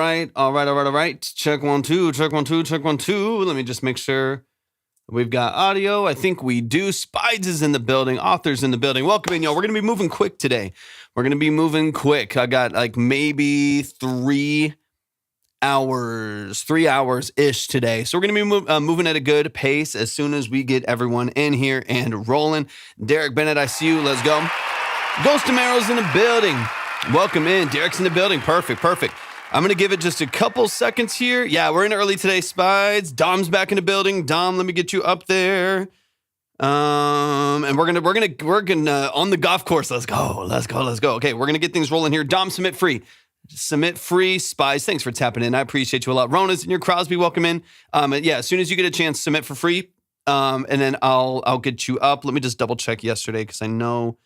right. All right. Check 1, 2, check 1, 2, check 1, 2. Let me just make sure we've got audio. I think we do. Spides is in the building. Author's in the building. Welcome in, y'all. We're going to be moving quick today. We're going to be moving quick. I got like maybe 3 hours-ish today. So we're going to be moving at a good pace as soon as we get everyone in here and rolling. Derek Bennett, I see you. Let's go. Ghost Amaro's in the building. Welcome in. Derek's in the building. Perfect. I'm going to give it just a couple seconds here. Yeah, we're in early today, Spides. Dom's back in the building. Dom, let me get you up there. And we're gonna on the golf course. Let's go. Okay, we're gonna get things rolling here. Dom, submit free. Spies. Thanks for tapping in. I appreciate you a lot. Rona's in your Crosby. Welcome in. Yeah, as soon as you get a chance, submit for free. And then I'll get you up. Let me just double check yesterday because I know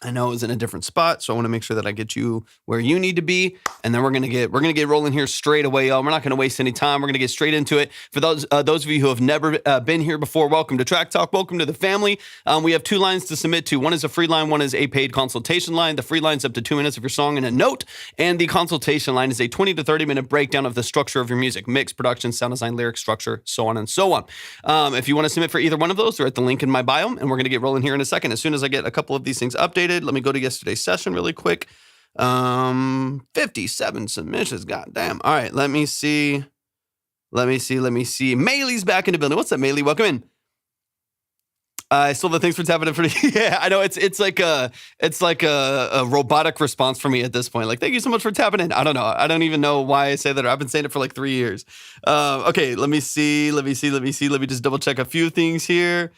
it was in a different spot, so I want to make sure that I get you where you need to be, and then we're gonna get rolling here straight away, y'all. We're not gonna waste any time. We're gonna get straight into it. For those of you who have never been here before, welcome to Track Talk. Welcome to the family. We have 2 lines to submit to. One is a free line. One is a paid consultation line. The free line's up to 2 minutes of your song and a note, and the consultation line is a 20 to 30 minute breakdown of the structure of your music: mix, production, sound design, lyric structure, so on and so on. If you want to submit for either one of those, they're at the link in my bio, and we're gonna get rolling here in a second. As soon as I get a couple of these things updated. Let me go to yesterday's session really quick. 57 submissions. God damn. All right. Let me see. Maylee's back in the building. What's up, Maylee? Welcome in. I still the thanks for tapping in for yeah, I know it's like a robotic response for me at this point. Like, thank you so much for tapping in. I don't know. I don't even know why I say that. I've been saying it for like 3 years. Okay, let me see. Let me just double check a few things here.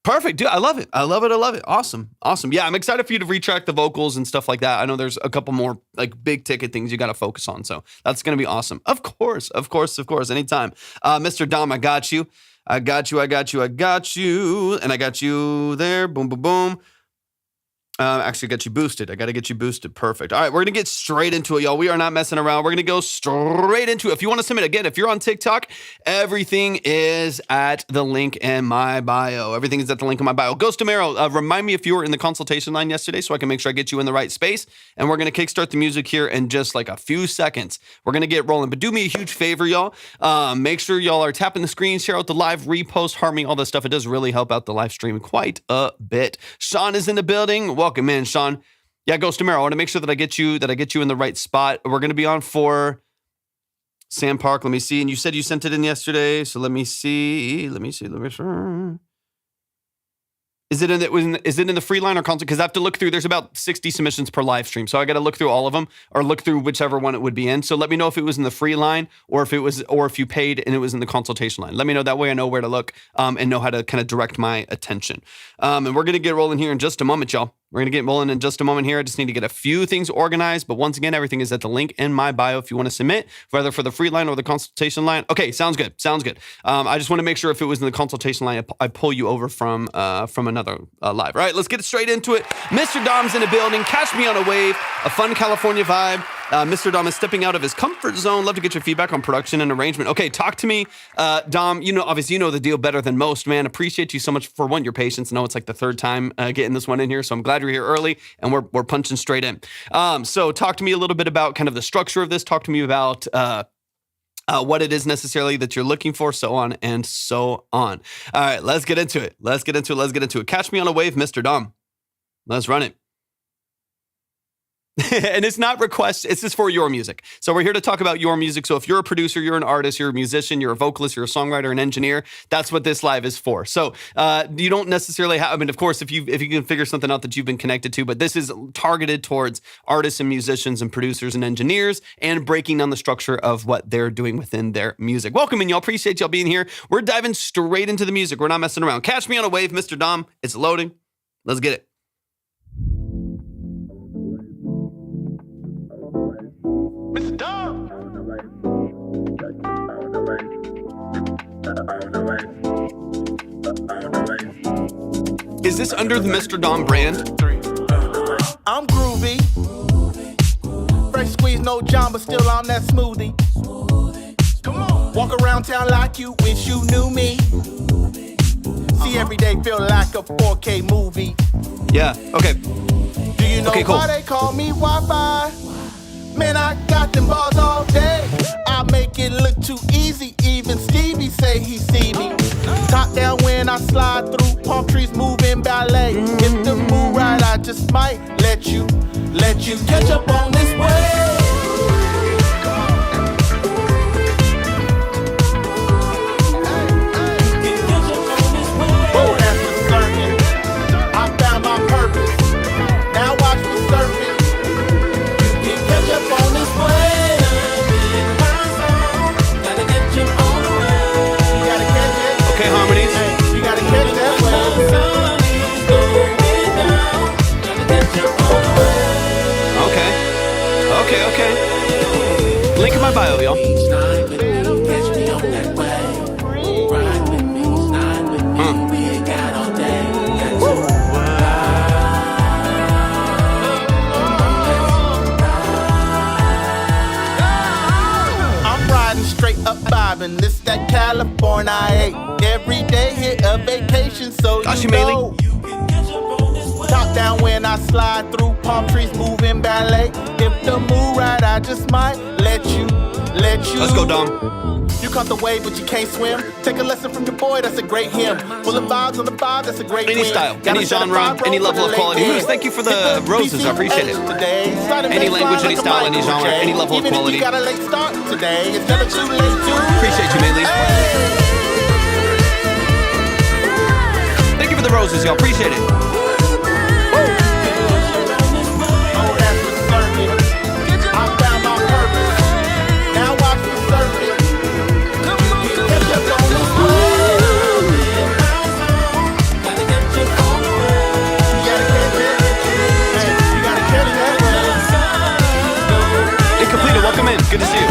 Perfect, dude. I love it. Awesome. Yeah, I'm excited for you to retrack the vocals and stuff like that. I know there's a couple more like big ticket things you got to focus on. So that's going to be awesome. Of course. Anytime. Mr. Dom, I got you. And I got you there. Boom. Actually got you boosted. I got to get you boosted. Perfect. All right, we're going to get straight into it, y'all. We are not messing around. We're going to go straight into it. If you want to submit, again, if you're on TikTok, everything is at the link in my bio. Ghost Amaro, remind me if you were in the consultation line yesterday so I can make sure I get you in the right space. And we're going to kickstart the music here in just like a few seconds. We're going to get rolling. But do me a huge favor, y'all. Make sure y'all are tapping the screen, share out the live, repost, heart me, all that stuff. It does really help out the live stream quite a bit. Sean is in the building. Welcome in, Sean. Yeah, Ghost Amaro. I want to make sure that I get you in the right spot. We're going to be on for Sam Park. Let me see. And you said you sent it in yesterday, so let me see. Is it in the free line or consult? Because I have to look through. There's about 60 submissions per live stream, so I got to look through all of them or look through whichever one it would be in. So let me know if it was in the free line or if you paid and it was in the consultation line. Let me know, that way I know where to look and know how to kind of direct my attention. And we're gonna get rolling here in just a moment, y'all. We're going to get rolling in just a moment here. I just need to get a few things organized. But once again, everything is at the link in my bio if you want to submit, whether for the free line or the consultation line. Okay, sounds good. I just want to make sure if it was in the consultation line, I pull you over from another live. All right, let's get straight into it. Mr. Dom's in the building. Catch me on a wave. A fun California vibe. Mr. Dom is stepping out of his comfort zone. Love to get your feedback on production and arrangement. Okay, talk to me. Dom, obviously you know the deal better than most, man. Appreciate you so much for your patience. I know it's like the 3rd time getting this one in here, so I'm glad you're here early and we're punching straight in. So talk to me a little bit about kind of the structure of this. Talk to me about what it is necessarily that you're looking for, so on and so on. All right, let's get into it. Catch me on a wave, Mr. Dom. Let's run it. And it's not requests, it's just for your music. So we're here to talk about your music. So if you're a producer, you're an artist, you're a musician, you're a vocalist, you're a songwriter, an engineer, that's what this live is for. So you don't necessarily have, of course, if you can figure something out that you've been connected to, but this is targeted towards artists and musicians and producers and engineers and breaking down the structure of what they're doing within their music. Welcome in, y'all. Appreciate y'all being here. We're diving straight into the music. We're not messing around. Catch me on a wave, Mr. Dom. It's loading. Let's get it. Mr. Dom. Is this under the Mr. Dom brand? I'm groovy. Fresh squeeze, no John, but still on that smoothie. Come on. Walk around town like you wish you knew me. See every day feel like a 4K movie. Yeah, okay. Do you You know Okay, cool. why they call me Wi-Fi? Man, I got them bars all day. I make it look too easy. Even Stevie say he see me. Top down when I slide through palm trees, moving ballet. If the mood right, I just might let you catch up on this wave. Okay. Link in my bio, y'all. I'm riding straight up vibing. This that California I ate. Every day here a vacation, so Gosh, you you know. Top down when I slide through palm trees, moving ballet. If the mood right, I just might let you. Let's go, Dom. You caught the wave, but you can't swim. Take a lesson from your boy, that's a great hymn. Full of vibes on the vibe, that's a great Any win. style, Gotta any set a genre, vibe, any roll level for of the quality. late Moose, thank you for the Hit roses, I appreciate it. Today. Started Any bass language, line any like a style, any Michael genre, J. any level of Even quality. if you got a late start today, it's never too late to. Appreciate you, Mainly. Thank you for the roses, y'all. Appreciate it. Welcome in. Good to see you.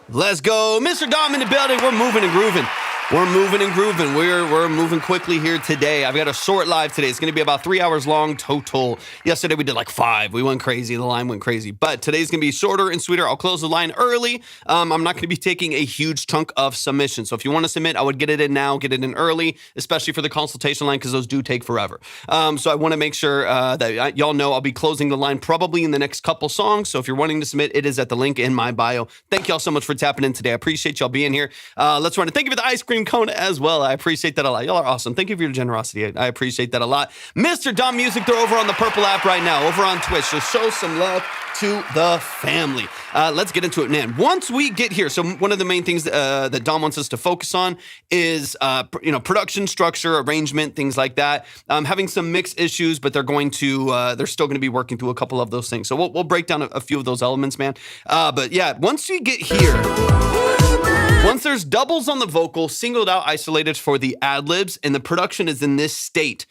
Let's go. Mr. Dom in the building. We're moving and grooving. We're moving quickly here today. I've got a short live today. It's going to be about 3 hours long total. Yesterday we did like 5. We went crazy. The line went crazy. But today's going to be shorter and sweeter. I'll close the line early. I'm not going to be taking a huge chunk of submissions. So if you want to submit, I would get it in now, get it in early, especially for the consultation line because those do take forever. So I want to make sure that y'all know I'll be closing the line probably in the next couple songs. So if you're wanting to submit, it is at the link in my bio. Thank y'all so much for tapping in today. I appreciate y'all being here. Let's run it. Thank you for the ice cream cone as well. I appreciate that a lot. Y'all are awesome. Thank you for your generosity. I appreciate that a lot. Mr. Dom Music, they're over on the Purple app right now, over on Twitch. So show some love to the family. Let's get into it, man. Once we get here, so one of the main things that Dom wants us to focus on is, production structure, arrangement, things like that. Having some mix issues, but they're still going to be working through a couple of those things. So we'll break down a few of those elements, man. But yeah, once you get here, once there's doubles on the vocal, singled out, isolated for the ad-libs, and the production is in this state,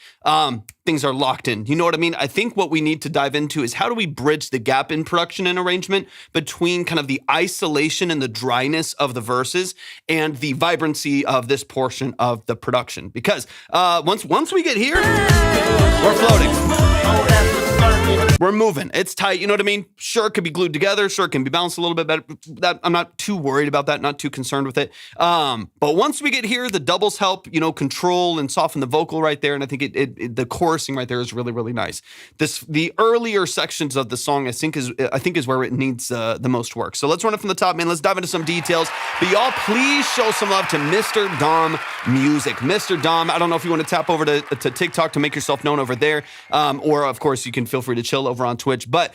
things are locked in. You know what I mean? I think what we need to dive into is how do we bridge the gap in production and arrangement between kind of the isolation and the dryness of the verses and the vibrancy of this portion of the production. Because once we get here, we're floating. We're moving. It's tight. You know what I mean? Sure, it could be glued together. Sure, it can be balanced a little bit better. I'm not too worried about that. Not too concerned with it. But once we get here, the doubles help, control and soften the vocal right there. And I think the chorusing right there is really, really nice. The earlier sections of the song, I think is where it needs the most work. So let's run it from the top, man. Let's dive into some details. But y'all, please show some love to Mr. Dom Music. Mr. Dom, I don't know if you want to tap over to TikTok to make yourself known over there. Or, of course, you can feel free to chill over on Twitch. But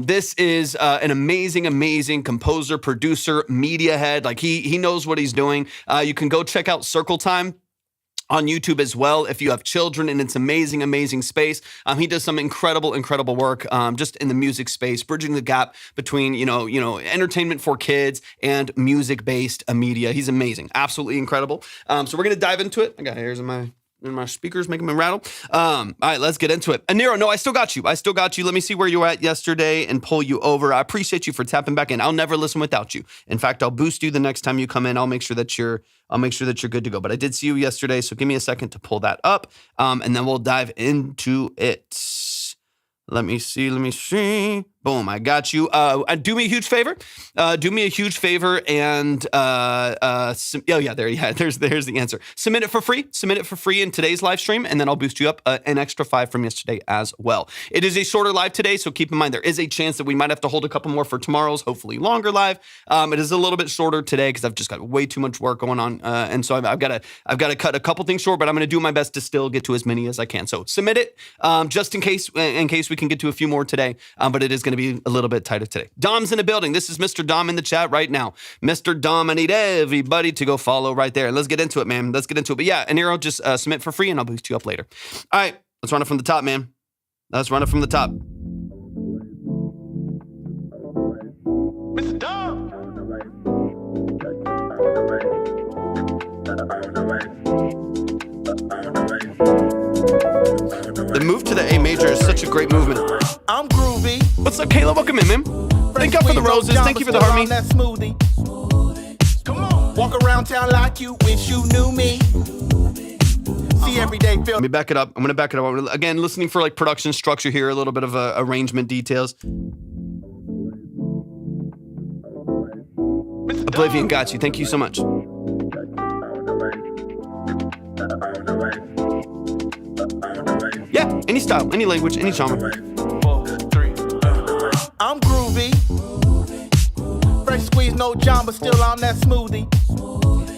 this is an amazing composer, producer, media head. Like he knows what he's doing. You can go check out Circle Time on YouTube as well if you have children, and it's amazing space. He does some incredible work just in the music space, bridging the gap between entertainment for kids and music-based media. He's amazing, absolutely incredible. So we're gonna dive into it. I got hairs in my speakers making me rattle. All right, let's get into it. Aniro, no, I still got you. Let me see where you were at yesterday and pull you over. I appreciate you for tapping back in. I'll never listen without you. In fact, I'll boost you the next time you come in. I'll make sure that you're good to go. But I did see you yesterday, so give me a second to pull that up, and then we'll dive into it. Let me see. Boom, I got you. Do me a huge favor. And there's the answer. Submit it for free. Submit it for free in today's live stream, and then I'll boost you up an extra 5 from yesterday as well. It is a shorter live today, so keep in mind there is a chance that we might have to hold a couple more for tomorrow's, hopefully longer live. It is a little bit shorter today because I've just got way too much work going on, and so I've got to cut a couple things short, but I'm going to do my best to still get to as many as I can. So submit it just in case we can get to a few more today, but it is going to be a little bit tighter today. Dom's in the building. This is Mr. Dom in the chat right now. Mr. Dom, I need everybody to go follow right there. Let's get into it, man. Let's get into it. But yeah, Aniro, just submit for free and I'll boost you up later. All right, let's run it from the top, man. Let's run it from the top. Mr. Dom. The move to the A major is such a great movement. I'm groovy. What's up, Kayla? Welcome in, man. Thank you for the roses. Thank you for the harmony. That smoothie. Come on. Walk around town like you wish you knew me. See every day feel. Let me back it up. I'm going to back it up. Again, listening for like production structure here, a little bit of arrangement details. Oblivion got you. Thank you so much. Yeah, any style, any language, any genre. I'm groovy. Fresh squeeze, no John, but still on that smoothie.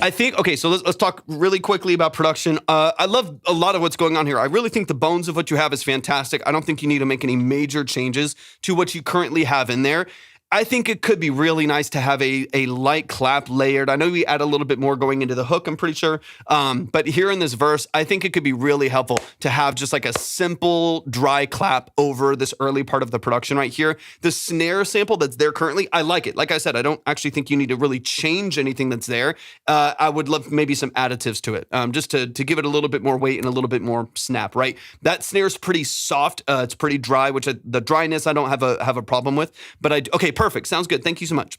I think, okay, so let's talk really quickly about production. I love a lot of what's going on here. I really think the bones of what you have is fantastic. I don't think you need to make any major changes to what you currently have in there. I think it could be really nice to have a light clap layered. I know we add a little bit more going into the hook, I'm pretty sure. But here in this verse, I think it could be really helpful to have just like a simple dry clap over this early part of the production right here. The snare sample that's there currently, I like it. Like I said, I don't actually think you need to really change anything that's there. I would love maybe some additives to it, just to give it a little bit more weight and a little bit more snap, right? That snare's pretty soft. It's pretty dry, which the dryness I don't have a problem with. But okay, perfect. Sounds good. Thank you so much.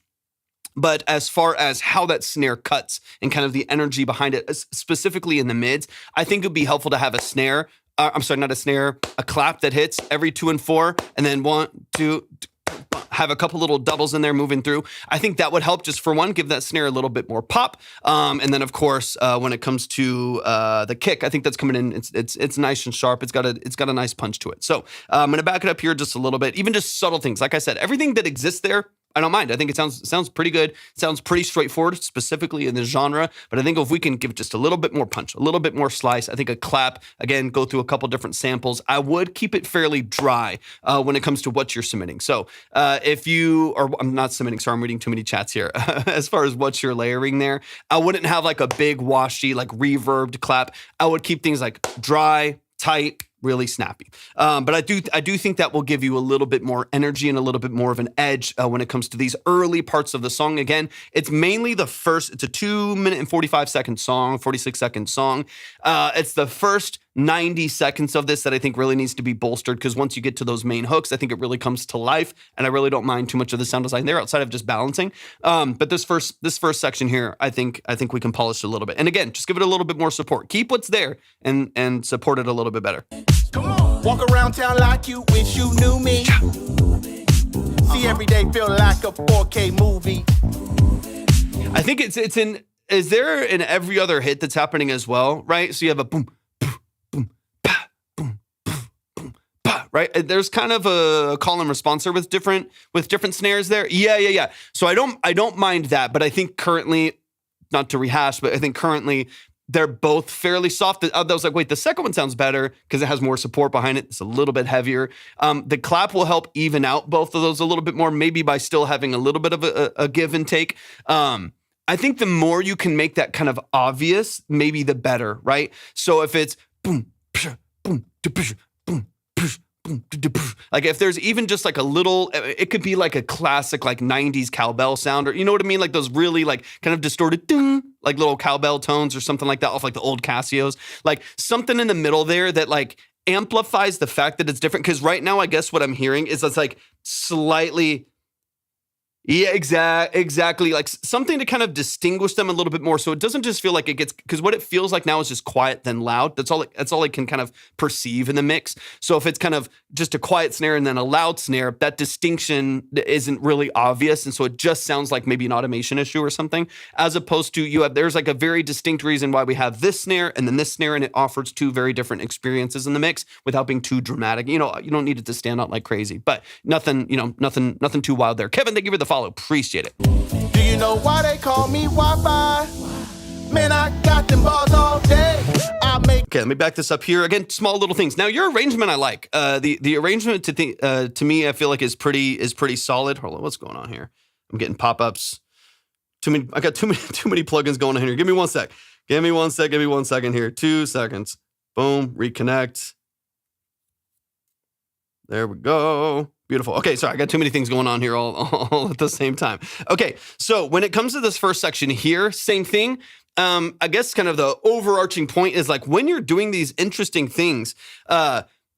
But as far as how that snare cuts and kind of the energy behind it, specifically in the mids, I think it would be helpful to have a snare. I'm sorry, not a snare, a clap that hits every 2 and 4, and then 1, 2, have a couple little doubles in there moving through. I think that would help just for one, give that snare a little bit more pop. And then of course, when it comes to the kick, I think that's coming in. It's nice and sharp. It's got a nice punch to it. So I'm going to back it up here just a little bit. Even just subtle things. Like I said, everything that exists there, I don't mind. I think it sounds pretty good. It sounds pretty straightforward, specifically in this genre. But I think if we can give just a little bit more punch, a little bit more slice, I think a clap, again, go through a couple different samples. I would keep it fairly dry when it comes to what you're submitting. So if you, or I'm not submitting, sorry, I'm reading too many chats here. As far as what you're layering there, I wouldn't have like a big washy, like reverbed clap. I would keep things like dry, tight, really snappy. But I do think that will give you a little bit more energy and a little bit more of an edge when it comes to these early parts of the song. Again, it's mainly it's a 2 minute and 46 second song. It's the first 90 seconds of this that I think really needs to be bolstered, because once you get to those main hooks, I think it really comes to life, and I really don't mind too much of the sound design there outside of just balancing. But this first section here, I think we can polish it a little bit. And again, just give it a little bit more support. Keep what's there and support it a little bit better. Come on. Walk around town like you wish you knew me. See every day feel like a 4K movie. I think is there in every other hit that's happening as well, right? So you have a boom, boom, pa, boom, boom, pa, right? There's kind of a call and responser with different snares there. Yeah. So I don't mind that, but I think currently, not to rehash, but I think currently they're both fairly soft. I was like, wait, the second one sounds better because it has more support behind it. It's a little bit heavier. The clap will help even out both of those a little bit more, maybe by still having a little bit of a give and take. I think the more you can make that kind of obvious, maybe the better, right? So if it's boom, psh, boom, psh, boom, psh, boom, psh, like if there's even just like a little, it could be like a classic like 90s cowbell sound, or you know what I mean? Like those really like kind of distorted ding, like little cowbell tones or something like that off like the old Casios. Like something in the middle there that like amplifies the fact that it's different. Because right now, I guess what I'm hearing is it's like slightly... Yeah, exactly. Like something to kind of distinguish them a little bit more, so it doesn't just feel like it gets. Because what it feels like now is just quiet then loud. That's all I can kind of perceive in the mix. So if it's kind of just a quiet snare and then a loud snare, that distinction isn't really obvious, and so it just sounds like maybe an automation issue or something. As opposed to there's like a very distinct reason why we have this snare and then this snare, and it offers two very different experiences in the mix without being too dramatic. You don't need it to stand out like crazy, but nothing too wild there. Kevin, thank you for the follow. Appreciate it. Do you know why they call me Wi-Fi? Man, I got them balls all day. Okay, let me back this up here. Again, small little things. Now, your arrangement I like. The arrangement to me, I feel like is pretty solid. Hold on, what's going on here? I'm getting pop-ups. I got too many plugins going on here. Give me one sec. Give me one second here. 2 seconds. Boom, reconnect. There we go. Beautiful. Okay, sorry, I got too many things going on here all at the same time. Okay, so when it comes to this first section here, same thing. I guess kind of the overarching point is like when you're doing these interesting things,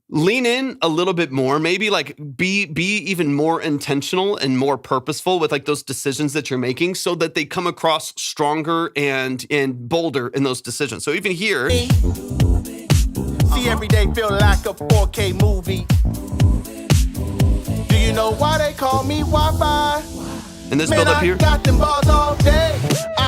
lean in a little bit more, maybe like be even more intentional and more purposeful with like those decisions that you're making so that they come across stronger and bolder in those decisions. So even here. See, every day feel like a 4K movie. Do you know why they call me Wi-Fi? And this build up here. Got them balls all day.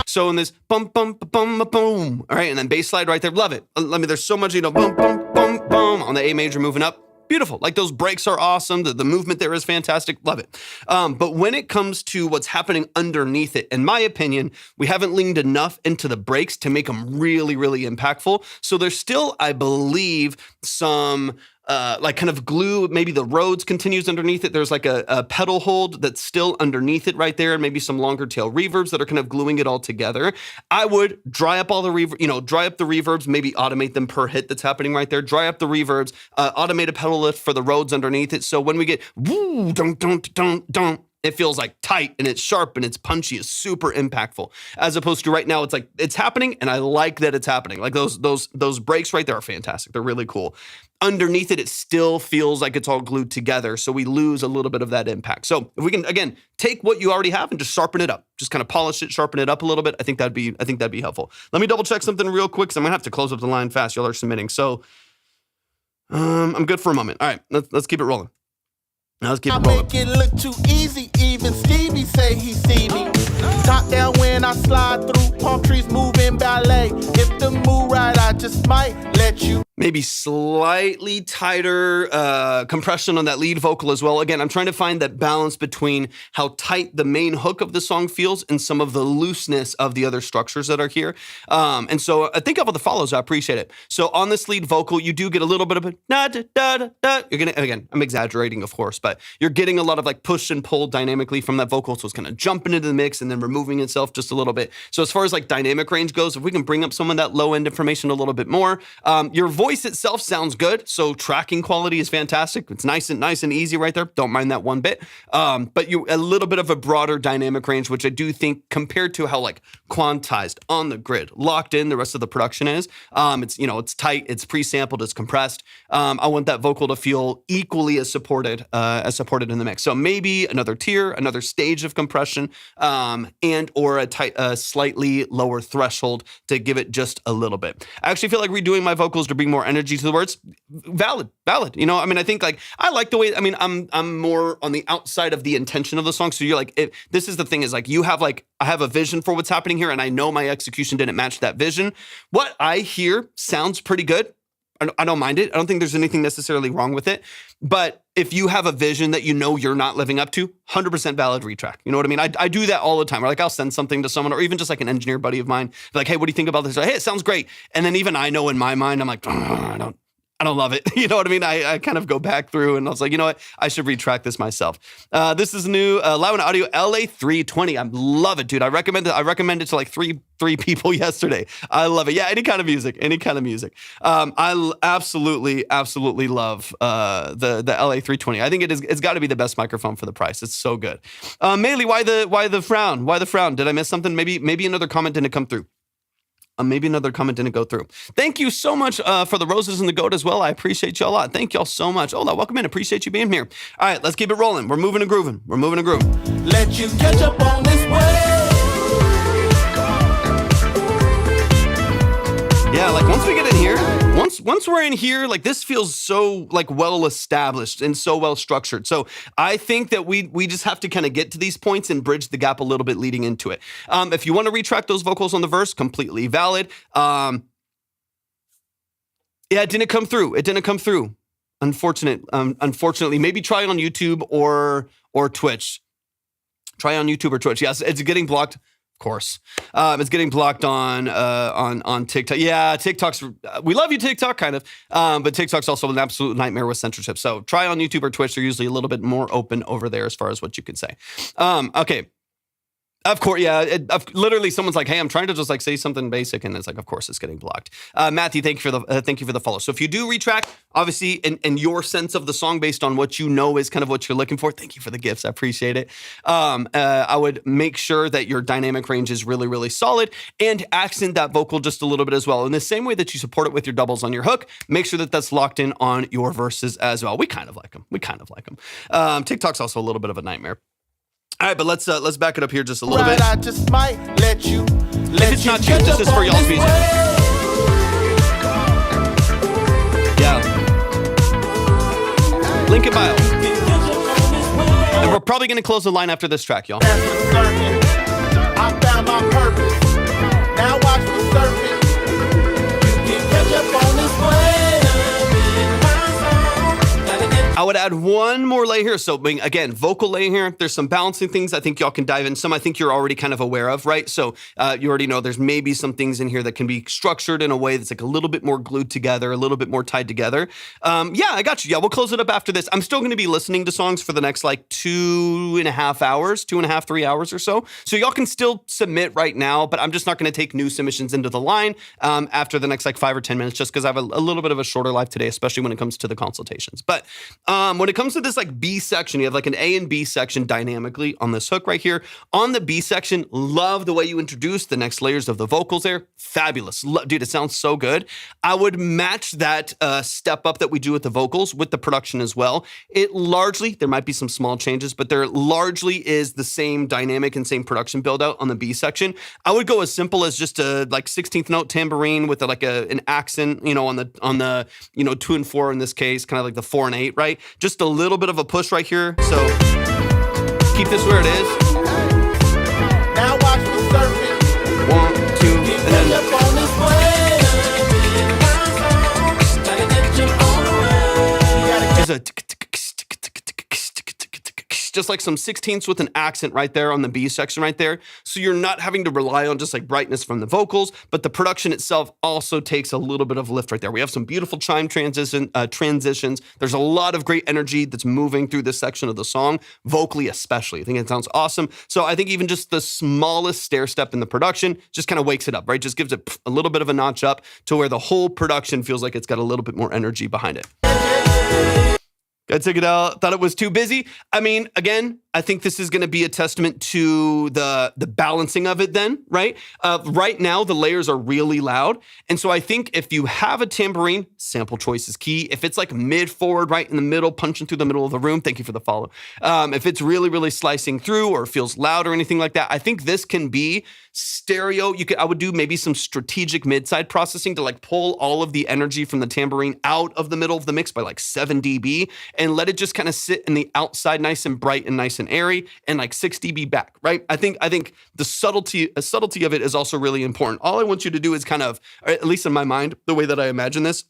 So in this bum bum bum boom, all right, and then bass slide right there, love it. There's so much, boom boom boom boom on the A major moving up. Beautiful. Like those breaks are awesome. The movement there is fantastic. Love it. But when it comes to what's happening underneath it, in my opinion, we haven't leaned enough into the breaks to make them really, really impactful. So there's still, I believe, some like kind of glue. Maybe the Rhodes continues underneath it. There's like a pedal hold that's still underneath it right there, and maybe some longer tail reverbs that are kind of gluing it all together. I would dry up all the dry up the reverbs, maybe automate them per hit that's happening right there. Dry up the reverbs, automate a pedal lift for the Rhodes underneath it. So when we get woo, dun, dun, dun, dun, it feels like tight and it's sharp and it's punchy. It's super impactful. As opposed to right now, it's like it's happening, and I like that it's happening. Like those breaks right there are fantastic. They're really cool. Underneath it, it still feels like it's all glued together, so we lose a little bit of that impact. So if we can again take what you already have and just sharpen it up, just kind of polish it, sharpen it up a little bit. I think that'd be helpful. Let me double check something real quick because I'm gonna have to close up the line fast. Y'all are submitting, so I'm good for a moment. All right, let's keep it rolling. Now let's keep it rolling. I make it look too easy. Even Stevie say he see me. Top down when I slide through palm trees, moving ballet. If the mood right, I just might let you. Maybe slightly tighter compression on that lead vocal as well. Again, I'm trying to find that balance between how tight the main hook of the song feels and some of the looseness of the other structures that are here. And so I think of all the follows, I appreciate it. So on this lead vocal, you do get a little bit of a da da da da da. You're gonna, again, I'm exaggerating, of course, but you're getting a lot of like push and pull dynamically from that vocal. So it's kind of jumping into the mix and then removing itself just a little bit. So as far as like dynamic range goes, if we can bring up some of that low end information a little bit more, your voice itself sounds good, so tracking quality is fantastic. It's nice and easy right there. Don't mind that one bit. But you a little bit of a broader dynamic range, which I do think compared to how like quantized on the grid, locked in the rest of the production is. It's tight, it's pre-sampled, it's compressed. I want that vocal to feel equally as supported in the mix. So maybe another tier, another stage of compression, and or a slightly lower threshold to give it just a little bit. I actually feel like redoing my vocals to bring more energy to the words. Valid. I think like I like the way. I'm more on the outside of the intention of the song. So you're like, this is the thing is like you have like I have a vision for what's happening here, and I know my execution didn't match that vision. What I hear sounds pretty good. I don't mind it. I don't think there's anything necessarily wrong with it. But if you have a vision that you know you're not living up to, 100% valid retrack. You know what I mean? I do that all the time. Or like I'll send something to someone, or even just like an engineer buddy of mine, like, hey, what do you think about this? Like, hey, it sounds great. And then even I know in my mind, I'm like, I don't love it. You know what I mean? I kind of go back through and I was like, you know what? I should retrack this myself. This is new Loud and Audio LA320. I love it, dude. I recommend it to like three people yesterday. I love it. Yeah, any kind of music. I absolutely love the LA320. I think it's got to be the best microphone for the price. It's so good. Maylee, why the frown? Why the frown? Did I miss something? Maybe another comment didn't come through. maybe another comment didn't go through. Thank you so much for the roses and the goat as well. I appreciate y'all a lot. Thank y'all so much. Ola, welcome in. Appreciate you being here. All right, let's keep it rolling. We're moving and grooving. Let you catch up on this way. Yeah, like once we get in here, once we're in here, like this feels so like well established and so well structured. So I think that we just have to kind of get to these points and bridge the gap a little bit leading into it. If you want to retract those vocals on the verse, completely valid. Yeah, it didn't come through. Unfortunately, maybe try on YouTube or Twitch. Try on YouTube or Twitch. Yes, it's getting blocked. Course. It's getting blocked on TikTok. Yeah, TikTok's, we love you, TikTok, kind of. But TikTok's also an absolute nightmare with censorship. So try on YouTube or Twitch. They're usually a little bit more open over there as far as what you can say. Okay. Of course, yeah. Literally, someone's like, "Hey, I'm trying to just like say something basic," and it's like, of course, it's getting blocked. Matthew, thank you for the follow. So if you do retrack, obviously, in your sense of the song based on what you know is kind of what you're looking for, thank you for the gifts. I appreciate it. I would make sure that your dynamic range is really, really solid and accent that vocal just a little bit as well. In the same way that you support it with your doubles on your hook, make sure that that's locked in on your verses as well. We kind of like them. TikTok's also a little bit of a nightmare. All right, but let's back it up here just a little bit. I just might let you. If it's not you, this is for y'all's music. Yeah. Link in bio. And we're probably going to close the line after this track, y'all. I found my purpose. Now watch me surface. You can catch up on this way. I would add one more layer here. So again, vocal layer here. There's some balancing things I think y'all can dive in. Some I think you're already kind of aware of, right? So you already know there's maybe some things in here that can be structured in a way that's like a little bit more glued together, a little bit more tied together. Yeah, I got you. Yeah, we'll close it up after this. I'm still going to be listening to songs for the next like 2.5 hours, 2.5, 3 hours or so. So y'all can still submit right now, but I'm just not going to take new submissions into the line after the next like 5 or 10 minutes, just because I have a little bit of a shorter life today, especially when it comes to the consultations. But when it comes to this like B section, you have like an A and B section dynamically on this hook right here. On the B section, love the way you introduce the next layers of the vocals there. Fabulous. Dude, it sounds so good. I would match that step up that we do with the vocals with the production as well. It largely, there might be some small changes, but there largely is the same dynamic and same production build out on the B section. I would go as simple as just a like 16th note tambourine with an accent, on the 2 and 4 in this case, kind of like the 4 and 8, right? Just a little bit of a push right here. So keep this where it is. Now watch me surface. 1, 2, and then there's a just like some 16ths with an accent right there on the B section right there. So you're not having to rely on just like brightness from the vocals, but the production itself also takes a little bit of lift right there. We have some beautiful chime transitions. There's a lot of great energy that's moving through this section of the song, vocally especially. I think it sounds awesome. So I think even just the smallest stair step in the production just kind of wakes it up, right? Just gives it a little bit of a notch up to where the whole production feels like it's got a little bit more energy behind it. I took it out, thought it was too busy. I mean, again, I think this is going to be a testament to the balancing of it then, right? Right now, the layers are really loud. And so I think if you have a tambourine, sample choice is key. If it's like mid-forward, right in the middle, punching through the middle of the room, thank you for the follow. If it's really, really slicing through or feels loud or anything like that, I think this can be stereo. I would do maybe some strategic mid-side processing to like pull all of the energy from the tambourine out of the middle of the mix by like 7 dB and let it just kind of sit in the outside nice and bright and nice and airy and like 6 dB back, right? I think the subtlety of it is also really important. All I want you to do is kind of, or at least in my mind, the way that I imagine this,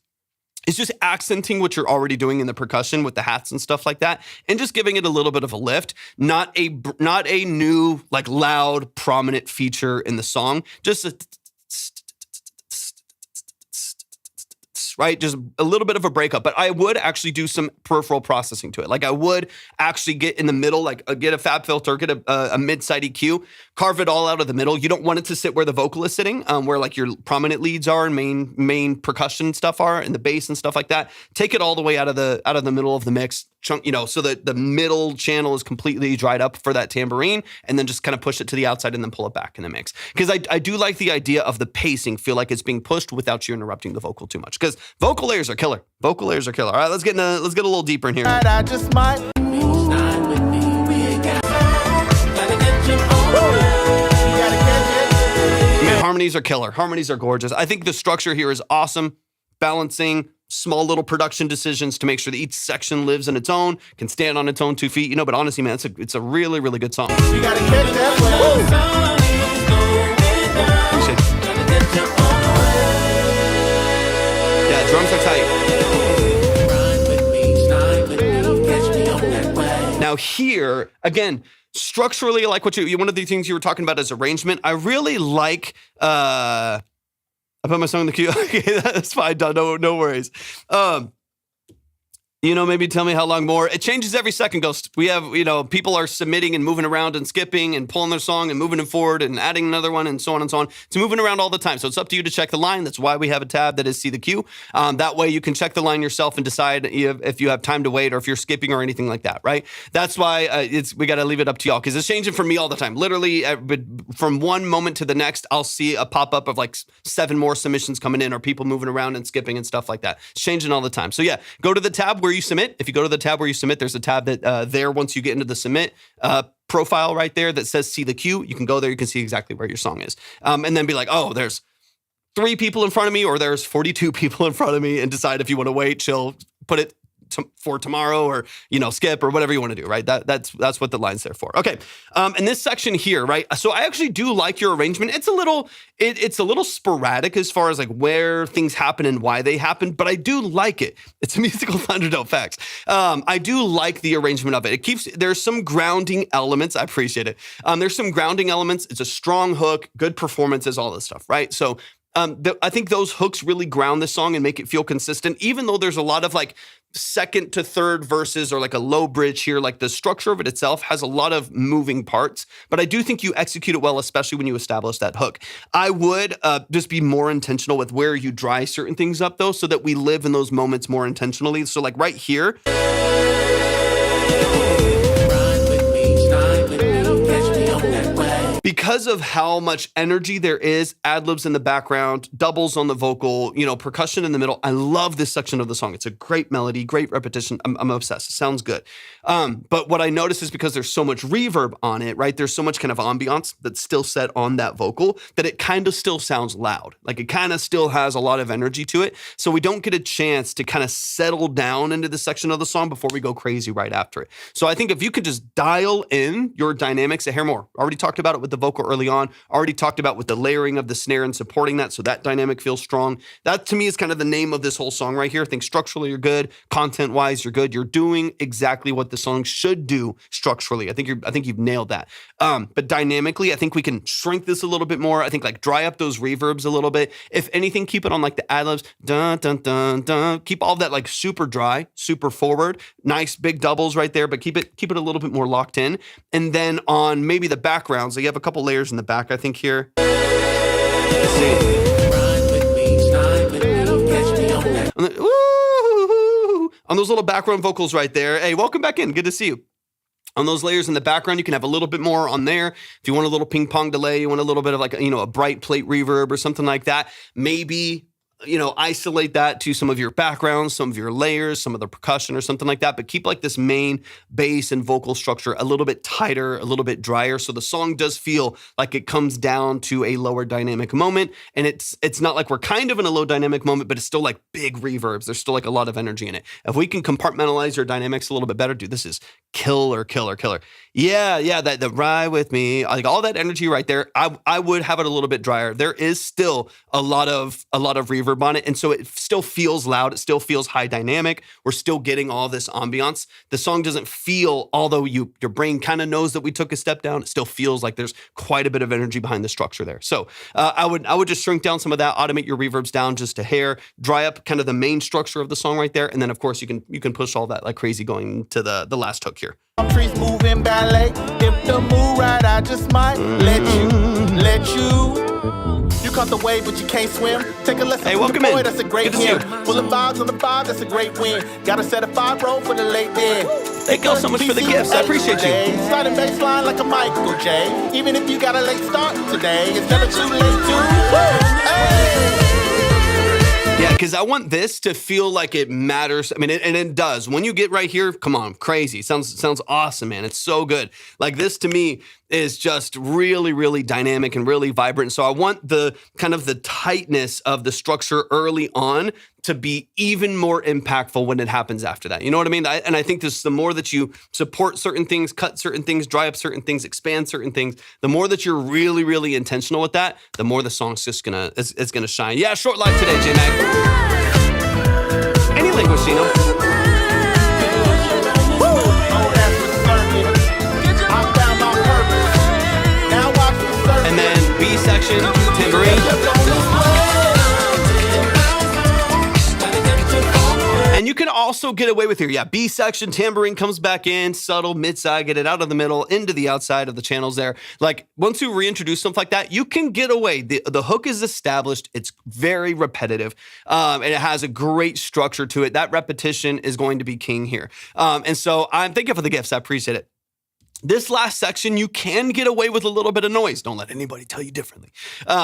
is just accenting what you're already doing in the percussion with the hats and stuff like that, and just giving it a little bit of a lift. Not a new, like loud, prominent feature in the song. Just right? Just a little bit of a breakup, but I would actually do some peripheral processing to it. Like I would actually get in the middle, like get a fab filter, get a mid-side EQ, carve it all out of the middle. You don't want it to sit where the vocal is sitting, where like your prominent leads are and main percussion stuff are and the bass and stuff like that. Take it all the way out of the middle of the mix. chunk, so that the middle channel is completely dried up for that tambourine, and then just kind of push it to the outside and then pull it back in the mix. Because I do like the idea of the pacing feel like it's being pushed without you interrupting the vocal too much. Because vocal layers are killer. Vocal layers are killer. All right, let's get a little deeper in here. I just might. Man, harmonies are killer. Harmonies are gorgeous. I think the structure here is awesome. Balancing small little production decisions to make sure that each section lives in its own, can stand on its own 2 feet. But honestly, man, it's a really, really good song. You gotta catch that Yeah, drums are tight. Now here, again, structurally, like one of the things you were talking about is arrangement. I really like, I put my song in the queue. Okay, that's fine. No worries. Maybe tell me how long more. It changes every second, Ghost. We have, people are submitting and moving around and skipping and pulling their song and moving it forward and adding another one and so on and so on. It's moving around all the time. So it's up to you to check the line. That's why we have a tab that is See the Queue. That way you can check the line yourself and decide if you have time to wait or if you're skipping or anything like that, right? That's why we got to leave it up to y'all because it's changing for me all the time. Literally, from one moment to the next, I'll see a pop-up of like 7 more submissions coming in or people moving around and skipping and stuff like that. It's changing all the time. So yeah, go to the tab where you submit. If you go to the tab where you submit, there's a tab that there once you get into the submit profile right there that says See the Queue. You can go there. You can see exactly where your song is. And then be like, oh, there's 3 people in front of me or there's 42 people in front of me and decide if you want to wait, chill, put it for tomorrow or, skip or whatever you want to do, right? That's what the line's there for. Okay. And this section here, right? So I actually do like your arrangement. It's a little sporadic as far as like where things happen and why they happen, but I do like it. It's a musical Thunderdome facts. I do like the arrangement of it. There's some grounding elements. I appreciate it. There's some grounding elements. It's a strong hook, good performances, all this stuff, right? So I think those hooks really ground this song and make it feel consistent, even though there's a lot of like second to third verses or like a low bridge here. Like the structure of it itself has a lot of moving parts, but I do think you execute it well, especially when you establish that hook. I would just be more intentional with where you dry certain things up though, so that we live in those moments more intentionally. So like right here, because of how much energy there is, ad-libs in the background, doubles on the vocal, percussion in the middle. I love this section of the song. It's a great melody, great repetition. I'm obsessed. It sounds good. But what I notice is because there's so much reverb on it, right? There's so much kind of ambiance that's still set on that vocal that it kind of still sounds loud. Like it kind of still has a lot of energy to it. So we don't get a chance to kind of settle down into the section of the song before we go crazy right after it. So I think if you could just dial in your dynamics a hair more. Already talked about it with the vocal early on, already talked about with the layering of the snare and supporting that so that dynamic feels strong. That to me is kind of the name of this whole song right here. I think structurally you're good, content-wise you're good. You're doing exactly what the song should do structurally. I think you've nailed that. But dynamically, I think we can shrink this a little bit more. I think like dry up those reverbs a little bit. If anything, keep it on like the ad-libs. Dun, dun, dun, dun. Keep all that like super dry, super forward. Nice big doubles right there, but keep it a little bit more locked in. And then on maybe the background, so you have a couple layers in the back, I think here. Let's see. On those little background vocals right there. Hey, welcome back in. Good to see you. On those layers in the background, you can have a little bit more on there. If you want a little ping pong delay, you want a little bit of like, a bright plate reverb or something like that. Maybe, isolate that to some of your backgrounds, some of your layers, some of the percussion or something like that. But keep like this main bass and vocal structure a little bit tighter, a little bit drier. So the song does feel like it comes down to a lower dynamic moment. And it's not like we're kind of in a low dynamic moment, but it's still like big reverbs. There's still like a lot of energy in it. If we can compartmentalize your dynamics a little bit better, dude, this is killer. Yeah, that ride with me, like all that energy right there. I would have it a little bit drier. There is still a lot of reverb on it, and so it still feels loud. It still feels high dynamic. We're still getting all this ambiance. The song doesn't feel, although your brain kind of knows that we took a step down, it still feels like there's quite a bit of energy behind the structure there. So I would just shrink down some of that, automate your reverbs down just a hair, dry up kind of the main structure of the song right there, and then of course you can push all that like crazy going to the last hook here. Trees moving ballet. If the mood right, I just might let you. You caught the wave, but you can't swim. Take a lesson Hey, from welcome the boy, in. that's a great Good to see you. hymn. Full of vibes on the vibe, that's a great win. Gotta set a 5-roll for the late dead. Thank y'all so much for the gifts. I appreciate you. Starting bass line like a Michael J. Even if you got a late start today, it's never too late to. Hey. Yeah, because I want this to feel like it matters. I mean, and it does. When you get right here, come on, crazy. Sounds awesome, man. It's so good. Like this to me is just really, really dynamic and really vibrant. So I want the kind of the tightness of the structure early on to be even more impactful when it happens after that. You know what I mean? And I think this, the more that you support certain things, cut certain things, dry up certain things, expand certain things, the more that you're really, really intentional with that, the more the song's just it's gonna shine. Yeah, short life today, J-Mag. Any linguistino. And then B section, tambourine. And you can also get away with here. Yeah, B section, tambourine comes back in, subtle, mid-side, get it out of the middle, into the outside of the channels there. Like, once you reintroduce something like that, you can get away. The hook is established. It's very repetitive. And it has a great structure to it. That repetition is going to be king here. And so I'm thank you for the gifts. I appreciate it. This last section, you can get away with a little bit of noise. Don't let anybody tell you differently.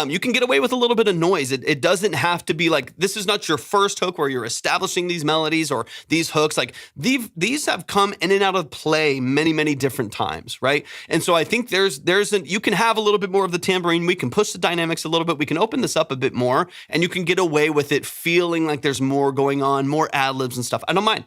You can get away with a little bit of noise. It doesn't have to be like, this is not your first hook where you're establishing these melodies or these hooks. Like these have come in and out of play many, many different times, right? And so I think you can have a little bit more of the tambourine. We can push the dynamics a little bit. We can open this up a bit more and you can get away with it feeling like there's more going on, more ad-libs and stuff. I don't mind.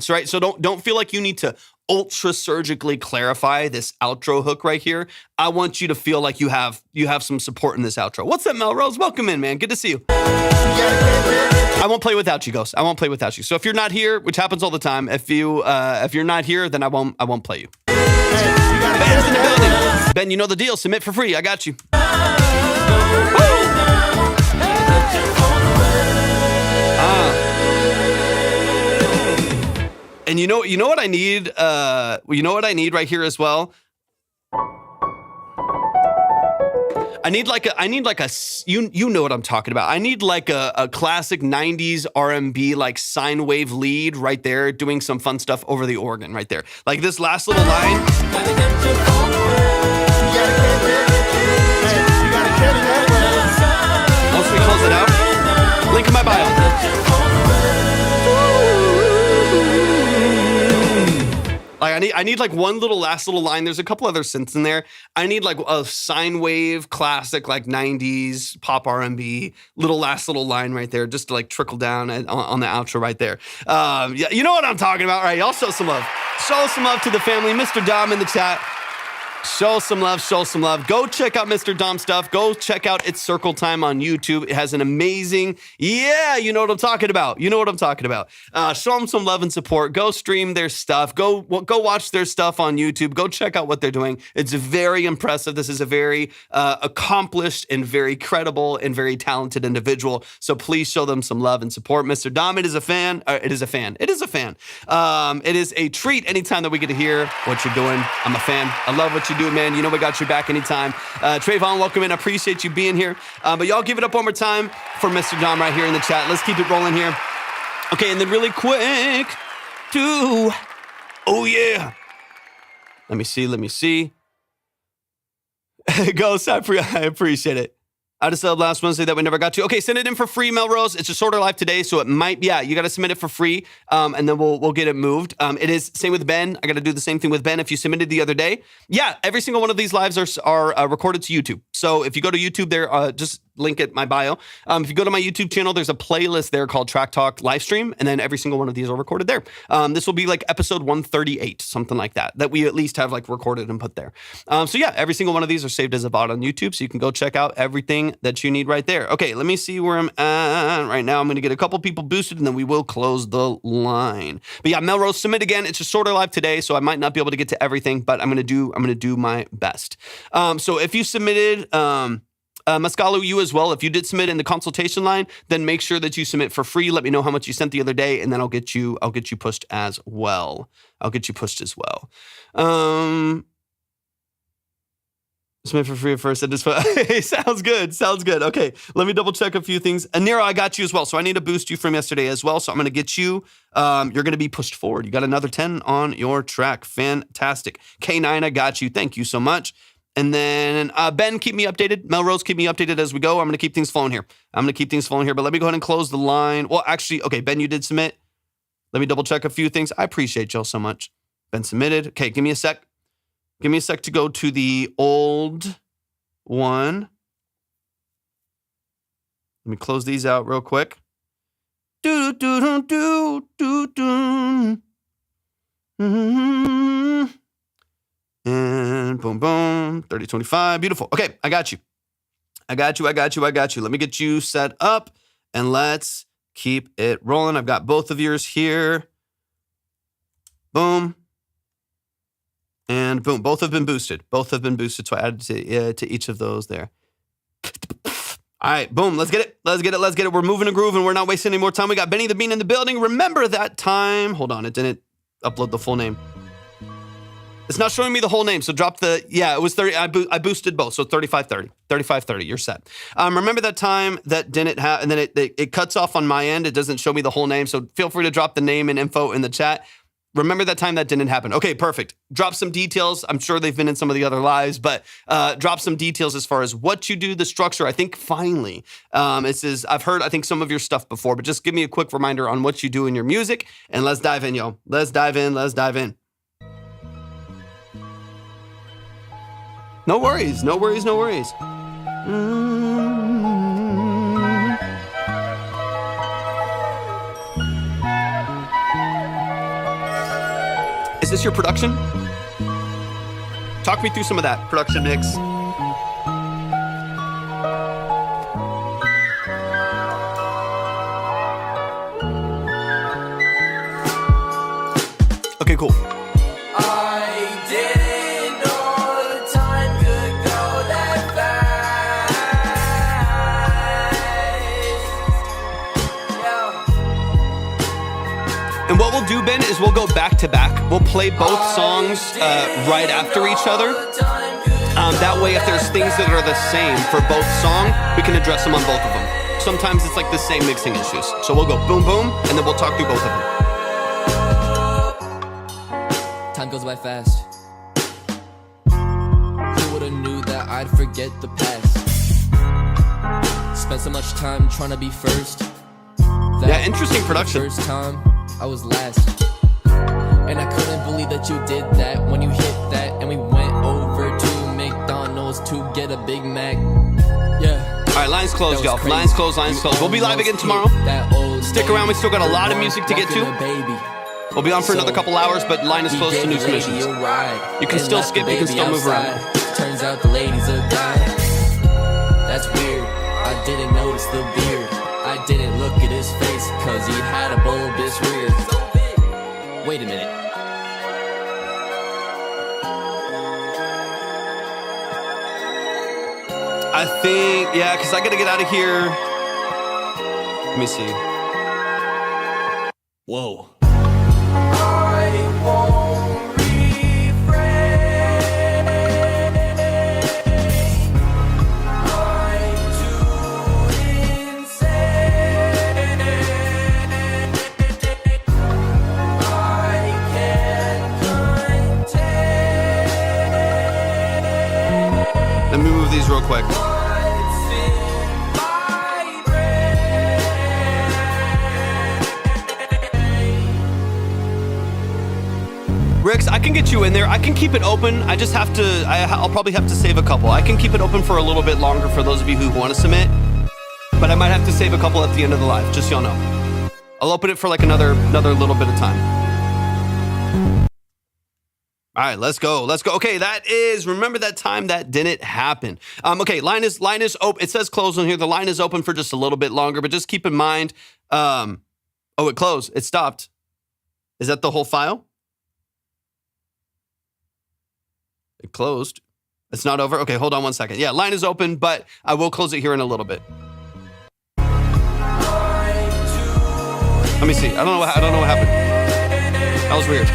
So, right? So don't feel like you need to ultra surgically clarify this outro hook right here. I want you to feel like you have some support in this outro. What's up, Melrose? Welcome in, man. Good to see you. I won't play without you, Ghost. I won't play without you. So if you're not here, which happens all the time, if you're not here, then I won't play you. Ben's in the building. Ben, you know the deal. Submit for free. I got you. And you know what I need? You know what I need right here as well? I need like a you know what I'm talking about. I need like a classic 90s R&B like sine wave lead right there doing some fun stuff over the organ right there. Like this last little line. Once we close it out, link in my bio. Like I need like one last little line. There's a couple other synths in there. I need like a sine wave classic like 90s pop R&B last little line right there, just to like trickle down on the outro right there. Yeah, you know what I'm talking about, right? Y'all show some love. Show some love to the family. Mr. Dom in the chat. Show some love, show some love. Go check out Mr. Dom stuff. Go check out It's Circle Time on YouTube. It has an amazing, you know what I'm talking about. You know what I'm talking about. Show them some love and support. Go stream their stuff. Go watch their stuff on YouTube. Go check out what they're doing. It's very impressive. This is a very accomplished and very credible and very talented individual. So please show them some love and support. Mr. Dom, it is a fan. It is a fan. It is a fan. It is a treat anytime that we get to hear what you're doing. I'm a fan. I love what you do, man. You know we got your back anytime. Trayvon, welcome in. I appreciate you being here. But y'all give it up one more time for Mr. Dom right here in the chat. Let's keep it rolling here. Okay, and then really quick, oh yeah. Let me see. Ghost, I appreciate it. I just said last Wednesday that we never got to. Okay, send it in for free, Melrose. It's a shorter live today, so it might, you got to submit it for free, and then we'll get it moved. It is same with Ben. I got to do the same thing with Ben. If you submitted the other day, every single one of these lives are recorded to YouTube. So if you go to YouTube there, just link it my bio. If you go to my YouTube channel, there's a playlist there called Track Talk Livestream, and then every single one of these are recorded there. This will be like episode 138, something like that we at least have like recorded and put there. So every single one of these are saved as a VOD on YouTube, so you can go check out everything that you need right there. Okay, let me see where I'm at right now. I'm going to get a couple people boosted, and then we will close the line. But Melrose, submit again. It's a shorter live today, so I might not be able to get to everything, but I'm going to do my best. So if you submitted, Mascalo, you as well. If you did submit in the consultation line, then make sure that you submit for free. Let me know how much you sent the other day, and then I'll get you pushed as well. Submit for free at first. Hey, sounds good. Sounds good. Okay, let me double check a few things. Nero, I got you as well. So I need to boost you from yesterday as well. So I'm going to get you. You're going to be pushed forward. You got another 10 on your track. Fantastic. K9, I got you. Thank you so much. And then Ben, keep me updated. Melrose, keep me updated as we go. I'm going to keep things flowing here. But let me go ahead and close the line. Well, actually, okay, Ben, you did submit. Let me double check a few things. I appreciate y'all so much. Ben submitted. Okay, give me a sec. Give me a sec to go to the old one. Let me close these out real quick. And boom, boom. 3025. Beautiful. Okay, I got you. Let me get you set up and let's keep it rolling. I've got both of yours here. Boom. And boom, both have been boosted. So I added to each of those there. All right, boom, let's get it. We're moving a groove and we're not wasting any more time. We got Benny the Bean in the building. Remember that time. Hold on, it didn't upload the full name. It's not showing me the whole name, so drop the, it was 30. I boosted both, so 3530, you're set. Remember that time that didn't have, and then it cuts off on my end. It doesn't show me the whole name, so feel free to drop the name and info in the chat. Remember that time that didn't happen. Okay, perfect. Drop some details. I'm sure they've been in some of the other lives, but drop some details as far as what you do, the structure. I think finally, it says, I've heard, I think, some of your stuff before, but just give me a quick reminder on what you do in your music, and let's dive in, yo. Let's dive in. No worries. Is this your production? Talk me through some of that production mix. Okay, cool. And what we'll do, Ben, is we'll go back to back. We'll play both songs right after each other. That way, if there's things that are the same for both songs, we can address them on both of them. Sometimes it's like the same mixing issues. So we'll go boom, boom, and then we'll talk through both of them. Time goes by fast. Who would've knew that I'd forget the past? Spent so much time trying to be first. Yeah, interesting production. First time I was last, and I couldn't believe that you did that when you hit that, and we went over to McDonald's to get a Big Mac. Yeah. All right, lines closed, y'all. Lines closed. We'll be live again tomorrow. Stick around. We still got a lot of music to get to. We'll be on for another couple hours, but line is closed to new submissions. You can still skip. You can still move around. Turns out the lady's a guy. That's weird. I didn't notice the beard. I didn't look at his face, cause he had a bulbous rear. Wait a minute. I think, cause I gotta get out of here. Let me see. Whoa. Let me move these real quick. Rix, I can get you in there. I can keep it open. I just have to, I'll probably have to save a couple. I can keep it open for a little bit longer for those of you who want to submit, but I might have to save a couple at the end of the live, just so y'all know. I'll open it for like another little bit of time. All right, let's go. Okay, that is, remember that time that didn't happen. Okay, line is open. It says close on here. The line is open for just a little bit longer, but just keep in mind, it closed. It stopped. Is that the whole file? It closed. It's not over. Okay, hold on one second. Yeah, line is open, but I will close it here in a little bit. Let me see. I don't know what happened. That was weird.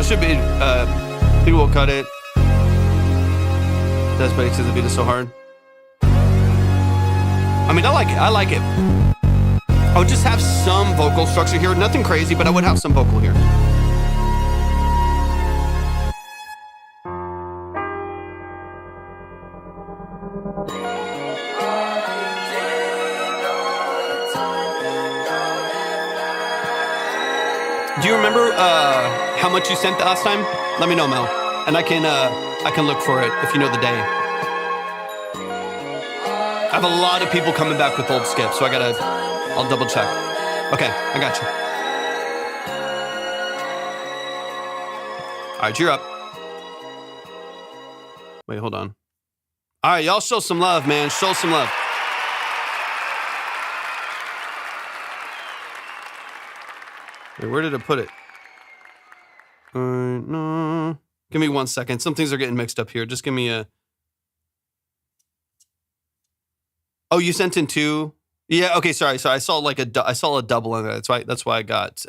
it should be, people will cut it. That's because the beat is so hard. I mean, I like it. I would just have some vocal structure here. Nothing crazy, but I would have some vocal here. Do you remember how much you sent the last time? Let me know, Mel, and I can look for it if you know the day. I have a lot of people coming back with old skips, so I'll double check. Okay, I got you. All right, you're up. Wait, hold on. All right, y'all show some love, man. Show some love. Wait, where did I put it? No. Give me 1 second. Some things are getting mixed up here. Just give me a... Oh, you sent in 2? Yeah, okay, sorry. So I saw a double in there. That's why I got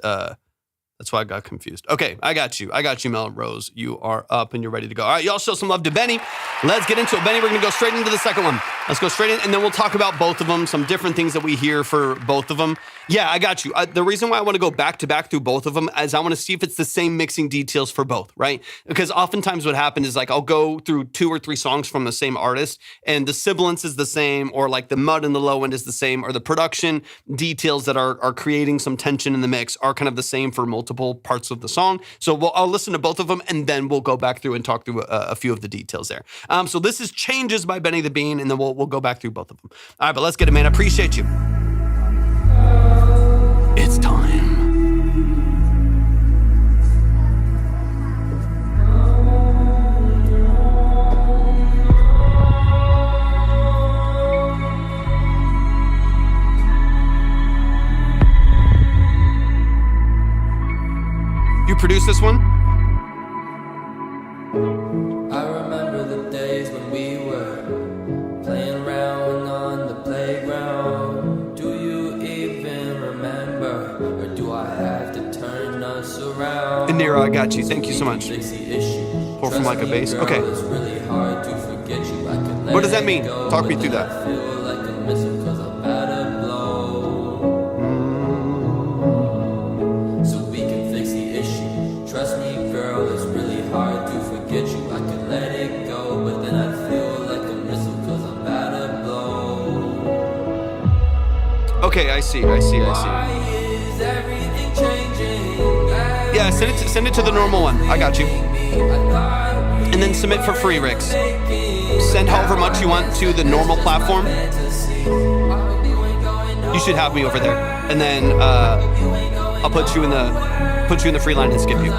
confused. Okay, I got you, Mel Rose. You are up and you're ready to go. All right, y'all show some love to Benny. Let's get into it. Benny, we're gonna go straight into the second one. Let's go straight in, and then we'll talk about both of them, some different things that we hear for both of them. Yeah, I got you. The reason why I want to go back to back through both of them is I want to see if it's the same mixing details for both, right? Because oftentimes what happens is like I'll go through 2 or 3 songs from the same artist, and the sibilance is the same, or like the mud in the low end is the same, or the production details that are creating some tension in the mix are kind of the same for multiple parts of the song. So I'll listen to both of them, and then we'll go back through and talk through a few of the details there. So this is Changes by Benny the Bean, and then we'll go back through both of them. All right, but let's get it, man. I appreciate you. It's time. You produced this one? I remember the days when we were playing around on the playground. Do you even remember, or do I have to turn us around? And Nero, I got you. Thank you so much. Pour from like a bass. Okay. What does that mean? Talk me through that. Okay, I see. Yeah, send it to the normal one. I got you. And then submit for free, Ricks. Send however much you want to the normal platform. You should have me over there, and then I'll put you in the free line and skip you.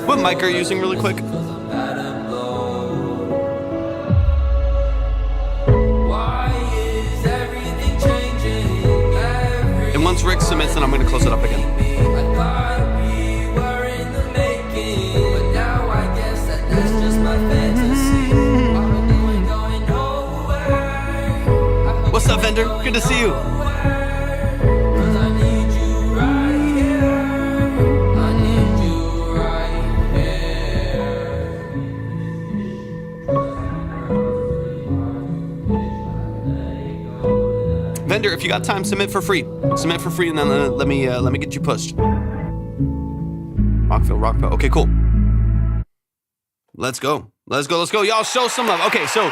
What mic are you using really quick? And once Rick submits, then I'm going to close it up again. What's up, Vendor? Good to see you. Vendor, if you got time, submit for free. Submit for free, and then let me get you pushed. Rockville. Okay, cool. Let's go. Y'all show some love. Okay, so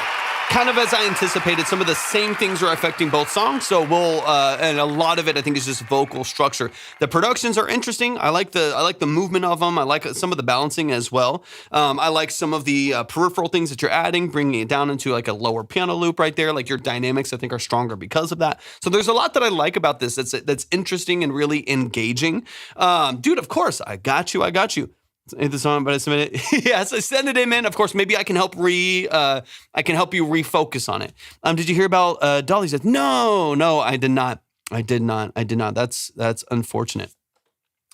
kind of as I anticipated, some of the same things are affecting both songs. So and a lot of it, I think, is just vocal structure. The productions are interesting. I like the movement of them. I like some of the balancing as well. I like some of the peripheral things that you're adding, bringing it down into like a lower piano loop right there. Like your dynamics, I think, are stronger because of that. So there's a lot that I like about this. That's interesting and really engaging. Dude, of course, I got you. The song, but I submit it. Yes, I send it in, man. Of course, maybe I can help you refocus on it. Did you hear about Dolly said, no, I did not. That's unfortunate.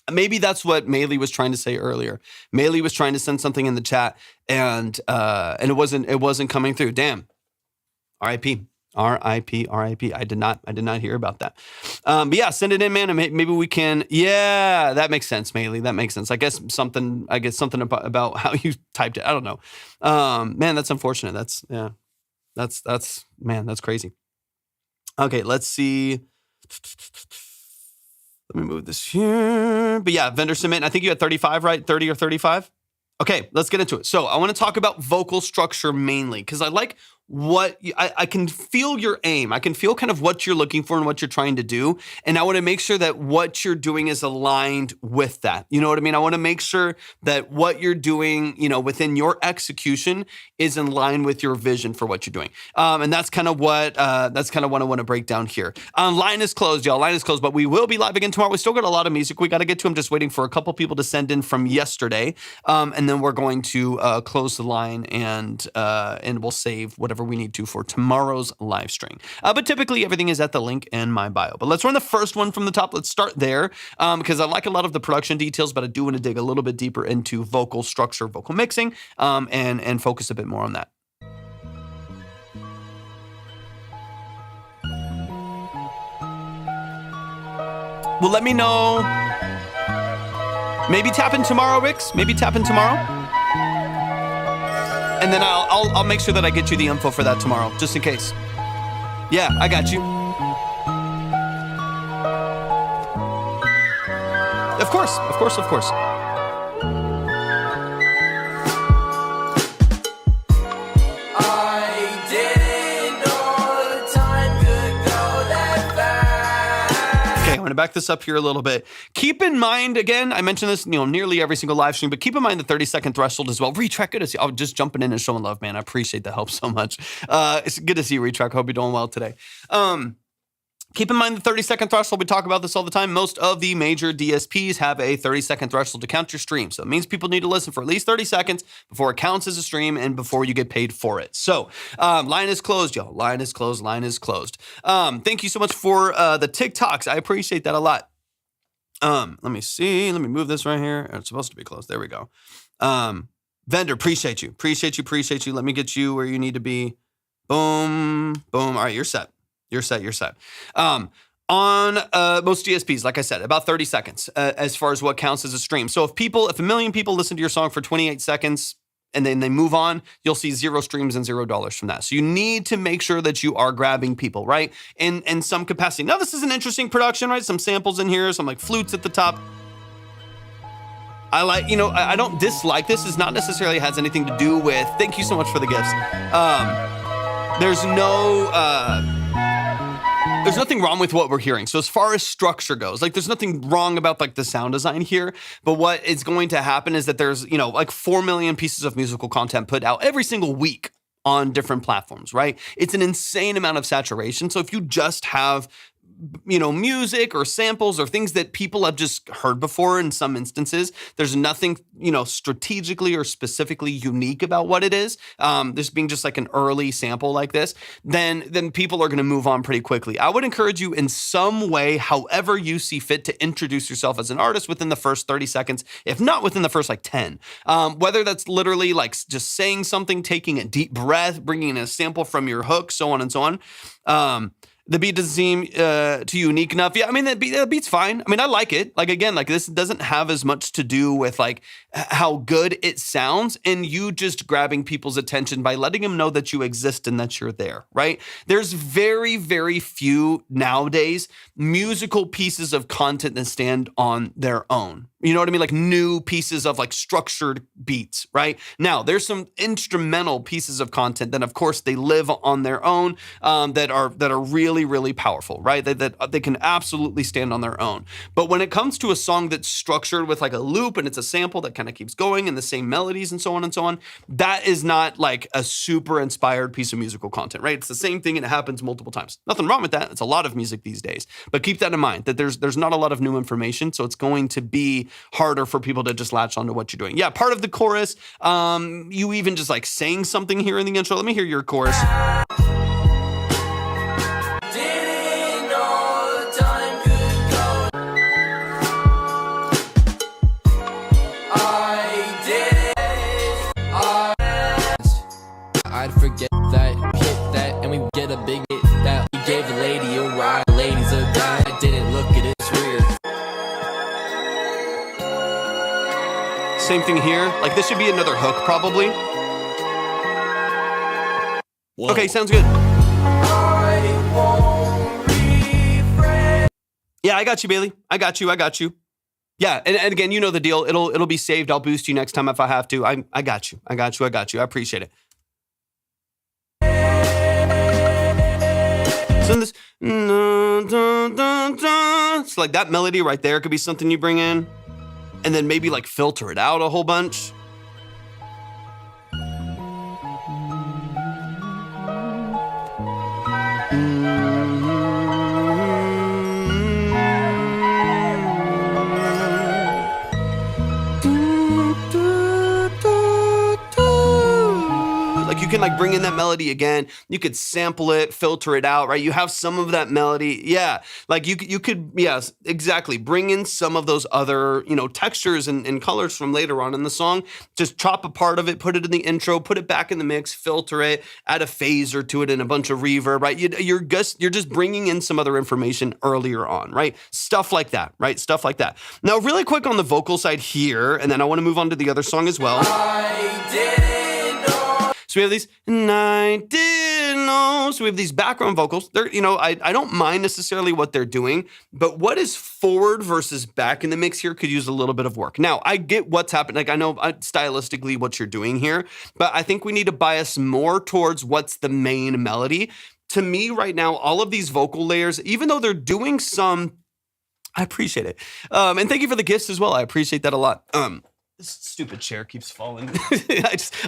Maybe that's what Maylee was trying to say earlier. Maylee was trying to send something in the chat and it wasn't coming through. Damn. R.I.P. I did not hear about that. But yeah, send it in, man. And maybe we can. Yeah, that makes sense, Maylee. That makes sense. I guess something about how you typed it. I don't know. Man, that's unfortunate. That's crazy. Okay, let's see. Let me move this here. But yeah, vendor submit. I think you had 35, right? 30 or 35. Okay, let's get into it. So I want to talk about vocal structure mainly because I like I can feel your aim. I can feel kind of what you're looking for and what you're trying to do. And I want to make sure that what you're doing is aligned with that. You know what I mean? I want to make sure that what you're doing, within your execution is in line with your vision for what you're doing. And that's kind of what I want to break down here. Line is closed, y'all. Line is closed, but we will be live again tomorrow. We still got a lot of music we got to get to. I'm just waiting for a couple people to send in from yesterday. And then we're going to close the line and we'll save whatever we need to for tomorrow's live stream. But typically everything is at the link in my bio. But let's run the first one from the top. Let's start there because I like a lot of the production details, but I do want to dig a little bit deeper into vocal structure, vocal mixing, and focus a bit more on that. Well, let me know. Maybe tap in tomorrow, Rix. Maybe tap in tomorrow. And then I'll make sure that I get you the info for that tomorrow, just in case. Yeah, I got you. Of course. I'm going to back this up here a little bit. Keep in mind, again, I mentioned this, nearly every single live stream, but keep in mind the 30-second threshold as well. Retrack, good to see. I'm just jumping in and showing love, man. I appreciate the help so much. It's good to see you, Retrack. Hope you're doing well today. Keep in mind the 30-second threshold. We talk about this all the time. Most of the major DSPs have a 30-second threshold to count your stream. So it means people need to listen for at least 30 seconds before it counts as a stream and before you get paid for it. So line is closed, y'all. Line is closed. Thank you so much for the TikToks. I appreciate that a lot. Let me see. Let me move this right here. It's supposed to be closed. There we go. Vendor, appreciate you. Let me get you where you need to be. Boom. All right, you're set. You're set. On most DSPs, like I said, about 30 seconds as far as what counts as a stream. So if a million people listen to your song for 28 seconds and then they move on, you'll see 0 streams and $0 from that. So you need to make sure that you are grabbing people, right? In some capacity. Now, this is an interesting production, right? Some samples in here, some like flutes at the top. I like, I don't dislike this. It's not necessarily has anything to do with, thank you so much for the gifts. There's nothing wrong with what we're hearing. So as far as structure goes, there's nothing wrong about the sound design here. But what is going to happen is that there's, 4 million pieces of musical content put out every single week on different platforms, right? It's an insane amount of saturation. So if you just have music or samples or things that people have just heard before in some instances, there's nothing, strategically or specifically unique about what it is. This being just like an early sample like this, then people are going to move on pretty quickly. I would encourage you in some way, however you see fit, to introduce yourself as an artist within the first 30 seconds, if not within the first 10. Whether that's literally just saying something, taking a deep breath, bringing in a sample from your hook, so on and so on. The beat doesn't seem too unique enough. Yeah, I mean, the beat's fine. I mean, I like it. Like, again, like this doesn't have as much to do with like how good it sounds and you just grabbing people's attention by letting them know that you exist and that you're there, right? There's very, very few nowadays musical pieces of content that stand on their own. You know what I mean? Like new pieces of like structured beats, right? Now, there's some instrumental pieces of content that, of course, they live on their own that are really, really powerful, right? That they can absolutely stand on their own. But when it comes to a song that's structured with like a loop and it's a sample that kind of keeps going and the same melodies and so on, that is not like a super inspired piece of musical content, right? It's the same thing and it happens multiple times. Nothing wrong with that. It's a lot of music these days. But keep that in mind that there's not a lot of new information, so it's going to be harder for people to just latch onto what you're doing. Yeah, part of the chorus, you even just like saying something here in the intro. Let me hear your chorus. Didn't know time could go. I'd forget that, hit that, and we get a big hit that. We gave the lady a ride, the lady's a guy. I didn't look at his rear. Same thing here. Like this should be another hook probably. Whoa. Okay, sounds good. Yeah, I got you, Bailey. I got you. Yeah, and again, you know the deal. It'll be saved. I'll boost you next time if I have to. I got you. I appreciate it. So in this, it's like that melody right there could be something you bring in. And then maybe like filter it out a whole bunch. Like you can like bring in that melody again. You could sample it, filter it out, right? You have some of that melody. Yeah, like you could, yes, exactly. Bring in some of those other, textures and colors from later on in the song. Just chop a part of it, put it in the intro, put it back in the mix, filter it, add a phaser to it and a bunch of reverb, right? You're just bringing in some other information earlier on, right? Stuff like that, right? Stuff like that. Now, really quick on the vocal side here, and then I want to move on to the other song as well. I didn't know. So we have these, and I didn't know. So we have these background vocals. They're, I don't mind necessarily what they're doing, but what is forward versus back in the mix here could use a little bit of work. Now, I get what's happening. Like I know stylistically what you're doing here, but I think we need to bias more towards what's the main melody. To me right now, all of these vocal layers, even though they're doing some, I appreciate it. And thank you for the gifts as well. I appreciate that a lot. This stupid chair keeps falling.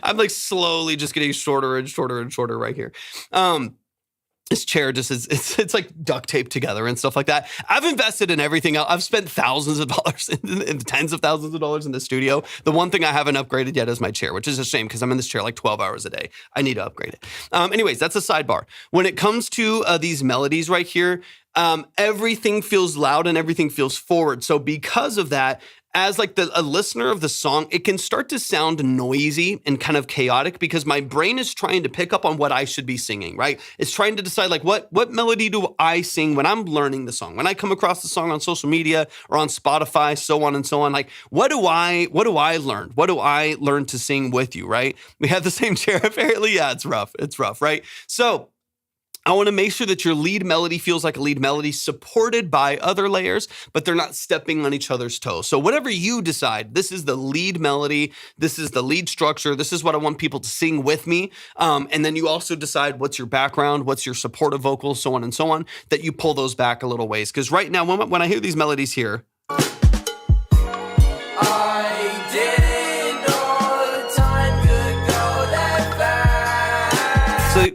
I'm like slowly just getting shorter and shorter and shorter right here. This chair just is, it's like duct taped together and stuff like that. I've invested in everything else. I've spent thousands of dollars and tens of thousands of dollars in the studio. The one thing I haven't upgraded yet is my chair, which is a shame because I'm in this chair like 12 hours a day. I need to upgrade it. Anyways, that's a sidebar. When it comes to these melodies right here, everything feels loud and everything feels forward. So because of that, as like a listener of the song, it can start to sound noisy and kind of chaotic because my brain is trying to pick up on what I should be singing, right? It's trying to decide like what melody do I sing when I'm learning the song? When I come across the song on social media or on Spotify, so on and so on, like what do I learn? What do I learn to sing with you, right? We have the same chair apparently. Yeah, it's rough, right? So I want to make sure that your lead melody feels like a lead melody supported by other layers, but they're not stepping on each other's toes. So whatever you decide, this is the lead melody, this is the lead structure, this is what I want people to sing with me. And then you also decide what's your background, what's your supportive vocals, so on, that you pull those back a little ways. Because right now, when I hear these melodies here,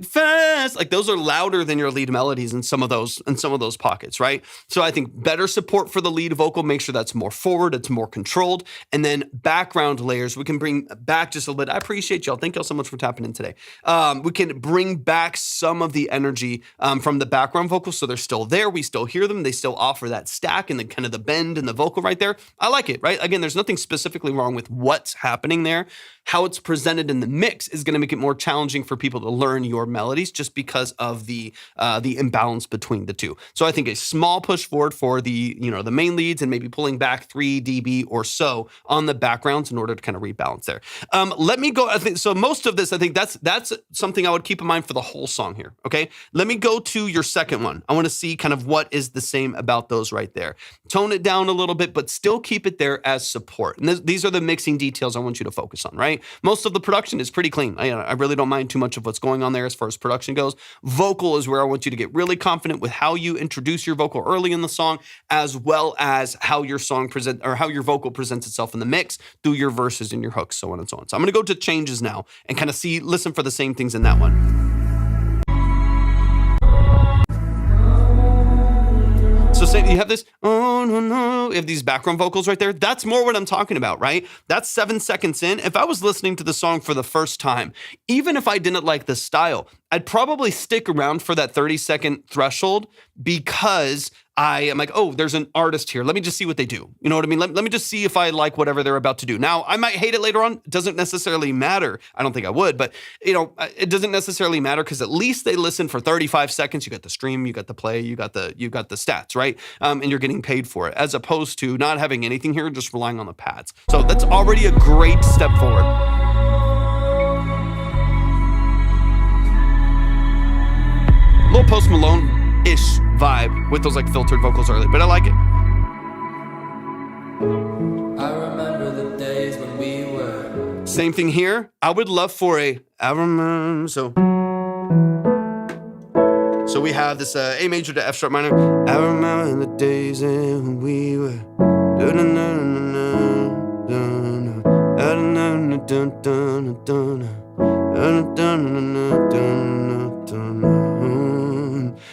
fast, like those are louder than your lead melodies in some of those pockets, right? So I think better support for the lead vocal, make sure that's more forward, it's more controlled, and then background layers we can bring back just a little bit. I appreciate y'all. Thank y'all so much for tapping in today. We can bring back some of the energy from the background vocals, so they're still there. We still hear them. They still offer that stack and the kind of the bend in the vocal right there. I like it, right? Again, there's nothing specifically wrong with what's happening there. How it's presented in the mix is going to make it more challenging for people to learn your melodies just because because of the imbalance between the two. So I think a small push forward for the main leads and maybe pulling back 3 dB or so on the backgrounds in order to kind of rebalance there. Let me go. I think so. Most of this, I think that's something I would keep in mind for the whole song here. Okay, let me go to your second one. I want to see kind of what is the same about those right there. Tone it down a little bit, but still keep it there as support. And these are the mixing details I want you to focus on, right? Most of the production is pretty clean. I really don't mind too much of what's going on there as far as production goes. Vocal is where I want you to get really confident with how you introduce your vocal early in the song, as well as how your vocal presents itself in the mix through your verses and your hooks, so on and so on. So I'm going to go to changes now and kind of listen for the same things in that one. So say you have this, oh no, no, you have these background vocals right there. That's more what I'm talking about, right? That's 7 seconds in. If I was listening to the song for the first time, even if I didn't like the style, I'd probably stick around for that 30-second threshold because I am like, oh, there's an artist here. Let me just see what they do. You know what I mean? Let me just see if I like whatever they're about to do. Now, I might hate it later on. It doesn't necessarily matter. I don't think I would, but it doesn't necessarily matter because at least they listen for 35 seconds. You got the stream, you got the play, you got the stats, right? And you're getting paid for it, as opposed to not having anything here, just relying on the pads. So that's already a great step forward. Little Post Malone-ish vibe with those like filtered vocals early, but I like it. I remember the days when we were. Same thing here. I would love for I remember, so we have this A major to F sharp minor. I remember the days when we were.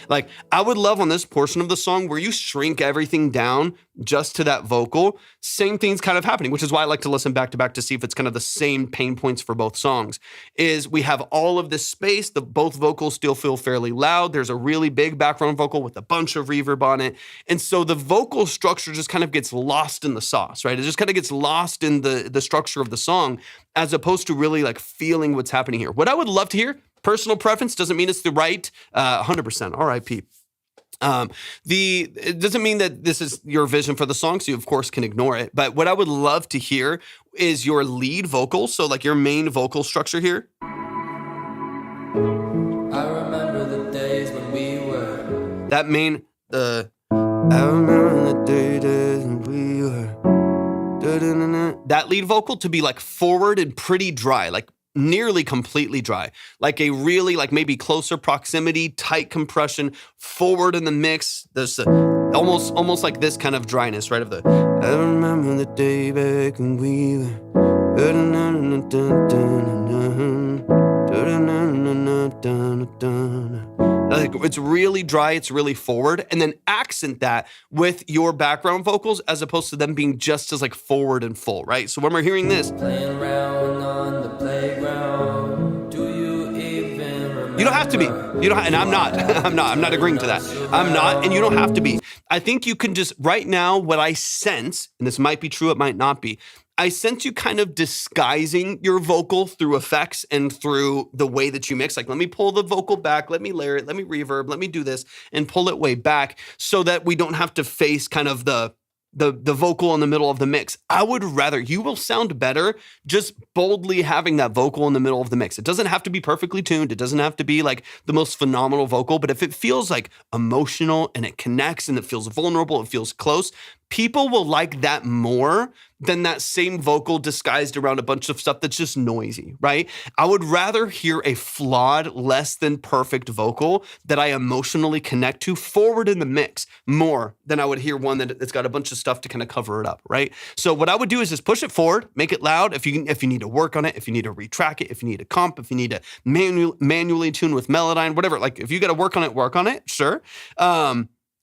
Like, I would love on this portion of the song where you shrink everything down just to that vocal. Same thing's kind of happening, which is why I like to listen back to back to see if it's kind of the same pain points for both songs. Is we have all of this space, both vocals still feel fairly loud. There's a really big background vocal with a bunch of reverb on it. And so the vocal structure just kind of gets lost in the sauce, right? It just kind of gets lost in the structure of the song as opposed to really like feeling what's happening here. What I would love to hear, personal preference, doesn't mean it's the right 100%. RIP. It doesn't mean that this is your vision for the song, so you of course can ignore it. But what I would love to hear is your lead vocal, so like your main vocal structure here. I remember the days when we were. That main, I remember the days when we were. That lead vocal to be like forward and pretty dry, like nearly completely dry, like a really like maybe closer proximity, tight compression, forward in the mix. There's almost like this kind of dryness, right? Of the I remember the day back when we were. Like it's really dry, it's really forward, and then accent that with your background vocals as opposed to them being just as like forward and full, right? So when we're hearing this, Playing around on the playground. Do you even remember? you don't have to be. You don't, and I'm not. I'm not agreeing to that. I'm not, and you don't have to be. I think you can just right now. What I sense, and this might be true, it might not be. I sense you kind of disguising your vocal through effects and through the way that you mix. Like, let me pull the vocal back, let me layer it, let me reverb, let me do this, and pull it way back so that we don't have to face kind of the vocal in the middle of the mix. I would rather, you will sound better just boldly having that vocal in the middle of the mix. It doesn't have to be perfectly tuned. It doesn't have to be like the most phenomenal vocal, but if it feels like emotional and it connects and it feels vulnerable, it feels close, people will like that more than that same vocal disguised around a bunch of stuff that's just noisy, right? I would rather hear a flawed, less than perfect vocal that I emotionally connect to forward in the mix more than I would hear one that's got a bunch of stuff to kind of cover it up, right? So what I would do is just push it forward, make it loud. If you need to work on it, if you need to retrack it, if you need to comp, if you need to manually tune with Melodyne, whatever. Like if you got to work on it, sure.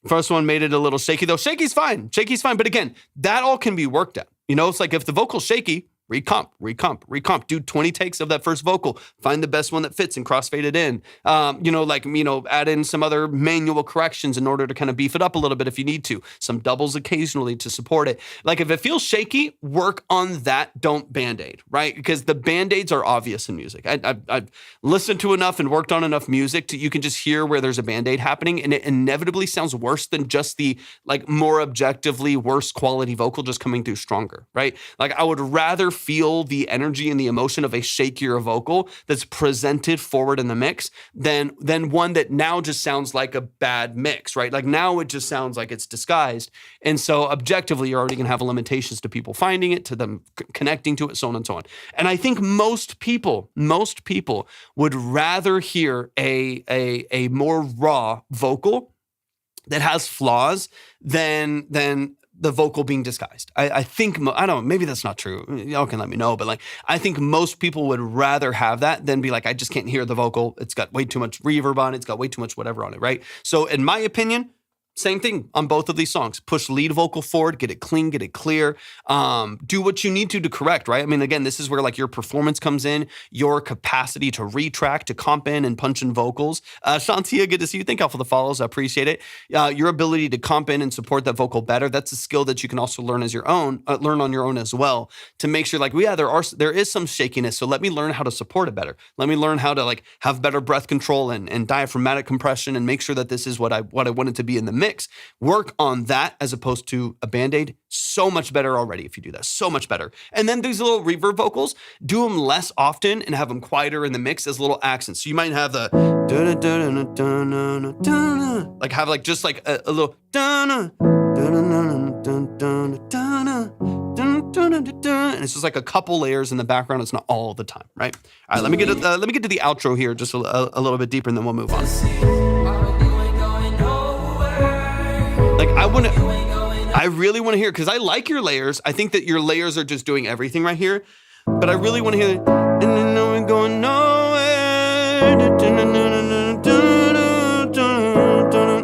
First one made it a little shaky though. Shaky's fine. But again, that all can be worked out. You know, it's like if the vocal's shaky, recomp. Do 20 takes of that first vocal. Find the best one that fits and crossfade it in. Add in some other manual corrections in order to kind of beef it up a little bit if you need to. Some doubles occasionally to support it. Like if it feels shaky, work on that. Don't Band-Aid, right? Because the Band-Aids are obvious in music. I've listened to enough and worked on enough music you can just hear where there's a Band-Aid happening, and it inevitably sounds worse than just the like more objectively worse quality vocal just coming through stronger, right? Like I would rather feel the energy and the emotion of a shakier vocal that's presented forward in the mix than one that now just sounds like a bad mix, right? Like now it just sounds like it's disguised. And so objectively, you're already going to have limitations to people finding it, to them connecting to it, so on and so on. And I think most people would rather hear a more raw vocal that has flaws than the vocal being disguised. I think, I don't know, maybe that's not true. Y'all can let me know, but like, I think most people would rather have that than be like, I just can't hear the vocal. It's got way too much reverb on it. It's got way too much whatever on it, right? So in my opinion, same thing on both of these songs. Push lead vocal forward, get it clean, get it clear. Do what you need to correct, right? I mean, again, this is where like your performance comes in, your capacity to retrack, to comp in and punch in vocals. Shantia, good to see you. Thank you all for the follows. I appreciate it. Your ability to comp in and support that vocal better. That's a skill that you can also learn as your own, learn on your own as well, to make sure like, there is some shakiness. So let me learn how to support it better. Let me learn how to like have better breath control and diaphragmatic compression and make sure that this is what I want it to be in the mix. Work on that as opposed to a Band-Aid. So much better already if you do that. So much better. And then these little reverb vocals, do them less often and have them quieter in the mix as little accents. So you might have the like have like just like a little and it's just like a couple layers in the background. It's not all the time, right? All right, let me get to the outro here just a little bit deeper, and then we'll move on. Like I really want to hear, because I like your layers. I think that your layers are just doing everything right here, but I really want to hear, and you know we're going nowhere.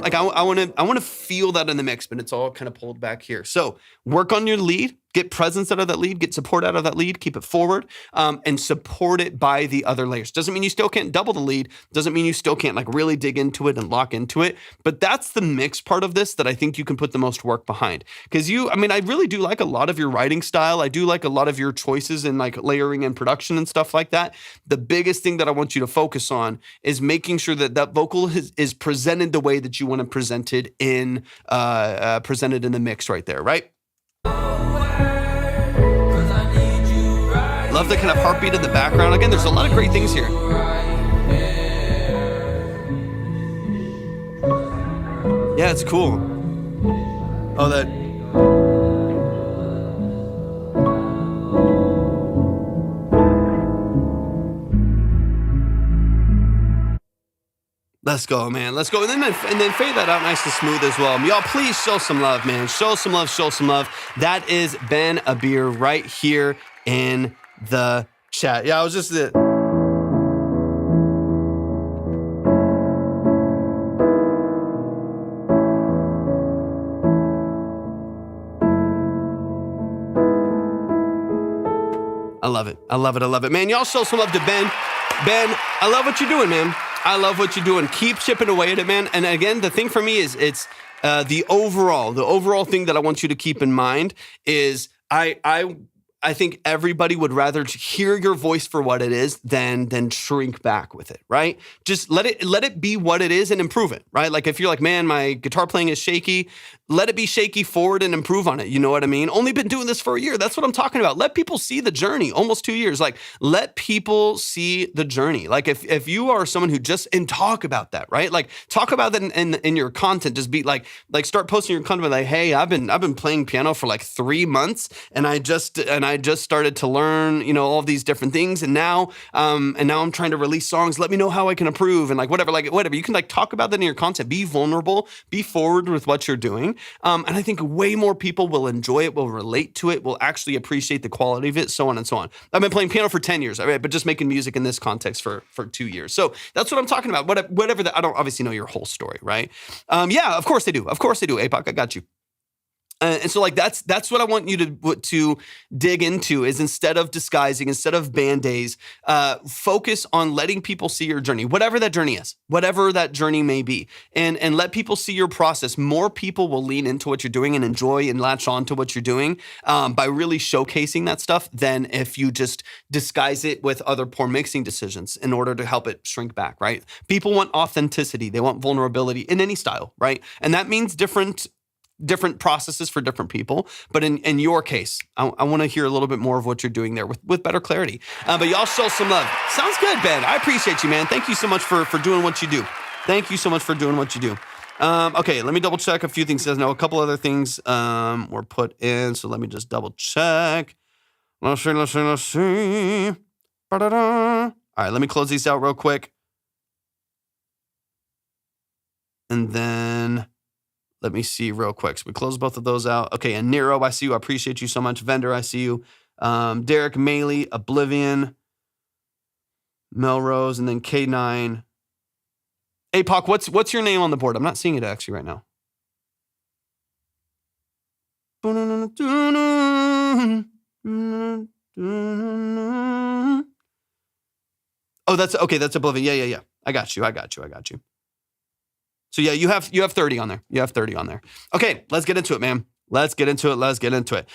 Like I want to feel that in the mix, but it's all kind of pulled back here. So work on your lead. Get presence out of that lead, get support out of that lead, keep it forward, and support it by the other layers. Doesn't mean you still can't double the lead. Doesn't mean you still can't like really dig into it and lock into it. But that's the mix part of this that I think you can put the most work behind. Because I really do like a lot of your writing style. I do like a lot of your choices in like layering and production and stuff like that. The biggest thing that I want you to focus on is making sure that that vocal is presented the way that you want to present it in the mix right there, right? Love the kind of heartbeat in the background. Again, there's a lot of great things here. Yeah, it's cool. Oh, that. Let's go, man. Let's go. And then fade that out nice and smooth as well. Y'all, please show some love, man. Show some love. Show some love. That is Ben Abir right here in the chat. Yeah, I was just I love it. I love it. I love it. Man, y'all show some love to Ben. Ben, I love what you're doing, man. I love what you're doing. Keep chipping away at it, man. And again, the thing for me is it's the overall thing that I want you to keep in mind is I think everybody would rather hear your voice for what it is than shrink back with it, right? Just let it be what it is and improve it, right? Like if you're like, man, my guitar playing is shaky, let it be shaky forward and improve on it. You know what I mean? Only been doing this for a year. That's what I'm talking about. Let people see the journey. Almost 2 years. Like let people see the journey. Like if you are someone who and talk about that, right? Like talk about that in your content. Just be like start posting your content like, hey, I've been playing piano for like 3 months and I just started to learn, all of these different things. And now I'm trying to release songs. Let me know how I can improve and whatever. You can talk about that in your content. Be vulnerable, be forward with what you're doing. And I think way more people will enjoy it, will relate to it, will actually appreciate the quality of it, so on and so on. I've been playing piano for 10 years, right? But just making music in this context for 2 years. So that's what I'm talking about. Whatever I don't obviously know your whole story, right? Yeah, of course they do. Of course they do. APOC, I got you. And so like that's what I want you to dig into is instead of disguising, instead of band-aids, focus on letting people see your journey, whatever that journey is, whatever that journey may be, and let people see your process. More people will lean into what you're doing and enjoy and latch on to what you're doing by really showcasing that stuff than if you just disguise it with other poor mixing decisions in order to help it shrink back, right? People want authenticity. They want vulnerability in any style, right? And that means different processes for different people. But in your case, I want to hear a little bit more of what you're doing there with better clarity. But y'all show some love. Sounds good, Ben. I appreciate you, man. Thank you so much for doing what you do. Thank you so much for doing what you do. Okay, let me double check a few things. There's a couple other things were put in. So let me just double check. Let's see. All right, let me close these out real quick. And then let me see real quick. So we close both of those out. Okay, and Nero, I see you. I appreciate you so much. Vendor, I see you. Derek, Maley, Oblivion, Melrose, and then K9. APOC, what's your name on the board? I'm not seeing it actually right now. Oh, that's Oblivion. Yeah. I got you. So yeah, you have 30 on there. You have 30 on there. Okay, let's get into it, man. Let's get into it.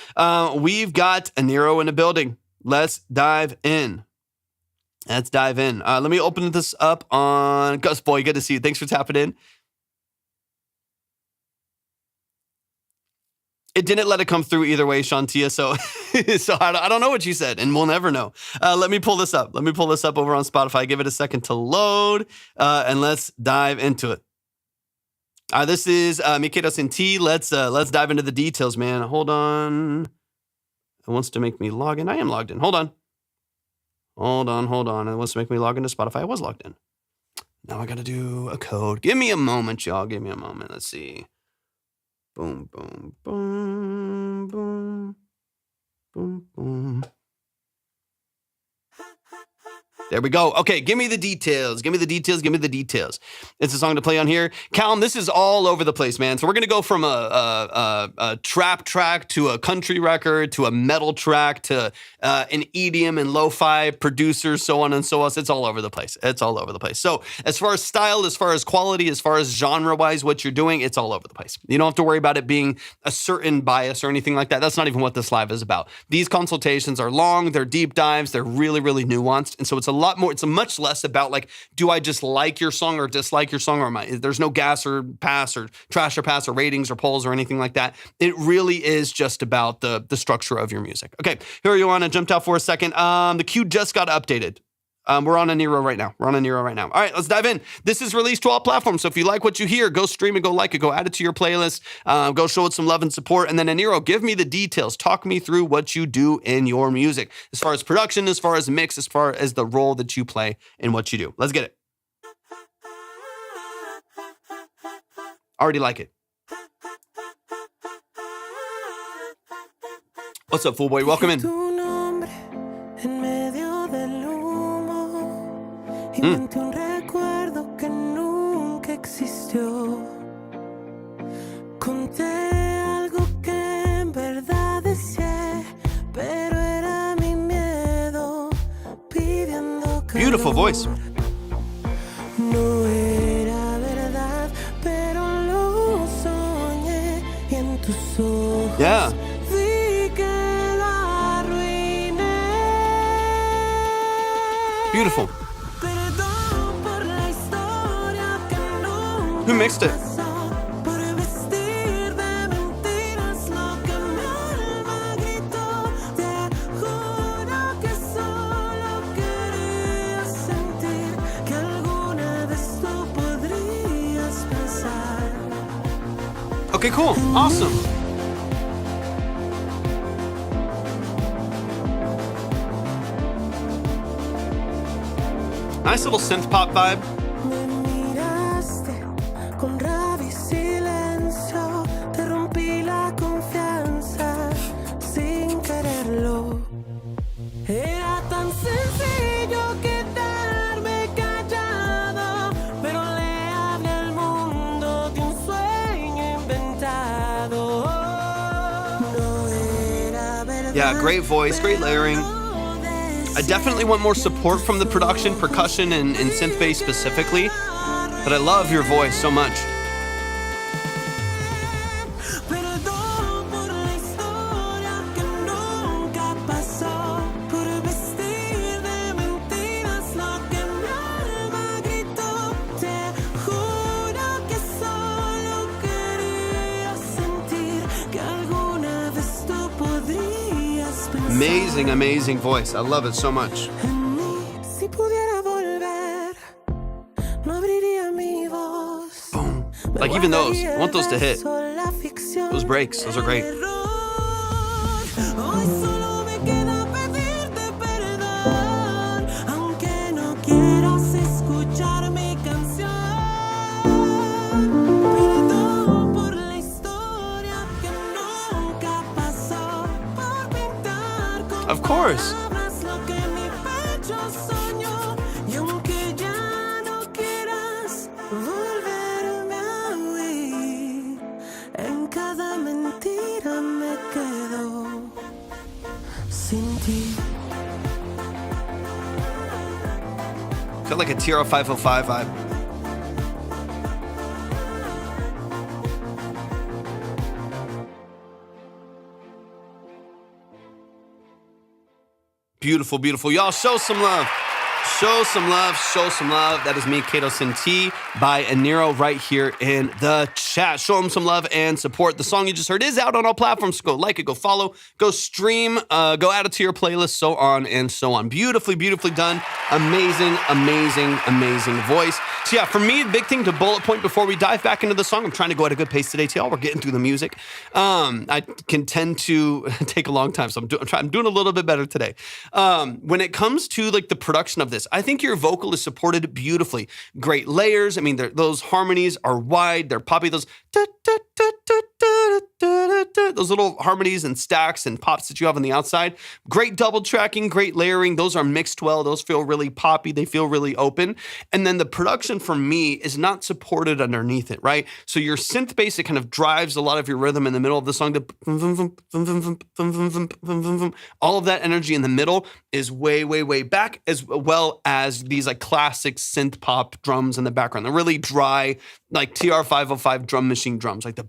We've got a Nero in the building. Let's dive in. Let me open this up on Gus Boy. Good to see you. Thanks for tapping in. It didn't let it come through either way, Shantia. So I don't know what you said, and we'll never know. Let me pull this up. Over on Spotify. Give it a second to load, and let's dive into it. This is Mikedos in T. Let's dive into the details, man. Hold on. It wants to make me log in. I am logged in. Hold on. It wants to make me log into Spotify. I was logged in. Now I got to do a code. Give me a moment, y'all. Give me a moment. Let's see. Boom, boom, boom, boom, boom, boom. There we go. Okay, give me the details. It's a song to play on here. Callum, this is all over the place, man. So we're going to go from a trap track to a country record to a metal track to an EDM and lo-fi producer, so on and so on. It's all over the place. So as far as style, as far as quality, as far as genre-wise, what you're doing, it's all over the place. You don't have to worry about it being a certain bias or anything like that. That's not even what this live is about. These consultations are long. They're deep dives. They're really, really nuanced. And so it's a lot more, it's a much less about like, do I just like your song or dislike your song, or there's no gas or pass or trash or pass or ratings or polls or anything like that. It really is just about the structure of your music. Okay, here you on. I jumped out for a second. The queue just got updated. We're on a Nero right now. All right, let's dive in. This is released to all platforms. So if you like what you hear, go stream it, go like it, go add it to your playlist, go show it some love and support. And then Nero, give me the details. Talk me through what you do in your music, as far as production, as far as mix, as far as the role that you play in what you do. Let's get it. Already like it. What's up, fool boy? Welcome in. Inventé un recuerdo que nunca existió. Conté algo que en verdad deseé, pero era mi miedo pidiendo calor. Beautiful voice. No era verdad, pero lo soñé y en tus ojos. Yeah. Vi que lo arruiné. Beautiful. Who mixed it? Okay, cool. Awesome. Nice little synth pop vibe. Con rabia y silencio te rompí la confianza sin quererlo. Era tan sencillo quedarme callado, pero le hablé al mundo de un sueño inventado. Yeah, great voice, great layering. I definitely want more support from the production, percussion, and synth bass specifically, but I love your voice so much. Amazing, amazing voice. I love it so much. Boom. Like even those, I want those to hit. Those breaks, those are great. Of course. Got like a TR 505 vibe. Beautiful, beautiful. Y'all show some love. Show some love, show some love. That is me, Kato Sinti, by Aniro right here in the chat. Show him some love and support. The song you just heard is out on all platforms. So go like it, go follow, go stream, go add it to your playlist, so on and so on. Beautifully, beautifully done. Amazing, amazing, amazing voice. So yeah, for me, the big thing to bullet point before we dive back into the song, I'm trying to go at a good pace today, y'all. We're getting through the music. I can tend to take a long time, so I'm doing a little bit better today. When it comes to like the production of this, I think your vocal is supported beautifully. Great layers. I mean, those harmonies are wide. They're poppy. Those little harmonies and stacks and pops that you have on the outside. Great double tracking, great layering. Those are mixed well. Those feel really poppy. They feel really open. And then the production for me is not supported underneath it, right? So your synth bass, it kind of drives a lot of your rhythm in the middle of the song. All of that energy in the middle is way, way, way back, as well as these like classic synth pop drums in the background. They're really dry, like TR 505 drum machine drums, like the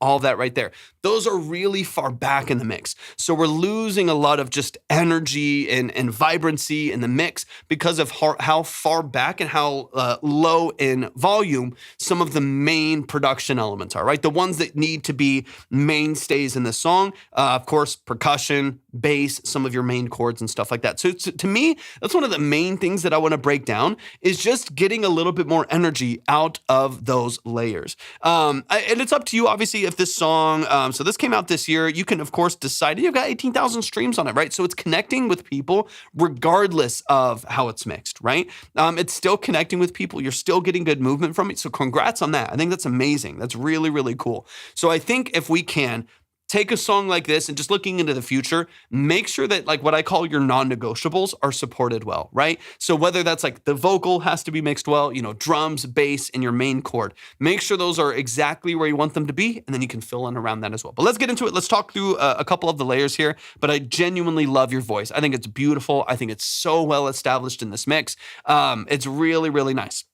all of that right there. Those are really far back in the mix. So we're losing a lot of just energy and vibrancy in the mix because of how far back and how low in volume some of the main production elements are, right? The ones that need to be mainstays in the song. Of course, percussion, bass, some of your main chords and stuff like that. So to me, that's one of the main things that I want to break down is just getting a little bit more energy out of those layers. And it's up to you, obviously, if this song, so this came out this year, you can, of course, decide. You've got 18,000 streams on it, right? So it's connecting with people regardless of how it's mixed, right? It's still connecting with people. You're still getting good movement from it. So congrats on that. I think that's amazing. That's really, really cool. So I think if we can take a song like this and just looking into the future, make sure that like what I call your non-negotiables are supported well, right? So whether that's like the vocal has to be mixed well, you know, drums, bass, and your main chord, make sure those are exactly where you want them to be, and then you can fill in around that as well. But let's get into it. Let's talk through a couple of the layers here, but I genuinely love your voice. I think it's beautiful. I think it's so well established in this mix. It's really, really nice.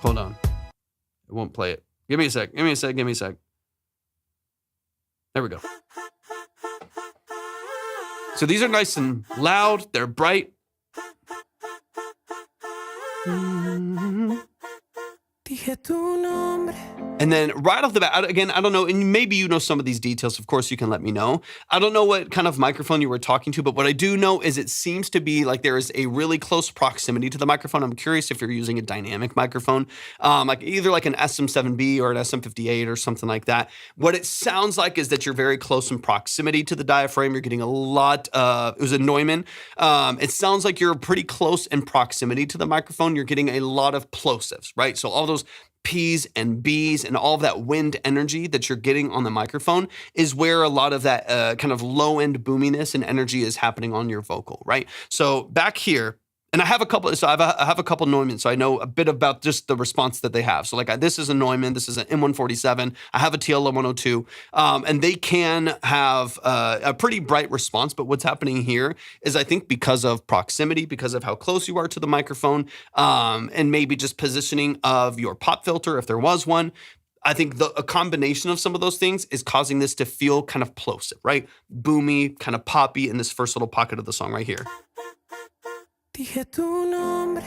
Hold on. It won't play it. Give me a sec. Give me a sec. Give me a sec. There we go. So these are nice and loud. They're bright. And then right off the bat, again, I don't know, and maybe you know some of these details. Of course, you can let me know. I don't know what kind of microphone you were talking to, but what I do know is it seems to be like there is a really close proximity to the microphone. I'm curious if you're using a dynamic microphone, like either like an SM7B or an SM58 or something like that. What it sounds like is that you're very close in proximity to the diaphragm. You're getting a lot, it was a Neumann. It sounds like you're pretty close in proximity to the microphone. You're getting a lot of plosives, right? So all those P's and B's and all of that wind energy that you're getting on the microphone is where a lot of that kind of low end boominess and energy is happening on your vocal, right? So back here, And I have a couple, so I have a couple Neumann, so I know a bit about just the response that they have. So like this is a Neumann, this is an M147, I have a TL102, and they can have a pretty bright response, but what's happening here is I think because of proximity, because of how close you are to the microphone, and maybe just positioning of your pop filter, if there was one, I think a combination of some of those things is causing this to feel kind of plosive, right? Boomy, kind of poppy in this first little pocket of the song right here. Dije tu nombre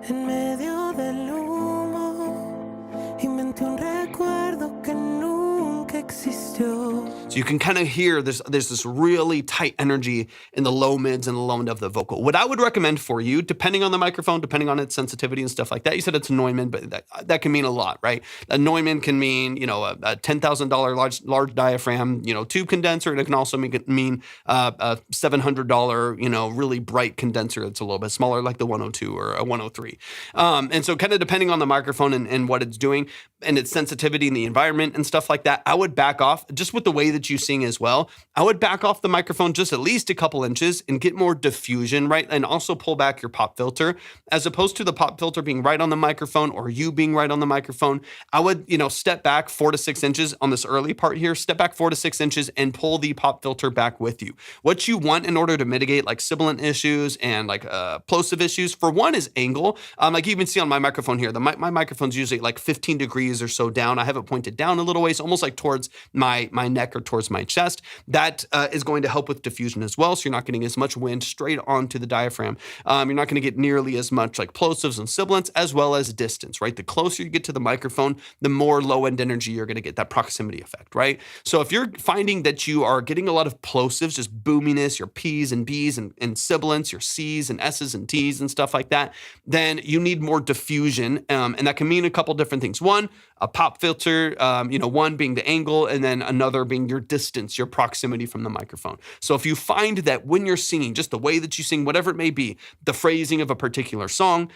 en medio del humo, inventé un recuerdo que nunca existió. So you can kind of hear there's this really tight energy in the low mids and the low end of the vocal. What I would recommend for you, depending on the microphone, depending on its sensitivity and stuff like that, you said it's a Neumann, but that can mean a lot, right? A Neumann can mean, a $10,000 large diaphragm, tube condenser, and it can also mean a $700, really bright condenser that's a little bit smaller, like the 102 or a 103. And so kind of depending on the microphone and what it's doing and its sensitivity in the environment and stuff like that, I would back off just with the way that you sing as well. I would back off the microphone just at least a couple inches and get more diffusion, right? And also pull back your pop filter as opposed to the pop filter being right on the microphone or you being right on the microphone. I would, step back 4 to 6 inches on this early part here, step back 4 to 6 inches and pull the pop filter back with you. What you want in order to mitigate like sibilant issues and like plosive issues, for one is angle. Like you can see on my microphone here, my microphone's usually like 15 degrees or so down. I have it pointed down a little ways, almost like towards my neck or towards my chest. That is going to help with diffusion as well. So you're not getting as much wind straight onto the diaphragm. You're not going to get nearly as much like plosives and sibilants as well as distance, right? The closer you get to the microphone, the more low end energy you're going to get, that proximity effect, right? So if you're finding that you are getting a lot of plosives, just boominess, your P's and B's and sibilants, your C's and S's and T's and stuff like that, then you need more diffusion. And that can mean a couple different things. One, a pop filter, one being the angle, and then another being your distance, your proximity from the microphone. So if you find that when you're singing, just the way that you sing, whatever it may be, the phrasing of a particular song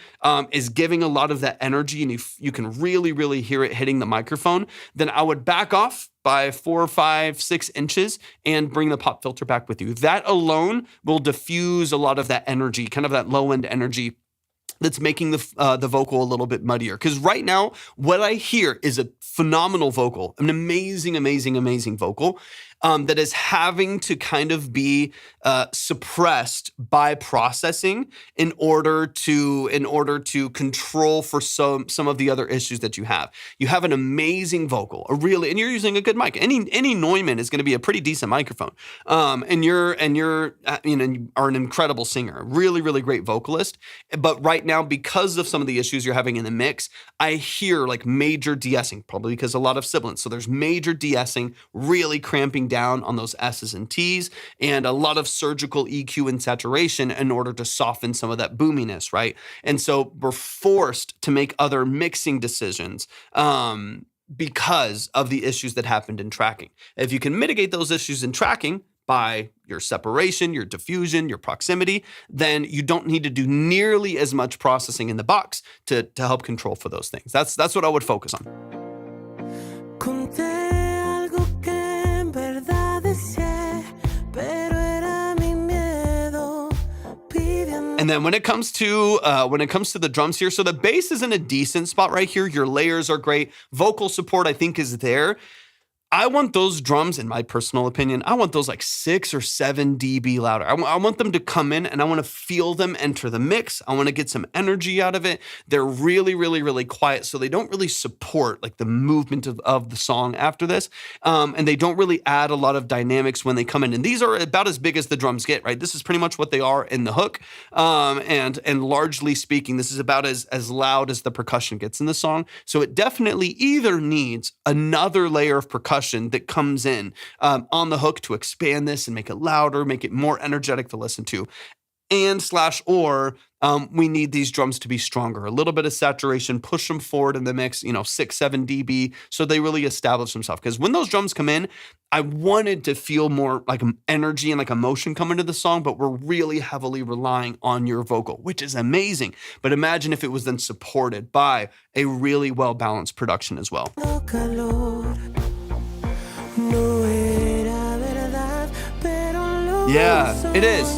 is giving a lot of that energy and you can really, really hear it hitting the microphone, then I would back off by 4, 5, 6 inches and bring the pop filter back with you. That alone will diffuse a lot of that energy, kind of that low end energy that's making the vocal a little bit muddier. Because right now, what I hear is a phenomenal vocal, an amazing, amazing, amazing vocal that is having to kind of be suppressed by processing in order to control for some of the other issues that you have. You have an amazing vocal, and you're using a good mic. Any Neumann is going to be a pretty decent microphone, and you are an incredible singer, really, really great vocalist. But right now, because of some of the issues you're having in the mix, I hear like major de-essing, probably because a lot of sibilants. So there's major de-essing, really cramping down on those S's and T's, and a lot of surgical EQ and saturation in order to soften some of that boominess, right? And so we're forced to make other mixing decisions because of the issues that happened in tracking. If you can mitigate those issues in tracking by your separation, your diffusion, your proximity, then you don't need to do nearly as much processing in the box to help control for those things. That's what I would focus on. And then when it comes to the drums here, so the bass is in a decent spot right here. Your layers are great. Vocal support, I think, is there. I want those drums, in my personal opinion, I want those like 6 or 7 dB louder. I want them to come in and I want to feel them enter the mix. I want to get some energy out of it. They're really, really, really quiet, so they don't really support like the movement of the song after this. And they don't really add a lot of dynamics when they come in. And these are about as big as the drums get, right? This is pretty much what they are in the hook. And largely speaking, this is about as loud as the percussion gets in the song. So it definitely either needs another layer of percussion that comes in on the hook to expand this and make it louder, make it more energetic to listen to, or we need these drums to be stronger, a little bit of saturation, push them forward in the mix, 6, 7 dB, so they really establish themselves. Because when those drums come in, I wanted to feel more like energy and like emotion come into the song, but we're really heavily relying on your vocal, which is amazing. But imagine if it was then supported by a really well-balanced production as well. Yeah, it is.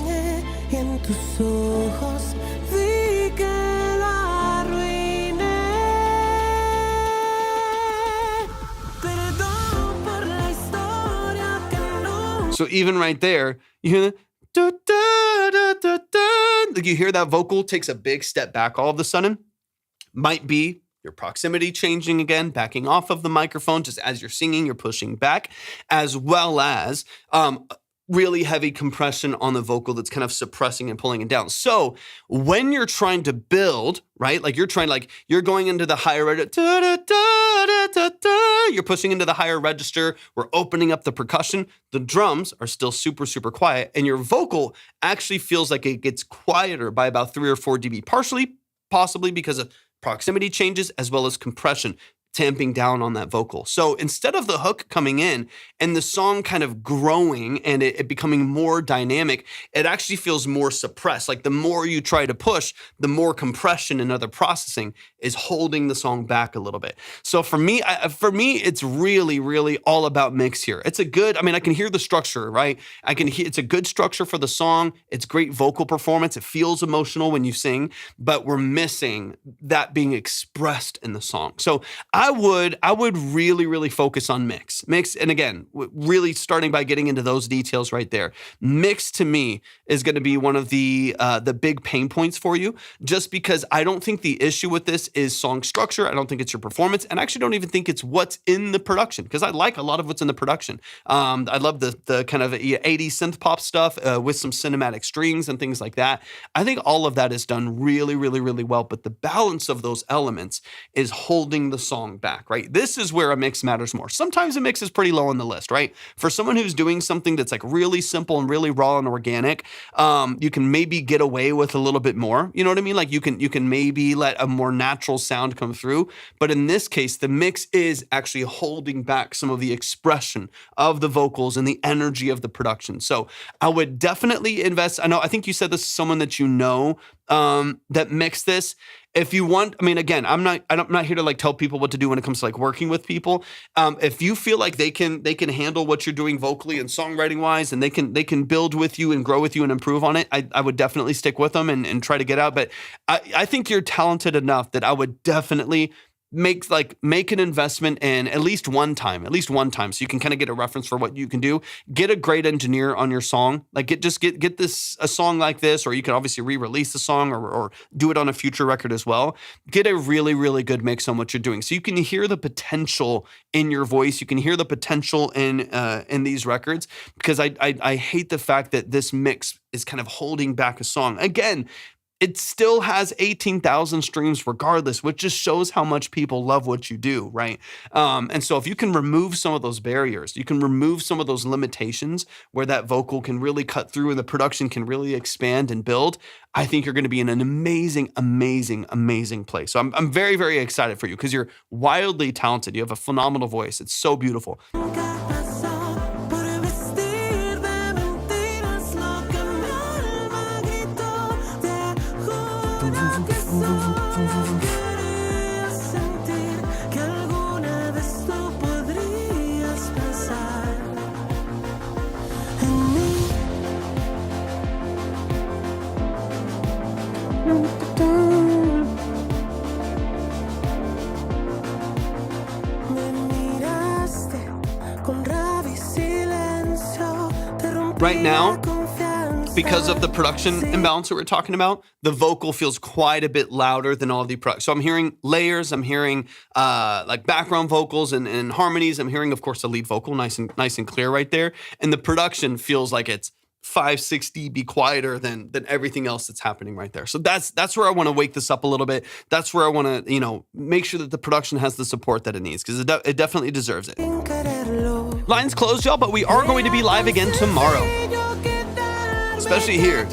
So even right there, you hear the da, da, da, da, da. Like you hear that vocal takes a big step back all of a sudden. Might be your proximity changing again, backing off of the microphone. Just as you're singing, you're pushing back, as well as really heavy compression on the vocal that's kind of suppressing and pulling it down. So when you're trying to build, right? Like you're going into the higher you're pushing into the higher register. We're opening up the percussion. The drums are still super, super quiet. And your vocal actually feels like it gets quieter by about 3 or 4 dB, possibly because of proximity changes as well as compression tamping down on that vocal. So instead of the hook coming in and the song kind of growing and it becoming more dynamic, it actually feels more suppressed. Like the more you try to push, the more compression and other processing is holding the song back a little bit. So for me, it's really, really all about mix here. It's a good, I can hear the structure, right? I can hear, it's a good structure for the song. It's great vocal performance. It feels emotional when you sing, but we're missing that being expressed in the song. So I would really, really focus on mix. And again, really starting by getting into those details right there. Mix to me is going to be one of the big pain points for you, just because I don't think the issue with this is song structure. I don't think it's your performance, and I actually don't even think it's what's in the production, because I like a lot of what's in the production. I love the kind of 80s synth pop stuff with some cinematic strings and things like that. I think all of that is done really, really, really well, but the balance of those elements is holding the song back, right? This is where a mix matters more. Sometimes a mix is pretty low on the list, right? For someone who's doing something that's like really simple and really raw and organic, you can maybe get away with a little bit more. You know what I mean? Like you can maybe let a more natural sound come through. But in this case, the mix is actually holding back some of the expression of the vocals and the energy of the production. So I would definitely invest. I think you said this is someone that you know that mixed this. If you want, again, I'm not here to like tell people what to do when it comes to like working with people. If you feel like they can handle what you're doing vocally and songwriting wise, and they can build with you and grow with you and improve on it, I would definitely stick with them and try to get out. But I think you're talented enough that I would definitely make an investment in at least one time, so you can kind of get a reference for what you can do. Get a great engineer on your song. Like get a song like this, or you can obviously re-release the song or do it on a future record as well. Get a really, really good mix on what you're doing, so you can hear the potential in your voice. You can hear the potential in these records, because I hate the fact that this mix is kind of holding back a song. Again, it still has 18,000 streams regardless, which just shows how much people love what you do, right? And so if you can remove some of those barriers, you can remove some of those limitations where that vocal can really cut through and the production can really expand and build, I think you're going to be in an amazing, amazing, amazing place. So I'm very, very excited for you, because you're wildly talented. You have a phenomenal voice. It's so beautiful. Right now, because of the production imbalance that we're talking about, the vocal feels quite a bit louder than all the production. So I'm hearing layers, I'm hearing like background vocals and harmonies. I'm hearing, of course, the lead vocal nice and clear right there. And the production feels like it's 5-6 dB quieter than everything else that's happening right there. So that's where I want to wake this up a little bit. That's where I want to, make sure that the production has the support that it needs, because it definitely deserves it. Lines closed, y'all, but we are going to be live again tomorrow, especially here.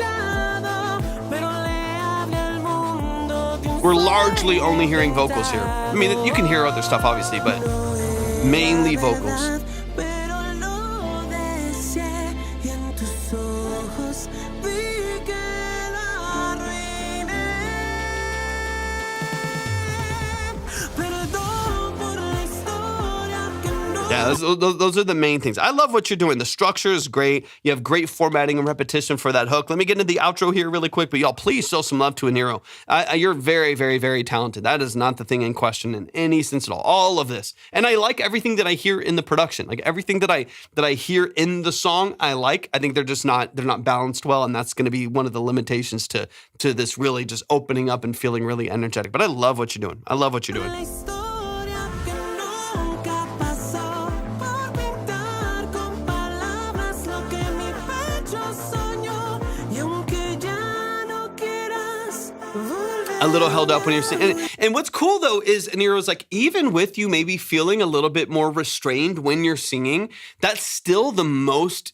We're largely only hearing vocals here. You can hear other stuff, obviously, but mainly vocals. Yeah, those are the main things. I love what you're doing. The structure is great. You have great formatting and repetition for that hook. Let me get into the outro here really quick, but y'all please show some love to Aniro. You're very, very, very talented. That is not the thing in question in any sense at all of this. And I like everything that I hear in the production. Like everything that I hear in the song, I like. I think they're not balanced well, and that's going to be one of the limitations to this really just opening up and feeling really energetic. But I love what you're doing. I love what you're doing. A little held up when you're singing. And what's cool though is Aniro's like, even with you maybe feeling a little bit more restrained when you're singing, that's still the most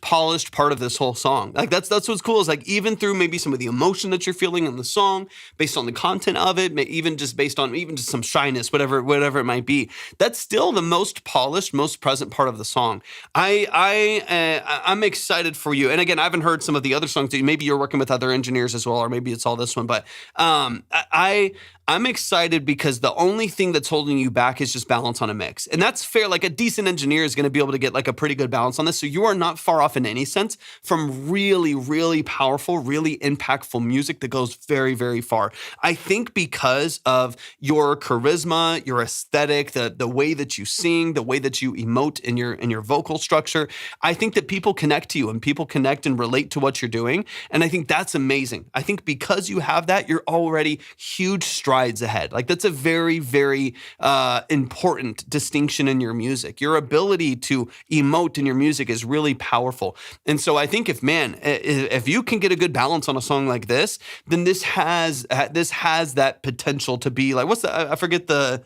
polished part of this whole song. Like that's what's cool is like even through maybe some of the emotion that you're feeling in the song, based on the content of it, even just based on even just some shyness, whatever it might be, that's still the most polished, most present part of the song. I'm excited for you. And again, I haven't heard some of the other songs. Maybe you're working with other engineers as well, or maybe it's all this one. But I'm excited because the only thing that's holding you back is just balance on a mix. And that's fair. Like a decent engineer is going to be able to get like a pretty good balance on this. So you are not far off in any sense from really, really powerful, really impactful music that goes very, very far. I think because of your charisma, your aesthetic, the way that you sing, the way that you emote in your vocal structure, I think that people connect to you and people connect and relate to what you're doing. And I think that's amazing. I think because you have that, you're already huge strides ahead. Like that's a very, very important distinction in your music. Your ability to emote in your music is really powerful. And so I think if you can get a good balance on a song like this, then this has that potential to be like, I forget the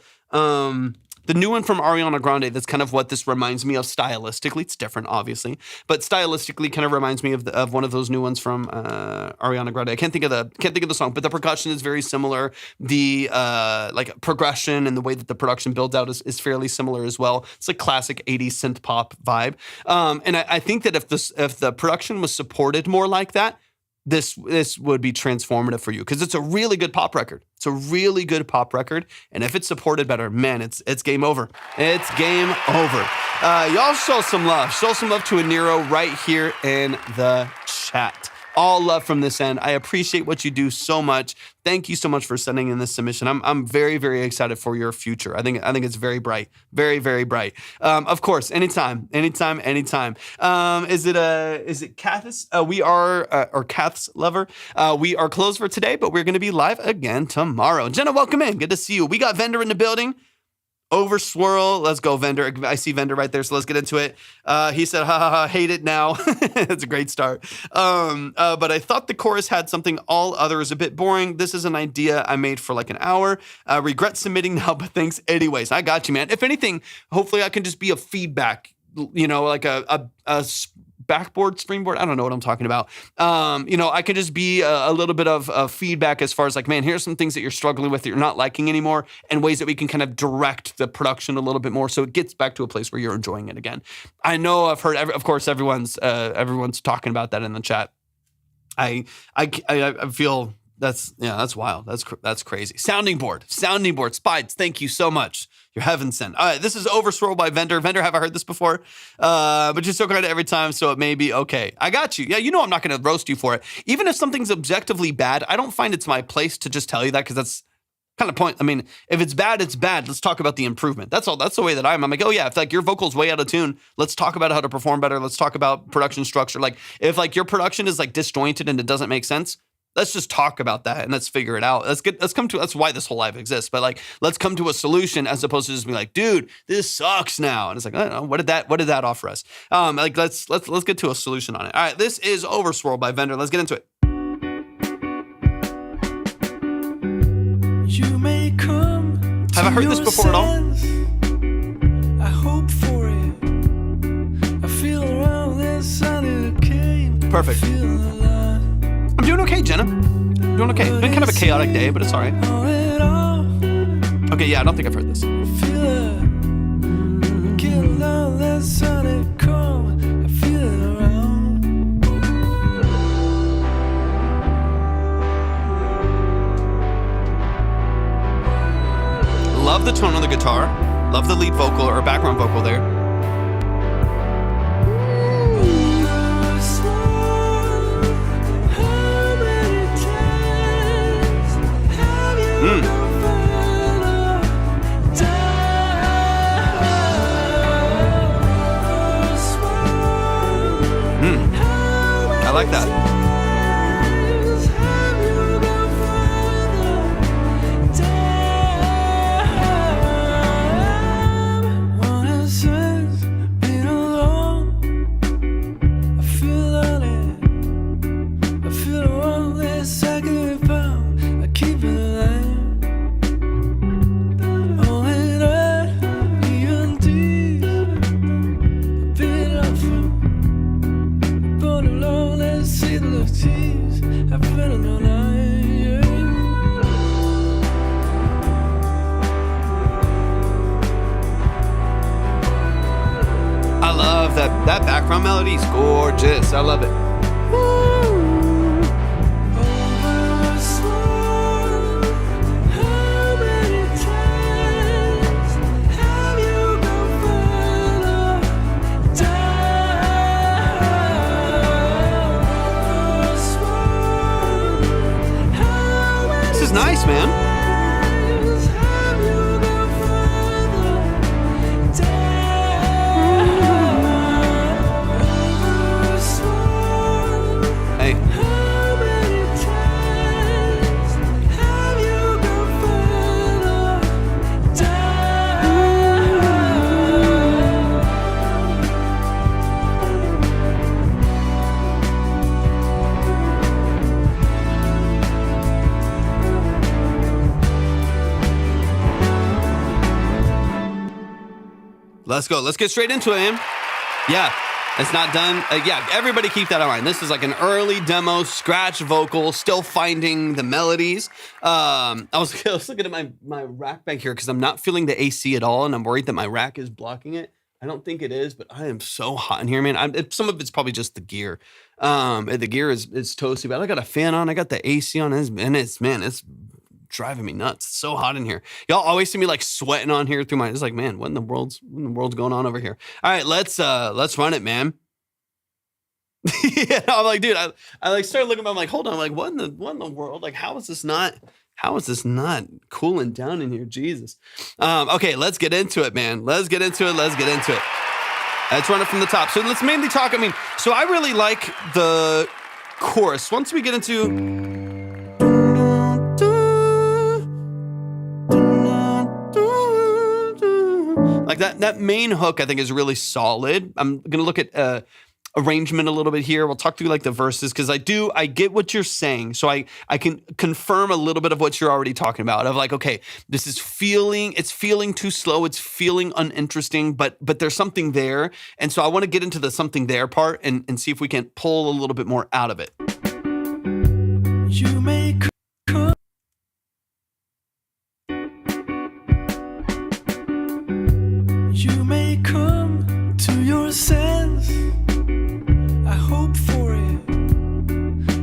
new one from Ariana Grande. That's kind of what this reminds me of stylistically. It's different, obviously, but stylistically kind of reminds me of one of those new ones from Ariana Grande. I can't think of the song, but the percussion is very similar. The like progression and the way that the production builds out is fairly similar as well. It's like classic 80s synth pop vibe. And I think that if the production was supported more like that, this would be transformative for you because it's a really good pop record. It's a really good pop record. And if it's supported better, man, it's game over. It's game over. Y'all show some love. Show some love to Aniro right here in the chat. All love from this end. I appreciate what you do so much. Thank you so much for sending in this submission. I'm very, very excited for your future. I think it's very bright. Very, very bright. Of course, anytime. Is it Kath's? We are, or Kath's lover. We are closed for today, but we're going to be live again tomorrow. Jenna, welcome in. Good to see you. We got Vendor in the building. Overswirl. Let's go, Vendor. I see Vendor right there, so let's get into it. He said, ha ha ha, hate it now. That's a great start. But I thought the chorus had something all other is a bit boring. This is an idea I made for like an hour. Regret submitting now, but thanks anyways. I got you, man. If anything, hopefully I can just be a feedback, like a backboard, springboard. I don't know what I'm talking about. I could just be a little bit of feedback as far as like, man, here's some things that you're struggling with that you're not liking anymore and ways that we can kind of direct the production a little bit more so it gets back to a place where you're enjoying it again. I know I've heard, of course, everyone's talking about that in the chat. I feel that's wild. That's crazy. Sounding board, Spides. Thank you so much. You're heaven sent. All right, this is Overswirl by Vendor. Vendor, have I heard this before? But you're so credit every time, so it may be okay. I got you. Yeah, I'm not going to roast you for it. Even if something's objectively bad, I don't find it's my place to just tell you that because that's kind of point. I mean, if it's bad, it's bad. Let's talk about the improvement. That's all. That's the way that I'm like, oh yeah, if like your vocal's way out of tune, let's talk about how to perform better. Let's talk about production structure. Like if like your production is like disjointed and it doesn't make sense, let's just talk about that and let's figure it out. That's why this whole live exists. But like, let's come to a solution as opposed to just be like, dude, this sucks now. And it's like, I don't know, what did that offer us? Let's get to a solution on it. All right, this is Overswirl by Vendor. Let's get into it. You may come. Have I heard this before at all? I hope for it. I feel around this sun came. Perfect. I'm doing okay, Jenna. Doing okay. It's been kind of a chaotic day, but it's all right. Okay, yeah, I don't think I've heard this. Love the tone on the guitar. Love the lead vocal or background vocal there. I like that. That background melody is gorgeous. I love it. This is nice, man. Let's go. Let's get straight into it, man. Yeah, it's not done. Yeah, everybody keep that in mind. This is like an early demo, scratch vocal, still finding the melodies. I was looking at my rack back here because I'm not feeling the AC at all, and I'm worried that my rack is blocking it. I don't think it is, but I am so hot in here, man. Some of it's probably just the gear. The gear is toasty, but I got a fan on. I got the AC on, and it's driving me nuts. It's so hot in here. Y'all always see me like sweating on here through it's like, man, what in the world's going on over here? All right, let's run it, man. Yeah, I'm like, dude, I like started looking, I'm like, hold on, like, what in the world? Like, how is this not cooling down in here? Jesus. Okay, let's get into it, man. Let's get into it. Let's run it from the top. So let's mainly talk. So I really like the chorus. Once we get into like that main hook, I think is really solid. I'm going to look at arrangement a little bit here. We'll talk through like the verses because I get what you're saying. So I can confirm a little bit of what you're already talking about of like, okay, this is feeling too slow. It's feeling uninteresting, but there's something there. And so I want to get into the something there part and see if we can pull a little bit more out of it. You may come. You may come to your sense. I hope for it.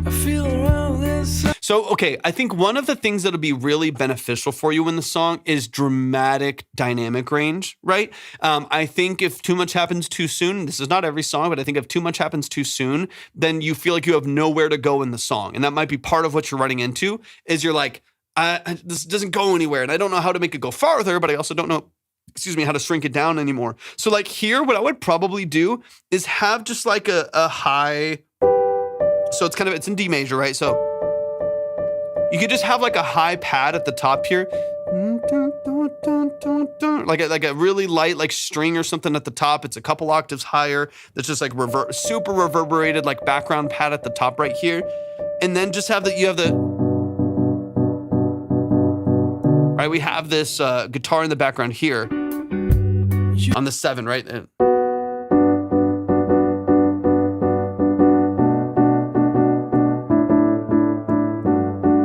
I feel around this. So, okay, I think one of the things that'll be really beneficial for you in the song is dramatic dynamic range, right? I think if too much happens too soon, this is not every song, but I think if too much happens too soon, then you feel like you have nowhere to go in the song. And that might be part of what you're running into is you're like, this doesn't go anywhere. And I don't know how to make it go farther, but I also don't know how to shrink it down anymore. So like here, what I would probably do is have just like a high, so it's in D major, right? So you could just have like a high pad at the top here. Like a really light like string or something at the top. It's a couple octaves higher. That's just like super reverberated like background pad at the top right here. And then just have right, we have this guitar in the background here on the 7, right?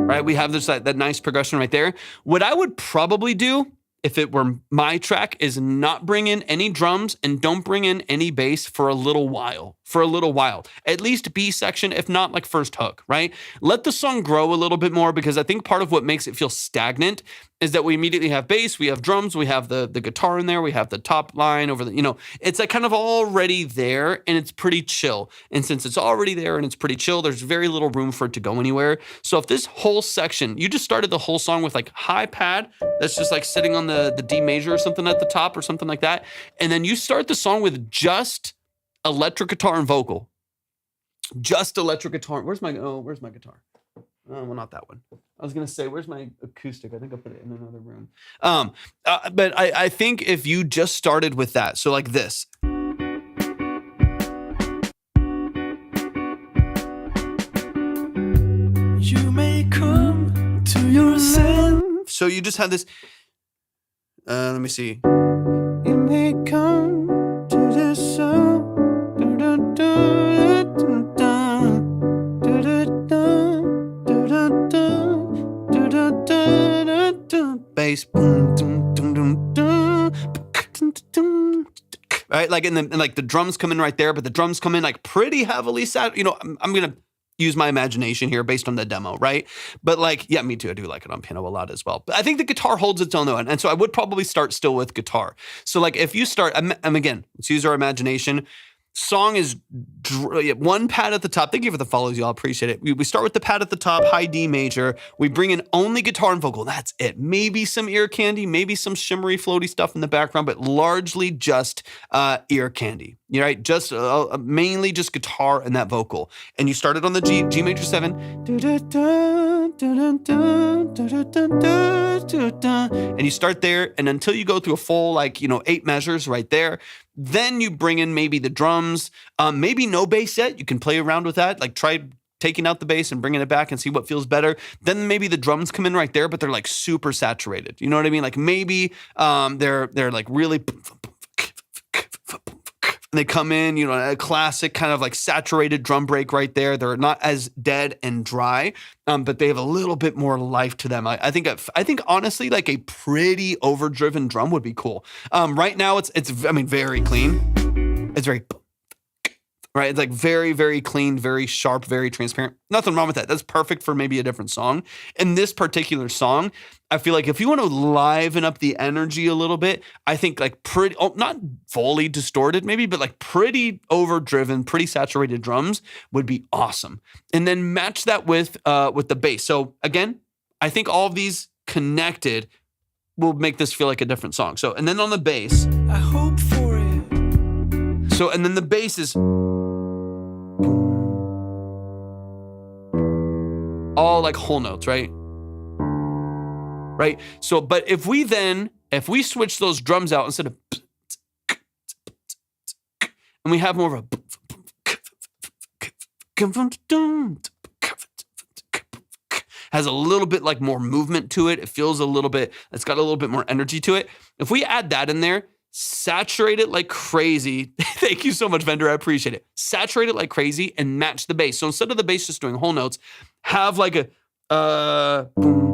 Right, we have this that nice progression right there. What I would probably do if it were my track is not bring in any drums and don't bring in any bass for a little while. for a little while, at least B section, if not like first hook, right? Let the song grow a little bit more, because I think part of what makes it feel stagnant is that we immediately have bass, we have drums, we have the guitar in there, we have the top line over the, it's like kind of already there and it's pretty chill. And since it's already there and it's pretty chill, there's very little room for it to go anywhere. So if this whole section, you just started the whole song with like high pad, that's just like sitting on the D major or something at the top or something like that. And then you start the song with just electric guitar and vocal. Just electric guitar. Where's my guitar? Well, not that one. I was going to say, where's my acoustic? I think I put it in another room. But I think if you just started with that, so like this. You may come to your sense. So you just had this, let me see. You may come to this song. Bass, right? Like, and like the drums come in right there, but the drums come in like pretty heavily set. I'm gonna use my imagination here based on the demo, right? But like, yeah, me too. I do like it on piano a lot as well. But I think the guitar holds its own though, and so I would probably start still with guitar. So like, if you start, and again, let's use our imagination. Song is one pad at the top. Thank you for the follows, y'all. Appreciate it. We start with the pad at the top, high D major. We bring in only guitar and vocal. That's it. Maybe some ear candy, maybe some shimmery, floaty stuff in the background, but largely just ear candy. You're right. Just mainly just guitar and that vocal. And you started on the G major 7. And you start there, and until you go through a full 8 measures right there. Then you bring in maybe the drums, maybe no bass yet. You can play around with that. Like try taking out the bass and bringing it back and see what feels better. Then maybe the drums come in right there, but they're like super saturated. You know what I mean? Like maybe they're like really, and they come in, a classic kind of like saturated drum break right there. They're not as dead and dry, but they have a little bit more life to them. I think honestly, like a pretty overdriven drum would be cool. Right now it's very clean. It's very, right? It's like very, very clean, very sharp, very transparent. Nothing wrong with that. That's perfect for maybe a different song. In this particular song, I feel like if you want to liven up the energy a little bit, I think like pretty, not fully distorted maybe, but like pretty overdriven, pretty saturated drums would be awesome. And then match that with the bass. So again, I think all of these connected will make this feel like a different song. So, and then on the bass, I hope for it. So, and then the bass is all like whole notes, right? Right? So, but if we switch those drums out instead of, and we have more of a, has a little bit like more movement to it. It feels it's got a little bit more energy to it. If we add that in there, saturate it like crazy. Thank you so much, Vendor. I appreciate it. Saturate it like crazy and match the bass. So instead of the bass just doing whole notes, have like a boom.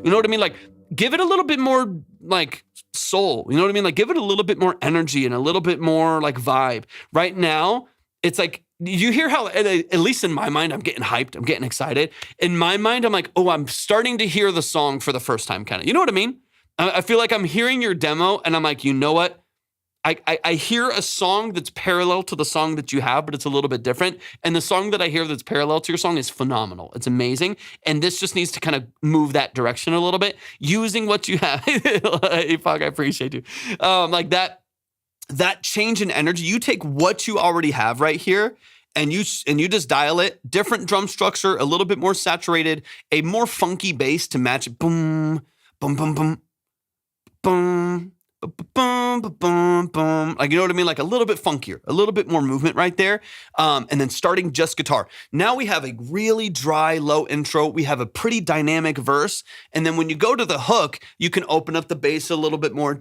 You know what I mean? Like, give it a little bit more like soul. You know what I mean? Like, give it a little bit more energy and a little bit more like vibe. Right now, it's like, you hear how, at least in my mind, I'm getting hyped. I'm getting excited. In my mind, I'm like, oh, I'm starting to hear the song for the first time, kind of. You know what I mean? I feel like I'm hearing your demo and I'm like, you know what? I hear a song that's parallel to the song that you have, but it's a little bit different. And the song that I hear that's parallel to your song is phenomenal. It's amazing. And this just needs to kind of move that direction a little bit using what you have. Hey, Fog, I appreciate you. Like that change in energy, you take what you already have right here and you just dial it, different drum structure, a little bit more saturated, a more funky bass to match it. Boom, boom, boom, boom, boom. boom, boom, boom. Like, you know what I mean? Like a little bit funkier, a little bit more movement right there. And then starting just guitar. Now we have a really dry, low intro. We have a pretty dynamic verse. And then when you go to the hook, you can open up the bass a little bit more.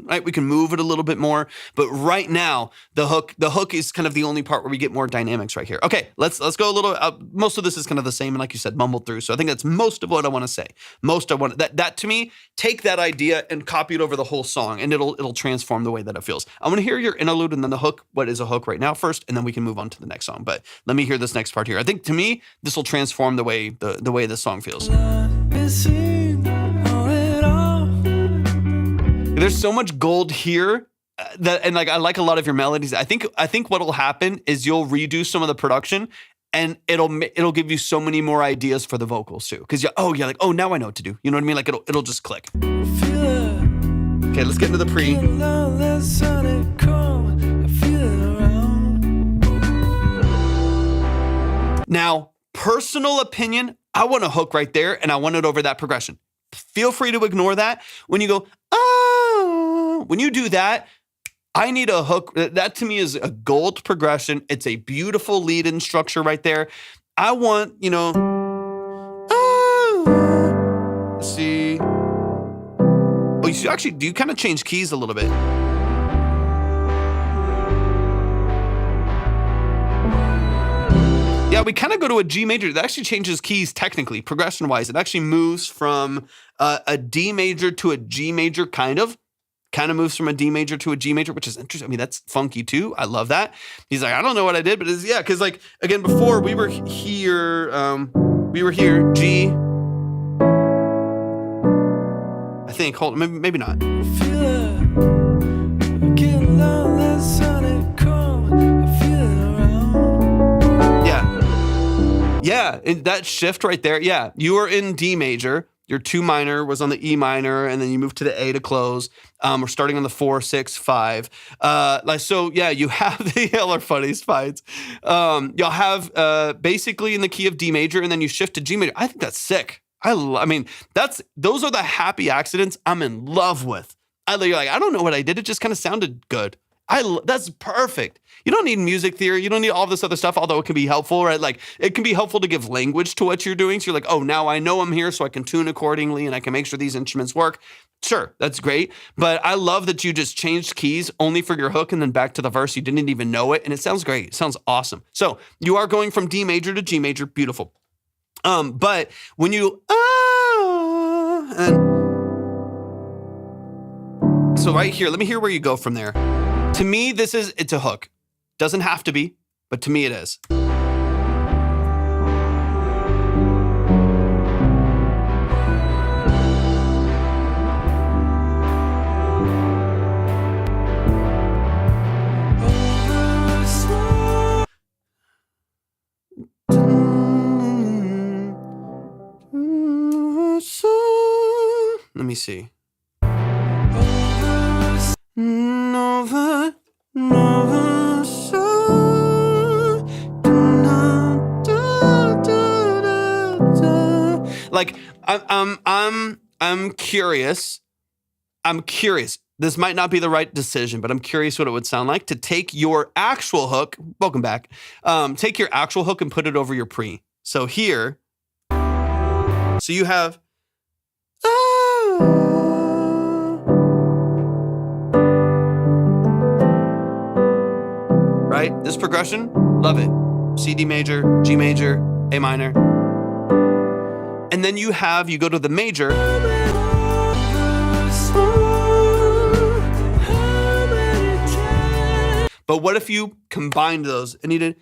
Right? We can move it a little bit more. But right now, the hook is kind of the only part where we get more dynamics right here. Okay, let's go a little. Most of this is kind of the same, and like you said, mumbled through. So I think that's most of what I want to say. That to me, take that idea and copy it over the whole song, and it'll transform the way that it feels. I want to hear your interlude and then the hook. What is a hook right now first, and then we can move on to the next song. But let me hear this next part here. I think to me, this will transform the way the song feels. There's so much gold here. And like I like a lot of your melodies. I think what'll happen is you'll redo some of the production, and it'll give you so many more ideas for the vocals too. Because like now I know what to do. You know what I mean? Like it'll just click. Okay, let's get into the pre. Now, personal opinion, I want a hook right there, and I want it over that progression. Feel free to ignore that. When you go, when you do that, I need a hook. That to me is a gold progression. It's a beautiful lead-in structure right there. I want, let's see. Oh, you actually do kind of change keys a little bit. Yeah, we kind of go to a G major. That actually changes keys technically, progression-wise. It actually moves from a D major to a G major, kind of moves from a D major to a G major, which is interesting. I mean, that's funky too. I love that. He's like, I don't know what I did, but it's, because like, again, before we were here, G. I think, hold on, maybe not. Yeah, that shift right there. Yeah, you were in D major. Your 2 minor was on the E minor, and then you moved to the A to close. We're starting on the 4, 6, 5. You have the hell are funny fights. You'll have basically in the key of D major, and then you shift to G major. I think that's sick. Those are the happy accidents I'm in love with. You're like, I don't know what I did. It just kind of sounded good. That's perfect. You don't need music theory. You don't need all this other stuff, although it can be helpful, right? Like it can be helpful to give language to what you're doing. So you're like, oh, now I know I'm here, so I can tune accordingly and I can make sure these instruments work. Sure, that's great. But I love that you just changed keys only for your hook and then back to the verse. You didn't even know it. And it sounds great. It sounds awesome. So you are going from D major to G major. Beautiful. But when you, so right here, let me hear where you go from there. To me, it's a hook. Doesn't have to be, but to me it is. Let me see. Like I'm curious. This might not be the right decision, but I'm curious what it would sound like to take your actual hook. Welcome back. Take your actual hook and put it over your pre. So here, so you have. Right? This progression, love it. C, D major, G major, A minor. And then you go to the major. But what if you combined those and you did.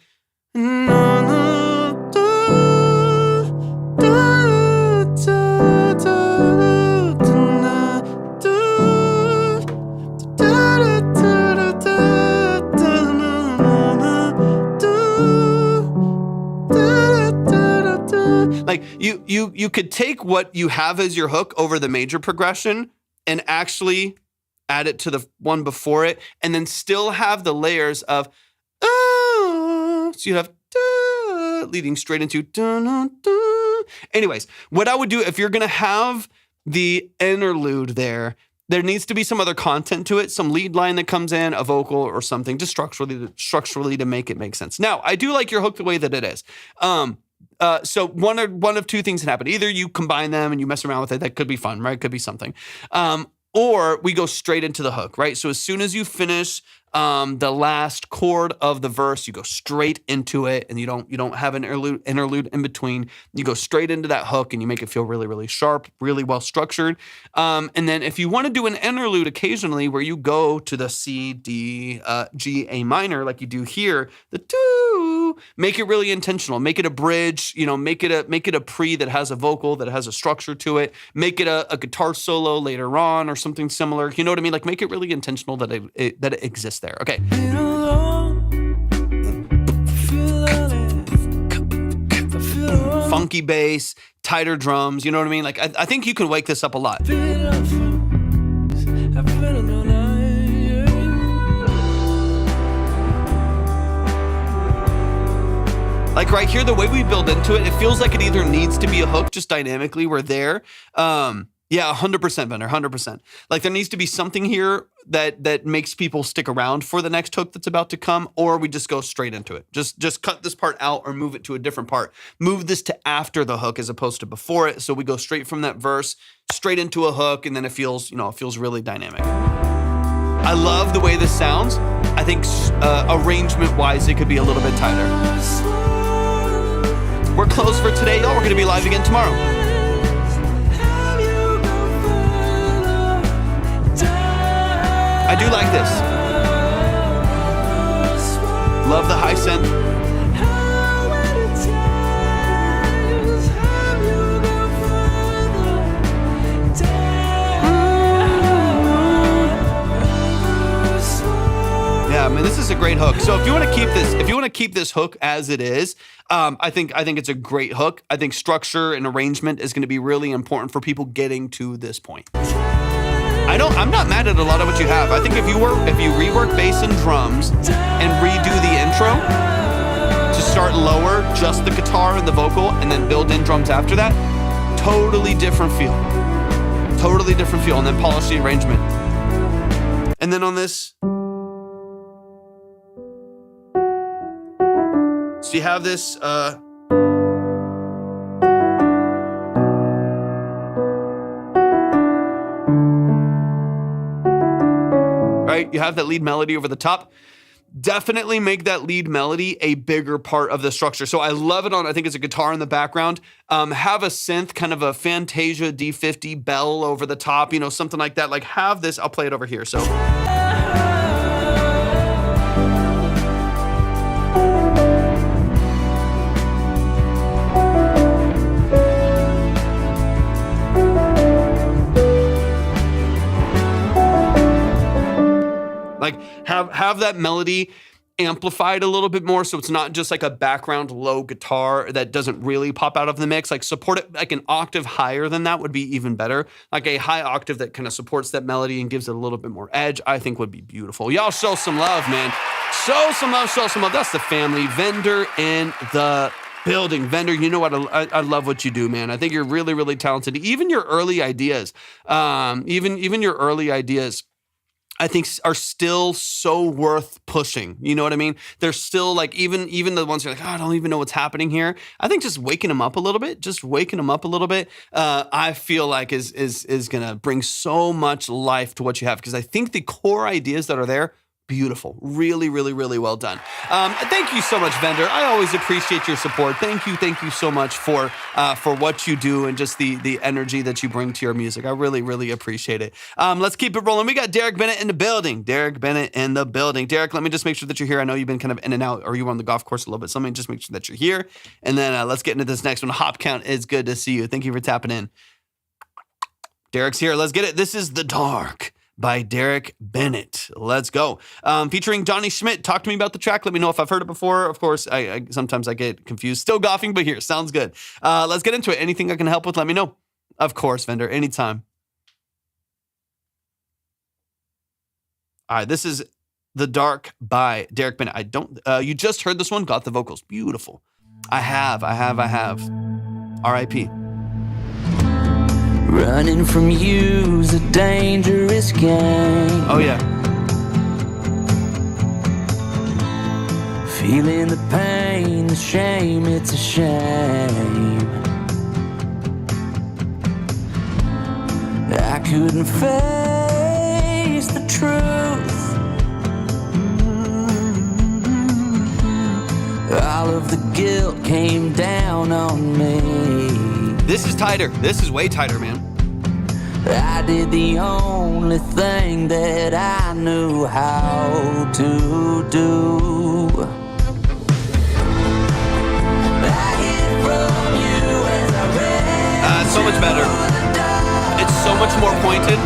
Like you could take what you have as your hook over the major progression and actually add it to the one before it, and then still have the layers of so you have leading straight into. Anyways, what I would do if you're gonna have the interlude there needs to be some other content to it, some lead line that comes in, a vocal or something, just structurally to make it make sense. Now, I do like your hook the way that it is. So one of two things can happen. Either you combine them and you mess around with it. That could be fun, right? It could be something. Or we go straight into the hook, right? So as soon as you finish the last chord of the verse, you go straight into it, and you don't have an interlude in between. You go straight into that hook, and you make it feel really, really sharp, really well structured. And then if you want to do an interlude occasionally, where you go to the C, D, G, A minor, like you do here, the two, make it really intentional. Make it a bridge. Make it a pre that has a vocal, that has a structure to it. Make it a guitar solo later on or something similar. You know what I mean? Like make it really intentional that it exists there. Okay. Funky bass, tighter drums, you know what I mean? Like I think you can wake this up a lot. Like right here, the way we build into it, it feels like it either needs to be a hook, just dynamically we're there. Yeah, 100%, Bender, 100%. Like there needs to be something here that makes people stick around for the next hook that's about to come, or we just go straight into it. Just cut this part out or move it to a different part. Move this to after the hook as opposed to before it, so we go straight from that verse straight into a hook, and then it feels really dynamic. I love the way this sounds. I think arrangement-wise, it could be a little bit tighter. We're closed for today, y'all. We're going to be live again tomorrow. I do like this. Love the high synth. Yeah, man, this is a great hook. So if you want to keep this hook as it is, I think it's a great hook. I think structure and arrangement is going to be really important for people getting to this point. I'm not mad at a lot of what you have. I think if you rework bass and drums and redo the intro to start lower, just the guitar and the vocal, and then build in drums after that, totally different feel. Totally different feel, and then polish the arrangement. And then on this, so you have this, right? You have that lead melody over the top. Definitely make that lead melody a bigger part of the structure. So I love it I think it's a guitar in the background. Have a synth, kind of a Fantasia D50 bell over the top, something like that. Like have this, I'll play it over here. So. Like have that melody amplified a little bit more, so it's not just like a background low guitar that doesn't really pop out of the mix. Like support it like an octave higher than that would be even better. Like a high octave that kind of supports that melody and gives it a little bit more edge, I think would be beautiful. Y'all show some love, man. Show some love. That's the family. Vendor in the building. Vendor, you know what? I love what you do, man. I think you're really, really talented. Even your early ideas, I think are still so worth pushing. You know what I mean? They're still like, even the ones you're like, oh, I don't even know what's happening here. I think just waking them up a little bit, I feel like is going to bring so much life to what you have. Because I think the core ideas that are there, beautiful. Really, really, really well done. Thank you so much, Vendor. I always appreciate your support. Thank you so much for what you do and just the energy that you bring to your music. I really, really appreciate it. Let's keep it rolling. We got Derek Bennett in the building. Derek, let me just make sure that you're here. I know you've been kind of in and out, or you were on the golf course a little bit. So let me just make sure that you're here. And then let's get into this next one. Hop Count, is good to see you. Thank you for tapping in. Derek's here. Let's get it. This is The Dark by Derek Bennett. Let's go. Featuring Johnny Schmidt. Talk to me about the track. Let me know if I've heard it before. Of course, I sometimes I get confused. Still golfing, but here, sounds good. Let's get into it. Anything I can help with, let me know. Of course, Vendor, anytime. All right, this is The Dark by Derek Bennett. You just heard this one, got the vocals. Beautiful. I have. R.I.P. Running from you's a dangerous game. Oh yeah. Feeling the pain, the shame, it's a shame. I couldn't face the truth. All of the guilt came down on me. This is tighter. This is way tighter, man. I did the only thing that I knew how to do. I hid from you as I ran. So much better. It's so much more pointed.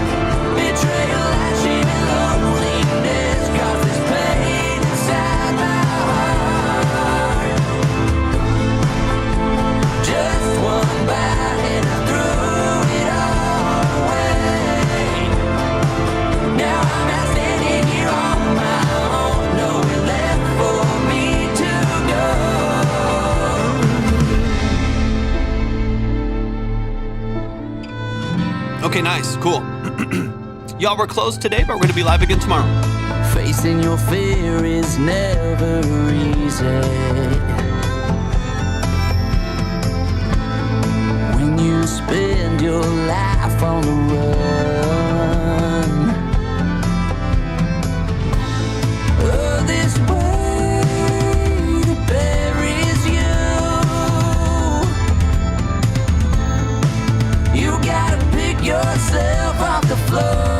Betrayal, shame, and loneliness causes pain inside my heart. Just one bite and I threw it all away. Now I'm out standing here on my own, nowhere left for me to go. Okay, nice, cool. Y'all, we're closed today, but we're gonna be live again tomorrow. Facing your fear is never easy. When you spend your life on the run. Oh, this way that buries you. You gotta pick yourself off the floor.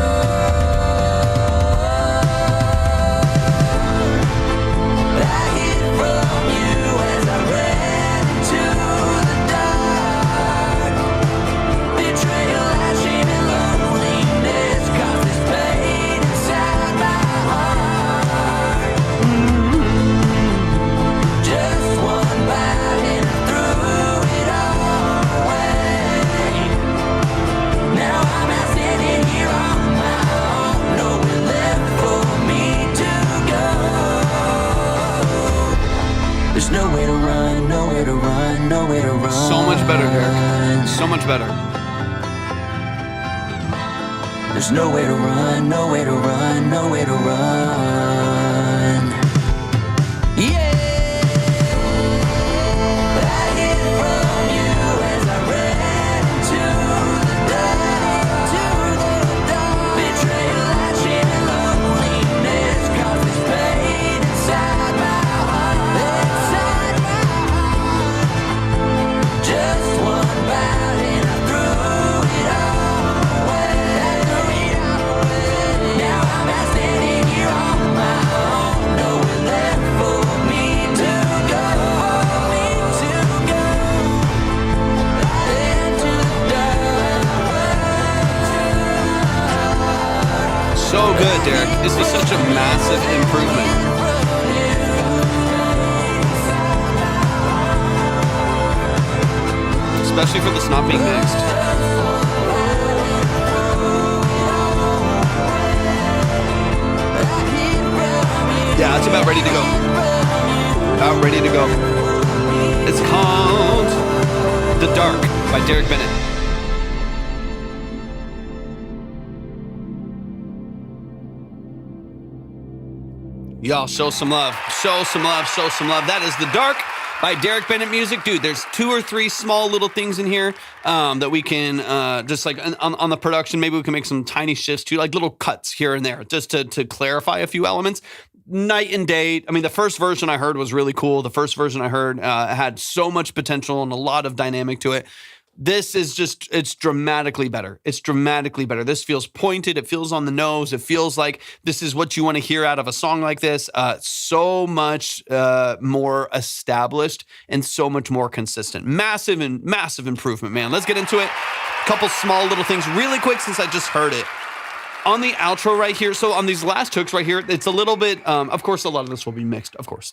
There's nowhere to run, nowhere to run, nowhere to run. So much better, Derek. So much better. There's nowhere to run, nowhere to run, nowhere to run. Yeah! I hid from you as I ran into the dark. Betrayal, shame, and loneliness causes pain inside my heart. Just one bite and I threw it all away. Now I'm out standing here on my own, nowhere left for me to go. Into the dark. So good, Derek. This is such a massive improvement. Especially for this not being mixed. Yeah, it's about ready to go. About ready to go. It's called The Dark by Derek Bennett. Y'all, show some love. Show some love. Show some love. That is The Dark by Derek Bennett Music. Dude, there's 2 or 3 small little things in here that we can just like on the production, maybe we can make some tiny shifts to like little cuts here and there just to clarify a few elements. Night and day. I mean, the first version I heard was really cool. The first version I heard had so much potential and a lot of dynamic to it. This is just, it's dramatically better. It's dramatically better. This feels pointed. It feels on the nose. It feels like this is what you want to hear out of a song like this. So much more established and so much more consistent. Massive improvement, man. Let's get into it. Couple small little things really quick since I just heard it. On the outro right here, so on these last hooks right here, it's a little bit, of course, a lot of this will be mixed, of course,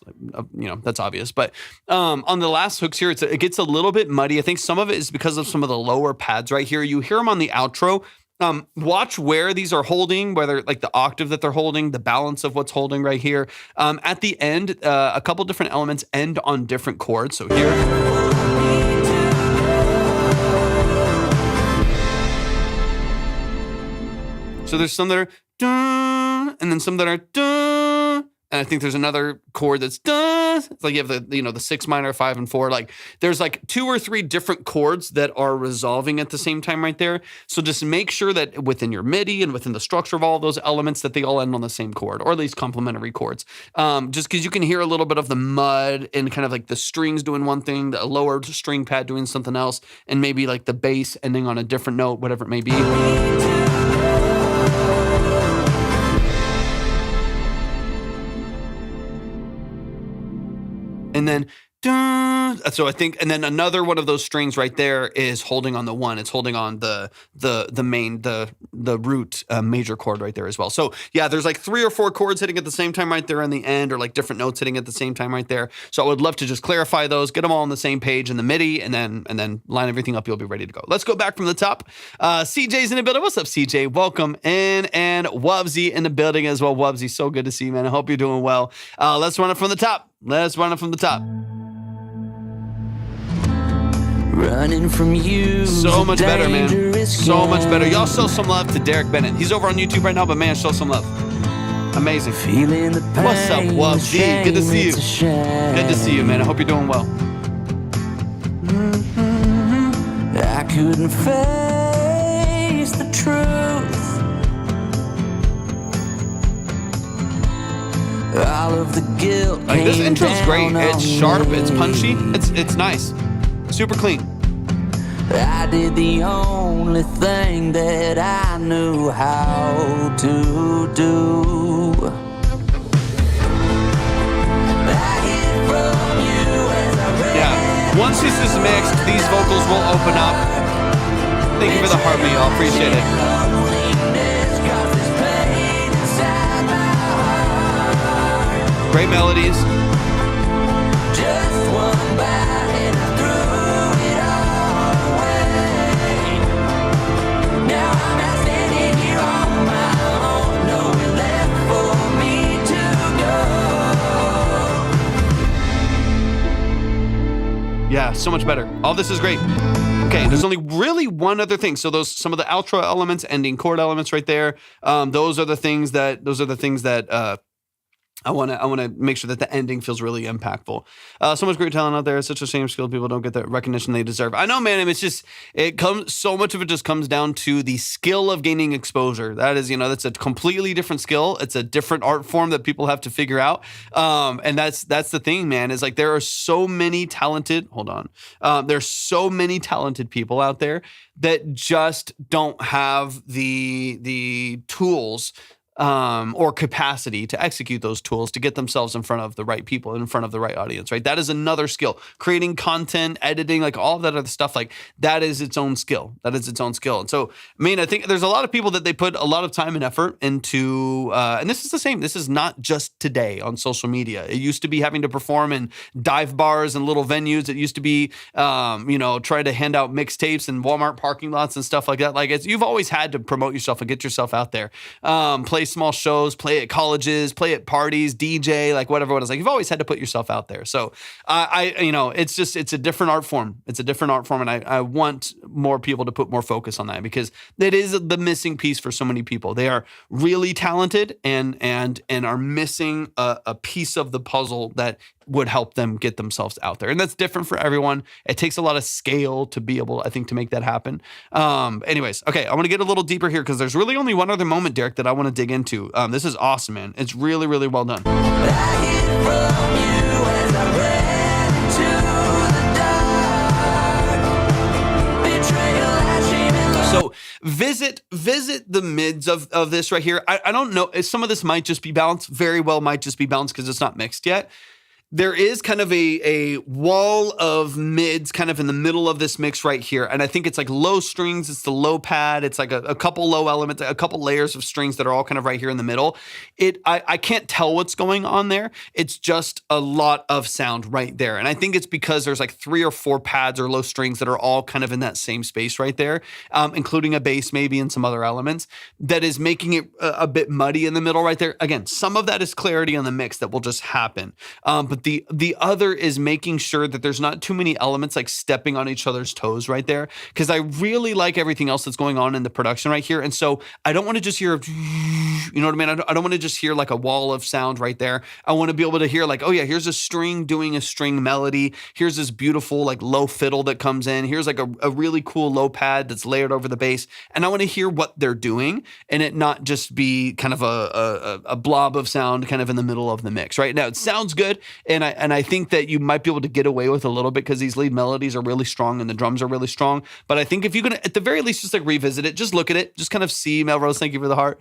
that's obvious. But on the last hooks here, it gets a little bit muddy. I think some of it is because of some of the lower pads right here. You hear them on the outro. Watch where these are holding, whether like the octave that they're holding, the balance of what's holding right here. At the end, a couple different elements end on different chords. So here. So there's some that are dun, and then some that are dun. And I think there's another chord that's dun. It's like you have the 6 minor, 5 and 4. Like there's like 2 or 3 different chords that are resolving at the same time right there. So just make sure that within your MIDI and within the structure of all those elements that they all end on the same chord, or at least complementary chords. Just because you can hear a little bit of the mud and kind of like the strings doing one thing, the lower string pad doing something else, and maybe like the bass ending on a different note, whatever it may be. And then, so I think, and then another one of those strings right there is holding on the 1. It's holding on the main, the root major chord right there as well. So yeah, there's like 3 or 4 chords hitting at the same time right there in the end, or like different notes hitting at the same time right there. So I would love to just clarify those, get them all on the same page in the MIDI, and then line everything up. You'll be ready to go. Let's go back from the top. CJ's in the building. What's up, CJ? Welcome in. And Wubsy in the building as well. Wubsy, so good to see you, man. I hope you're doing well. Let's run it from the top. Running from you. So much better, man. So much better. Y'all show some love to Derek Bennett. He's over on YouTube right now, but man, show some love. Amazing. Feeling the pain. What's up, Wubsy? Good to see you. Good to see you, man. I hope you're doing well. I couldn't face the truth. All of the guilt. Like, this intro's great. It's sharp. It's punchy. It's nice. Super clean. I did the only thing that I knew how to do. Yeah. Once this is mixed, these vocals will open up. Thank you for the heartbeat. I appreciate it. Great melodies. Just one bite and I threw it all away. Now I'm not standing here on my own. Nowhere left for me to go. Yeah, so much better. All this is great. Okay, there's only really one other thing. So some of the outro elements, ending chord elements right there. Those are the things that I want to make sure that the ending feels really impactful. So much great talent out there. It's such a shame skilled people don't get the recognition they deserve. I know, man. So much of it just comes down to the skill of gaining exposure. That is, that's a completely different skill. It's a different art form that people have to figure out. And that's the thing, man, is like there are so many talented, there's so many talented people out there that just don't have the tools or capacity to execute those tools to get themselves in front of the right people, in front of the right audience, right? That is another skill. Creating content, editing, like all of that other stuff, like that is its own skill. That is its own skill. And so, I think there's a lot of people that they put a lot of time and effort into, and this is the same. This is not just today on social media. It used to be having to perform in dive bars and little venues. It used to be, trying to hand out mixtapes in Walmart parking lots and stuff like that. Like you've always had to promote yourself and get yourself out there. Play small shows, play at colleges, play at parties, DJ, like whatever it is. Like you've always had to put yourself out there. So it's a different art form. It's a different art form. And I want more people to put more focus on that because that is the missing piece for so many people. They are really talented and are missing a piece of the puzzle that would help them get themselves out there. And that's different for everyone. It takes a lot of scale to be able, I think, to make that happen. Anyways, okay, I want to get a little deeper here because there's really only one other moment, Derek, that I want to dig into. This is awesome, man. It's really, really well done. So visit the mids of this right here. I don't know. Some of this might just be balanced. Very well might just be balanced because it's not mixed yet. There is kind of a wall of mids kind of in the middle of this mix right here. And I think it's like low strings. It's the low pad. It's like a couple low elements, a couple layers of strings that are all kind of right here in the middle. I can't tell what's going on there. It's just a lot of sound right there. And I think it's because there's like 3 or 4 pads or low strings that are all kind of in that same space right there, including a bass maybe and some other elements that is making it a bit muddy in the middle right there. Again, some of that is clarity on the mix that will just happen. But The other is making sure that there's not too many elements like stepping on each other's toes right there, because I really like everything else that's going on in the production right here. And so I don't want to just hear, you know what I mean? I don't want to just hear like a wall of sound right there. I want to be able to hear like, oh yeah, here's a string doing a string melody. Here's this beautiful like low fiddle that comes in. Here's like a really cool low pad that's layered over the bass. And I want to hear what they're doing and it not just be kind of a blob of sound kind of in the middle of the mix. Right now, it sounds good. And I think that you might be able to get away with a little bit because these lead melodies are really strong and the drums are really strong. But I think if you're going to, at the very least, just like revisit it, just look at it, just kind of see, Melrose, thank you for the heart.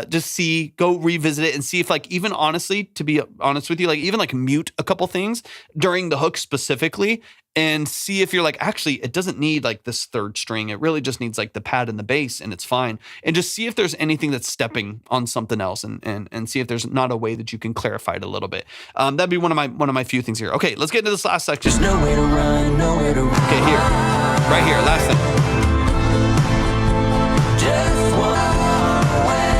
Just see, go revisit it and see if like, even honestly, to be honest with you, like even like mute a couple things during the hook specifically and see if you're like, actually, it doesn't need like this third string. It really just needs like the pad and the bass and it's fine. And just see if there's anything that's stepping on something else and see if there's not a way that you can clarify it a little bit. That'd be one of my few things here. Okay, let's get into this last section. There's nowhere to run, nowhere to run. Okay, here, right here, last thing. Just one way.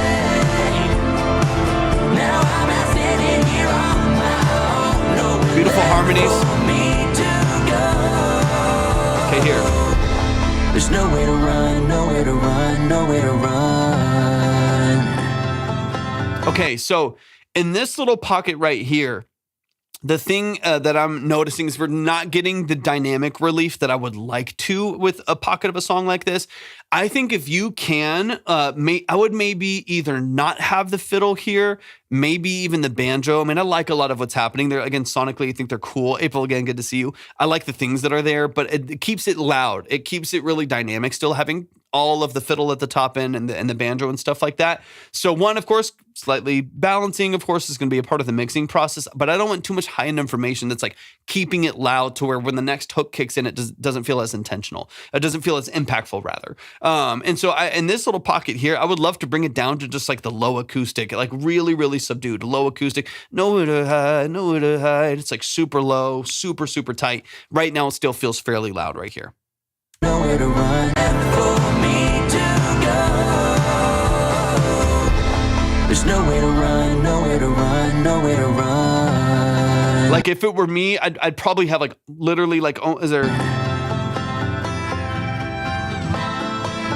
Now I'm sitting here on my own. Nowhere Beautiful harmonies. for me to go. Okay, here. There's nowhere to run, nowhere to run, nowhere to run. Okay, so in this little pocket right here, the thing that I'm noticing is we're not getting the dynamic relief that I would like to with a pocket of a song like this. I think if you can, I would maybe either not have the fiddle here, maybe even the banjo. I mean, I like a lot of what's happening there. Again, sonically, I think they're cool. April, again, good to see you. I like the things that are there, but it keeps it loud. It keeps it really dynamic, still having all of the fiddle at the top end and the banjo and stuff like that. So one, of course, slightly balancing, of course, is going to be a part of the mixing process, but I don't want too much high-end information that's like keeping it loud to where when the next hook kicks in, it doesn't feel as intentional. It doesn't feel as impactful, rather. And so in this little pocket here, I would love to bring it down to just like the low acoustic, like really, really subdued, low acoustic, nowhere to hide, nowhere to hide. It's like super low, super, super tight. Right now, it still feels fairly loud right here. Nowhere to run, for me to go. There's nowhere to run, nowhere to run, nowhere to run. Like if it were me, I'd probably have like literally like, oh, is there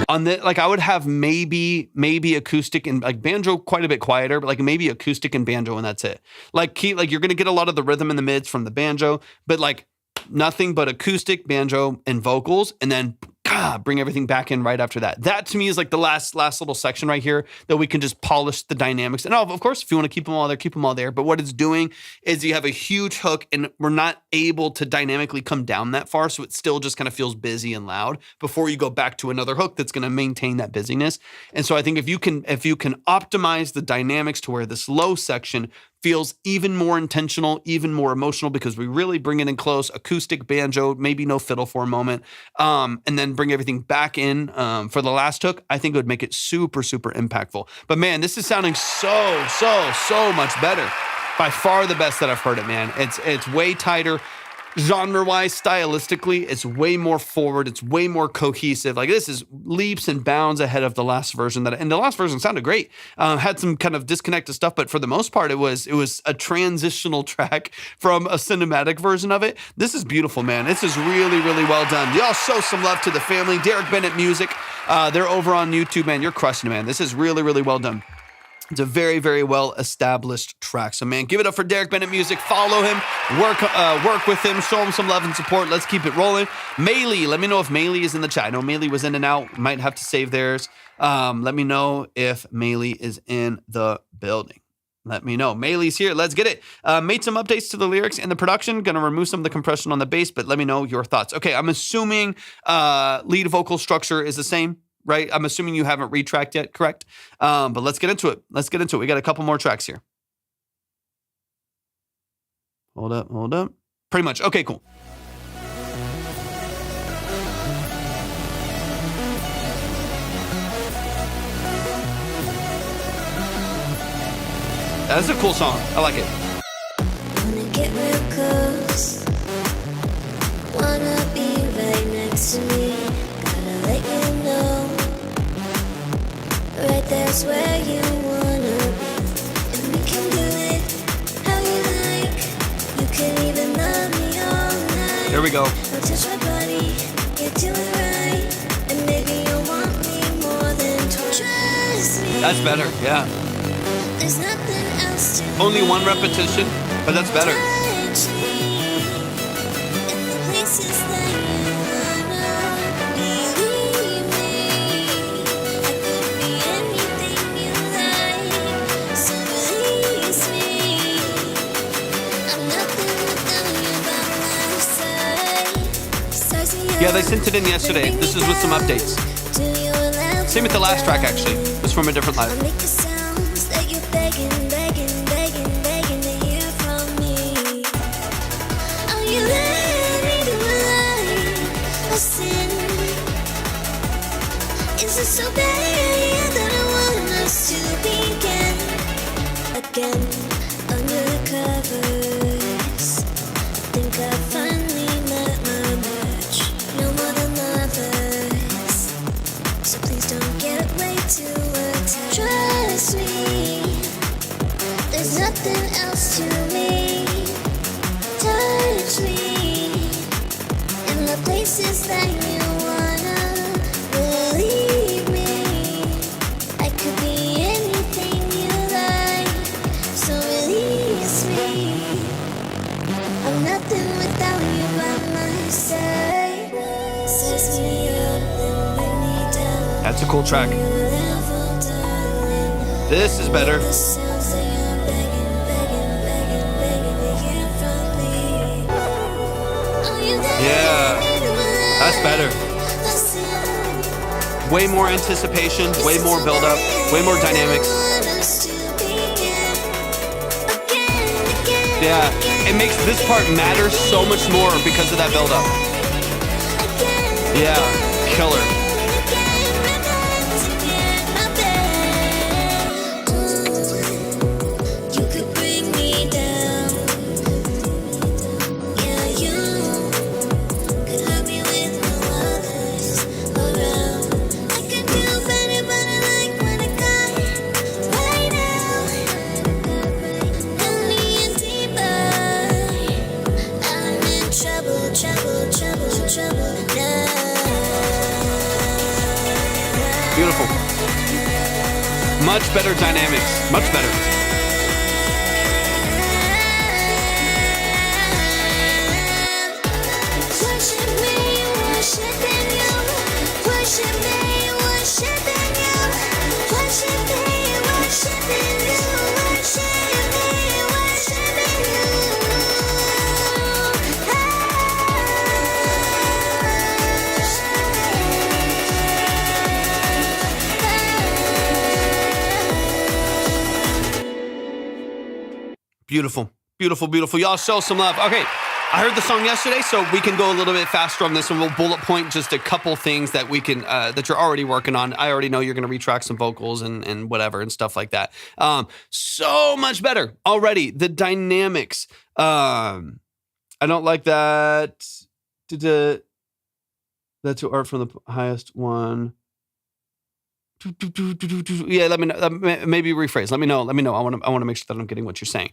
on the, like I would have maybe acoustic and like banjo quite a bit quieter, but like maybe acoustic and banjo and that's it. Like you're going to get a lot of the rhythm in the mids from the banjo, but like nothing but acoustic, banjo, and vocals, and then bring everything back in right after that. That to me is like the last little section right here that we can just polish the dynamics. And of course, if you want to keep them all there, keep them all there. But what it's doing is you have a huge hook and we're not able to dynamically come down that far. So it still just kind of feels busy and loud before you go back to another hook that's going to maintain that busyness. And so I think if you can optimize the dynamics to where this low section feels even more intentional, even more emotional, because we really bring it in close, acoustic, banjo, maybe no fiddle for a moment, and then bring everything back in for the last hook, I think it would make it super, super impactful. But man, this is sounding so much better. By far the best that I've heard it, man. It's way tighter. Genre-wise, stylistically, it's way more forward. It's way more cohesive. Like this is leaps and bounds ahead of the last version. And the last version sounded great. Had some kind of disconnected stuff, but for the most part, it was a transitional track from a cinematic version of it. This is beautiful, man. This is really, really well done. Y'all show some love to the family. Derek Bennett Music. They're over on YouTube, man. You're crushing it, man. This is really, really well done. It's a very, very well-established track. So, man, give it up for Derek Bennett Music. Follow him. Work with him. Show him some love and support. Let's keep it rolling. Maylee, let me know if Maylee is in the chat. I know Maylee was in and out. Might have to save theirs. Let me know if Maylee is in the building. Let me know. Maylee's here. Let's get it. Made some updates to the lyrics and the production. Going to remove some of the compression on the bass, but let me know your thoughts. Okay, I'm assuming lead vocal structure is the same. Right? I'm assuming you haven't retracked yet, correct? But let's get into it. We got a couple more tracks here. Hold up. Pretty much. Okay, cool. That's a cool song. I like it. Wanna get real close. Wanna be right next to me. Gotta let you know. Right there's where you wanna be. And we can do it how you like. You we go. Don't touch my body, you're doing right. And maybe you'll want me more than twice. Trust me. That's better, yeah. There's nothing else to Only one repetition, but that's better. touch me. In the places that you wanna believe me. I could be anything you like, so release me. I'm nothing without you by my side. Stars in Yeah, they sent it in yesterday. This is with some updates. Do you allow Same with the last track, actually. It's from a different I'll live. make the sounds that you're begging to hear from me. Are you ready to lie or sin? Is it so bad that I want us to begin again under the covers? Think I finally met my match. No more than others. So please don't get way too attached. Trust me, there's nothing else to me. Touch me in the places that you wanna believe me. I could be anything you like, so release me. I'm nothing without you by my side. Says me up, then bring me down. That's a cool track. This is better. The sounds that you're begging to hear from me. Are you ready Yeah, to lie? that's better. Listen, Way more anticipation, way more build up, way more dynamics. Yeah, it makes this part matter so much more because of that build up. Yeah, killer. You could bring me down. Yeah, you could hurt me with no others around. I could do better, but I like what I got right now. Only in deeper. I'm in trouble now. Beautiful. Much better dynamics. Much better. Worship me, worshiping you. Worship me, worshiping you. Worship me, worshiping you. Worship me, worshiping Beautiful. Beautiful, beautiful. Y'all show some love. Okay, I heard the song yesterday, so we can go a little bit faster on this one. We'll bullet point just a couple things that we can that you're already working on. I already know you're going to retrack some vocals and whatever and stuff like that. So much better already. The dynamics. I don't like that. That's art from the highest one. Yeah, let me know. Maybe rephrase. Let me know. I want to make sure that I'm getting what you're saying.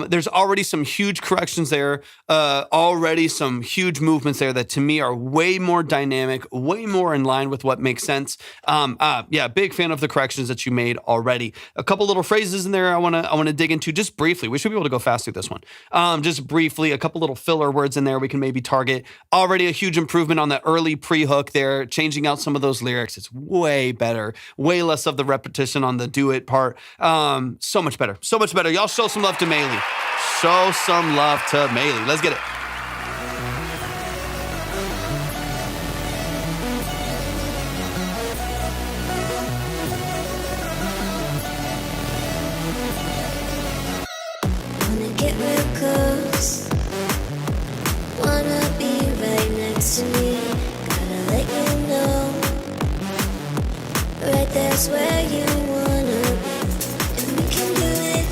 There's already some huge corrections there. Already some huge movements there that to me are way more dynamic, way more in line with what makes sense. Yeah, big fan of the corrections that you made already. A couple little phrases in there I want to dig into just briefly. We should be able to go fast through this one. Just briefly, a couple little filler words in there we can maybe target. Already a huge improvement on the early pre-hook there, changing out some of those lyrics. It's way better. Way less of the repetition on the do it part. So much better. So much better. Y'all show some love to Maylee. Show some love to Maylee. Let's get it. Wanna get real close. Wanna be right next to me. Gotta let you know. Right there's where you wanna be. And we can do it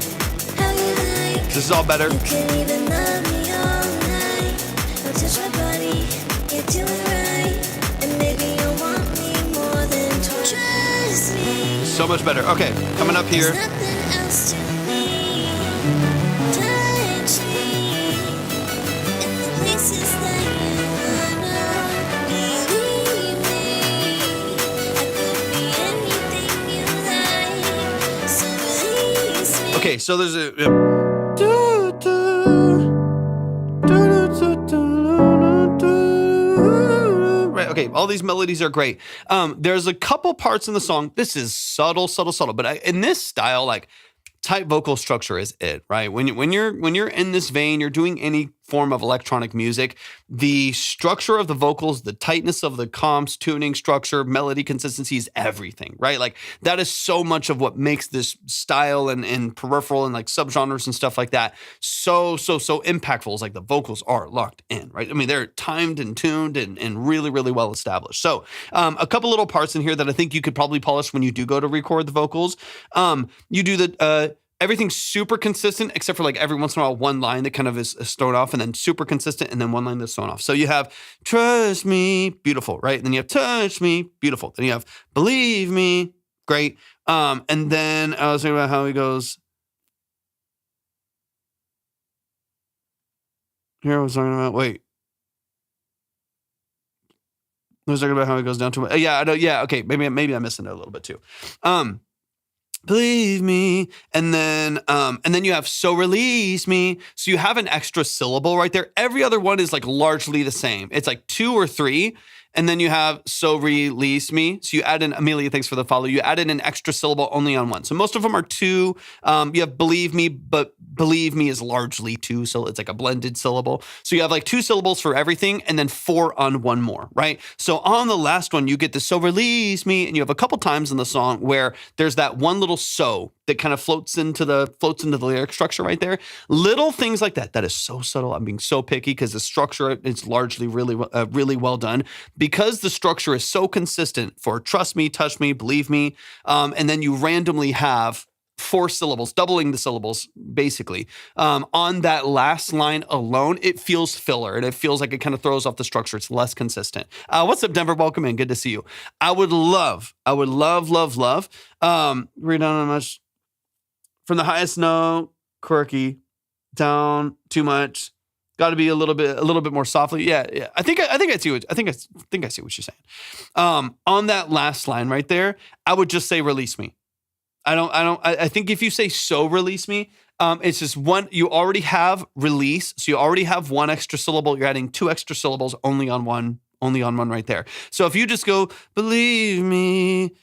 how you like. This is all better. You can even love me all night. Don't touch my body, you're doing right. And maybe you'll want me more than twice. Trust me. So much better. Okay, coming up here. There's nothing else to me. Touch me in the places that you Okay, so there's a right. Okay, all these melodies are great. There's a couple parts in the song. This is subtle, but in this style, like tight vocal structure is it, right? When you're in this vein, you're doing any form of electronic music, the structure of the vocals, the tightness of the comps, tuning structure, melody consistency is everything, right? Like that is so much of what makes this style and peripheral and like subgenres and stuff like that so impactful. Is like the vocals are locked in, right? I mean, they're timed and tuned and really, really well established. So a couple little parts in here that I think you could probably polish when you do go to record the vocals. You do the everything's super consistent except for like every once in a while one line that kind of is thrown off, and then super consistent, and then one line that's thrown off. So you have trust me, beautiful, right? And then you have touch me, beautiful. Then you have believe me, great. And then I was thinking about how he goes. Here I was talking about, wait. I was talking about how he goes down to, yeah, I know, yeah, okay, maybe I'm missing it a little bit too. Believe me, and then you have so release me. So you have an extra syllable right there. Every other one is like largely the same. It's like 2 or 3, and then you have so release me. So you add in, Amelia, thanks for the follow. You added an extra syllable only on one. So most of them are 2. You have believe me, but believe me is largely 2, so it's like a blended syllable. So you have like 2 syllables for everything, and then 4 on one more, right? So on the last one, you get the so release me, and you have a couple times in the song where there's that one little so that kind of floats into the lyric structure right there. Little things like that. That is so subtle. I'm being so picky because the structure is largely really well done. Because the structure is so consistent for trust me, touch me, believe me, and then you randomly have 4 syllables, doubling the syllables, basically. On that last line alone, it feels filler, and it feels like it kind of throws off the structure. It's less consistent. What's up, Denver? Welcome in. Good to see you. I would love, read down much from the highest note, quirky, down too much. Got to be a little bit more softly. Yeah. I think I see what you're saying. On that last line right there, I would just say release me. I think if you say so release me, it's just one, you already have release. So you already have one extra syllable. You're adding 2 extra syllables only on one right there. So if you just go, believe me,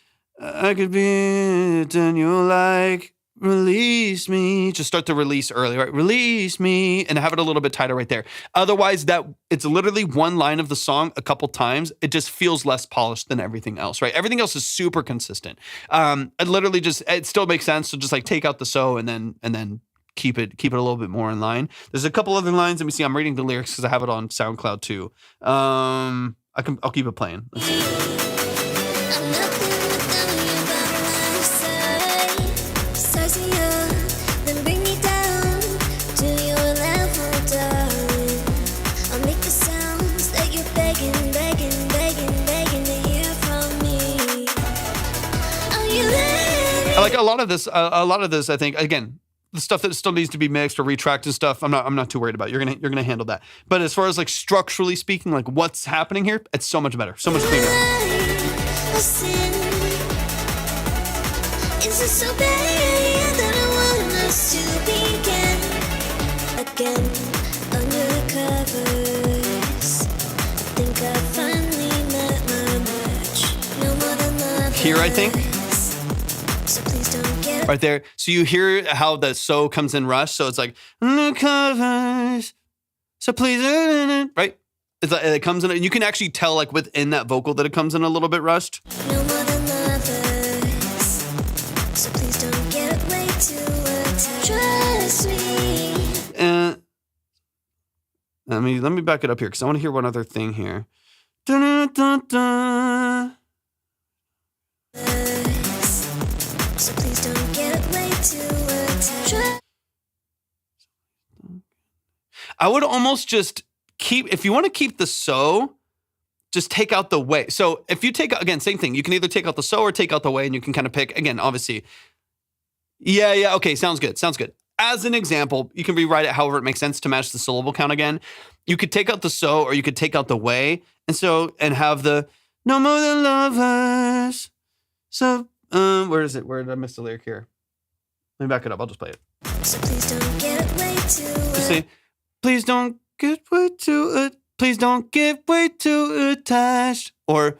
I could be it and you like, release me, just start the release early, right? Release me, and have it a little bit tighter right there. Otherwise, that it's literally one line of the song a couple times. It just feels less polished than everything else, right? Everything else is super consistent. It still makes sense to just like take out the so and then keep it a little bit more in line. There's a couple other lines. Let me see. I'm reading the lyrics because I have it on SoundCloud too. I'll keep it playing. Let's see. I'm nothing without you by my side. Sizing you up, then bring me down to your level, darling. I'll make the sounds that you're begging to hear from me. Are you ready? I like a lot of this. I think, again, the stuff that still needs to be mixed or retracked and stuff, I'm not too worried about. You're gonna handle that. But as far as like structurally speaking, like what's happening here, it's so much better, so much cleaner. A sin. Is it so bad that I want us to begin again under the covers? Think I finally met my match. No more than love. Here, I think. So please don't get Right there. So you hear how the so comes in rush. So it's like, under the covers. So please, right? It's like, it comes in, and you can actually tell like within that vocal that it comes in a little bit rushed. no more than lovers. So please don't get way too attached. Trust me. And let me back it up here because I want to hear one other thing here. Dun-dun-dun-dun. So please don't get way too attached. I would almost just if you want to keep the so, just take out the way. So if you take, again, same thing. You can either take out the so or take out the way, and you can kind of pick, again, obviously. Yeah, okay, sounds good. As an example, you can rewrite it however it makes sense to match the syllable count again. You could take out the so, or you could take out the way, and have the no more than lovers. So, where is it? Where did I miss the lyric here? Let me back it up. I'll just play it. So please don't get way too Just say, please don't get way too, please don't get way too attached. Or,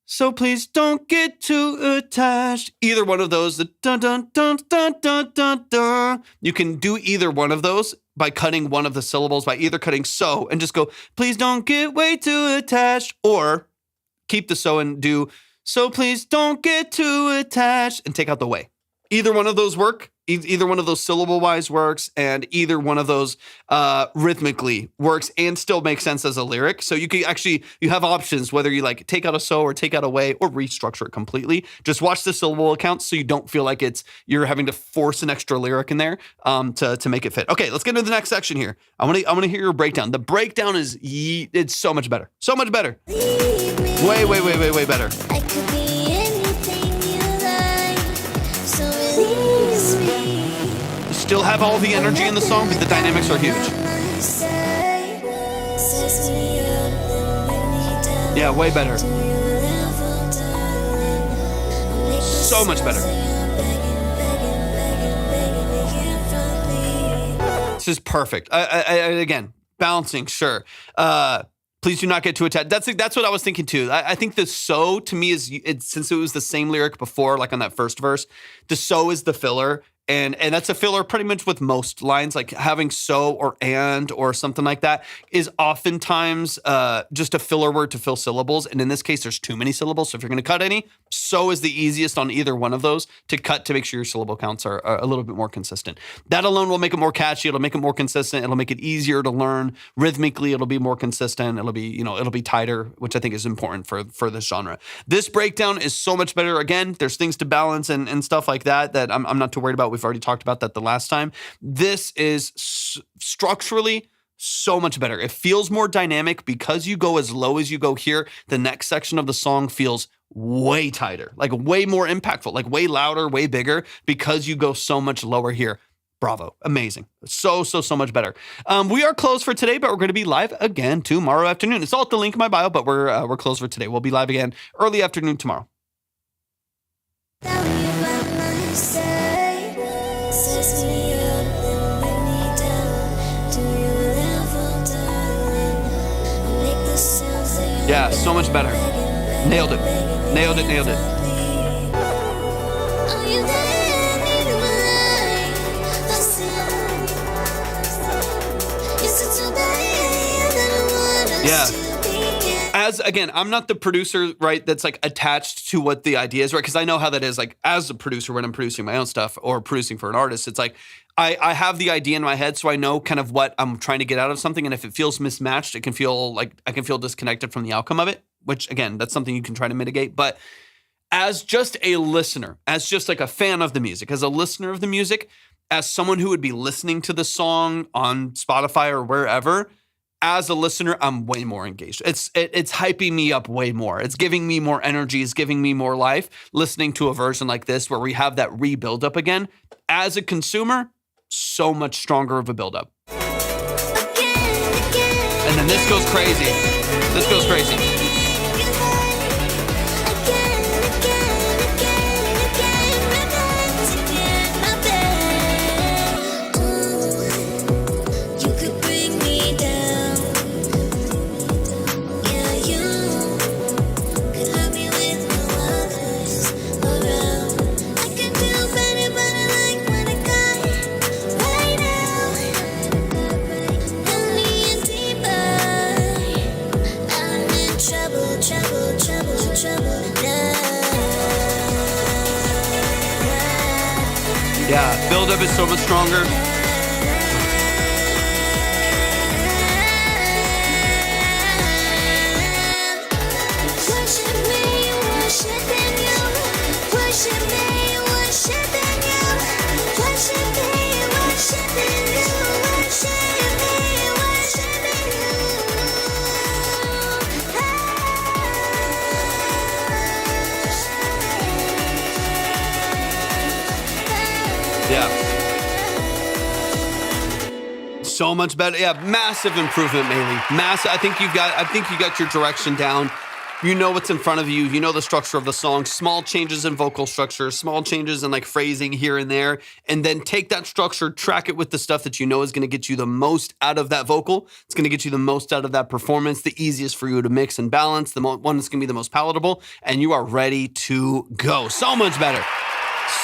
so please don't get too attached. Either one of those, the dun dun dun dun dun dun dun. You can do either one of those by cutting one of the syllables, by either cutting so and just go, please don't get way too attached, or keep the so and do, so please don't get too attached, and take out the way. Either one of those work. Either one of those syllable-wise works, and either one of those rhythmically works and still makes sense as a lyric. So you can actually, you have options, whether you like take out a so or take out a way or restructure it completely. Just watch the syllable accounts so you don't feel like you're having to force an extra lyric in there to make it fit. Okay, let's get into the next section here. I want to hear your breakdown. The breakdown it's so much better. So much better. leave me. Way better. I could be anything you like. So release me. You still have all the energy in the song, but the dynamics are huge. Yeah, way better. So much better. This is perfect. Again, balancing, sure. Please do not get too attached. That's what I was thinking too. I think the so to me since it was the same lyric before, like on that first verse, the so is the filler. And that's a filler pretty much with most lines, like having so or and or something like that is oftentimes just a filler word to fill syllables. And in this case, there's too many syllables. So if you're going to cut any, so is the easiest on either one of those to cut to make sure your syllable counts are a little bit more consistent. That alone will make it more catchy. It'll make it more consistent. It'll make it easier to learn. Rhythmically, it'll be more consistent. It'll be tighter, which I think is important for this genre. This breakdown is so much better. Again, there's things to balance and stuff like that I'm not too worried about. We've already talked about that the last time. This is structurally so much better. It feels more dynamic because you go as low as you go here. The next section of the song feels way tighter, like way more impactful, like way louder, way bigger because you go so much lower here. Bravo. Amazing. So much better. We are closed for today, but we're going to be live again tomorrow afternoon. It's all at the link in my bio, but we're closed for today. We'll be live again early afternoon tomorrow. Yeah, so much better. Nailed it. Nailed it. Yeah. Again, I'm not the producer, right, that's like attached to what the idea is, right? Because I know how that is. Like as a producer, when I'm producing my own stuff or producing for an artist, it's like I have the idea in my head, so I know kind of what I'm trying to get out of something. And if it feels mismatched, it can feel like I can feel disconnected from the outcome of it, which again, that's something you can try to mitigate. But as just a listener, as just like a fan of the music, as a listener of the music, as someone who would be listening to the song on Spotify or wherever, as a listener, I'm way more engaged. It's hyping me up way more. It's giving me more energy. It's giving me more life. Listening to a version like this where we have that rebuild up again. As a consumer, so much stronger of a buildup. And then this goes crazy. This goes crazy. Yeah, build-up is so much stronger. Yeah. So much better. Yeah, massive improvement, Maylee. Massive. I think you got your direction down. You know what's in front of you. You know the structure of the song. Small changes in vocal structure, small changes in like phrasing here and there. And then take that structure, track it with the stuff that you know is going to get you the most out of that vocal. It's going to get you the most out of that performance, the easiest for you to mix and balance, the one that's going to be the most palatable. And you are ready to go. So much better.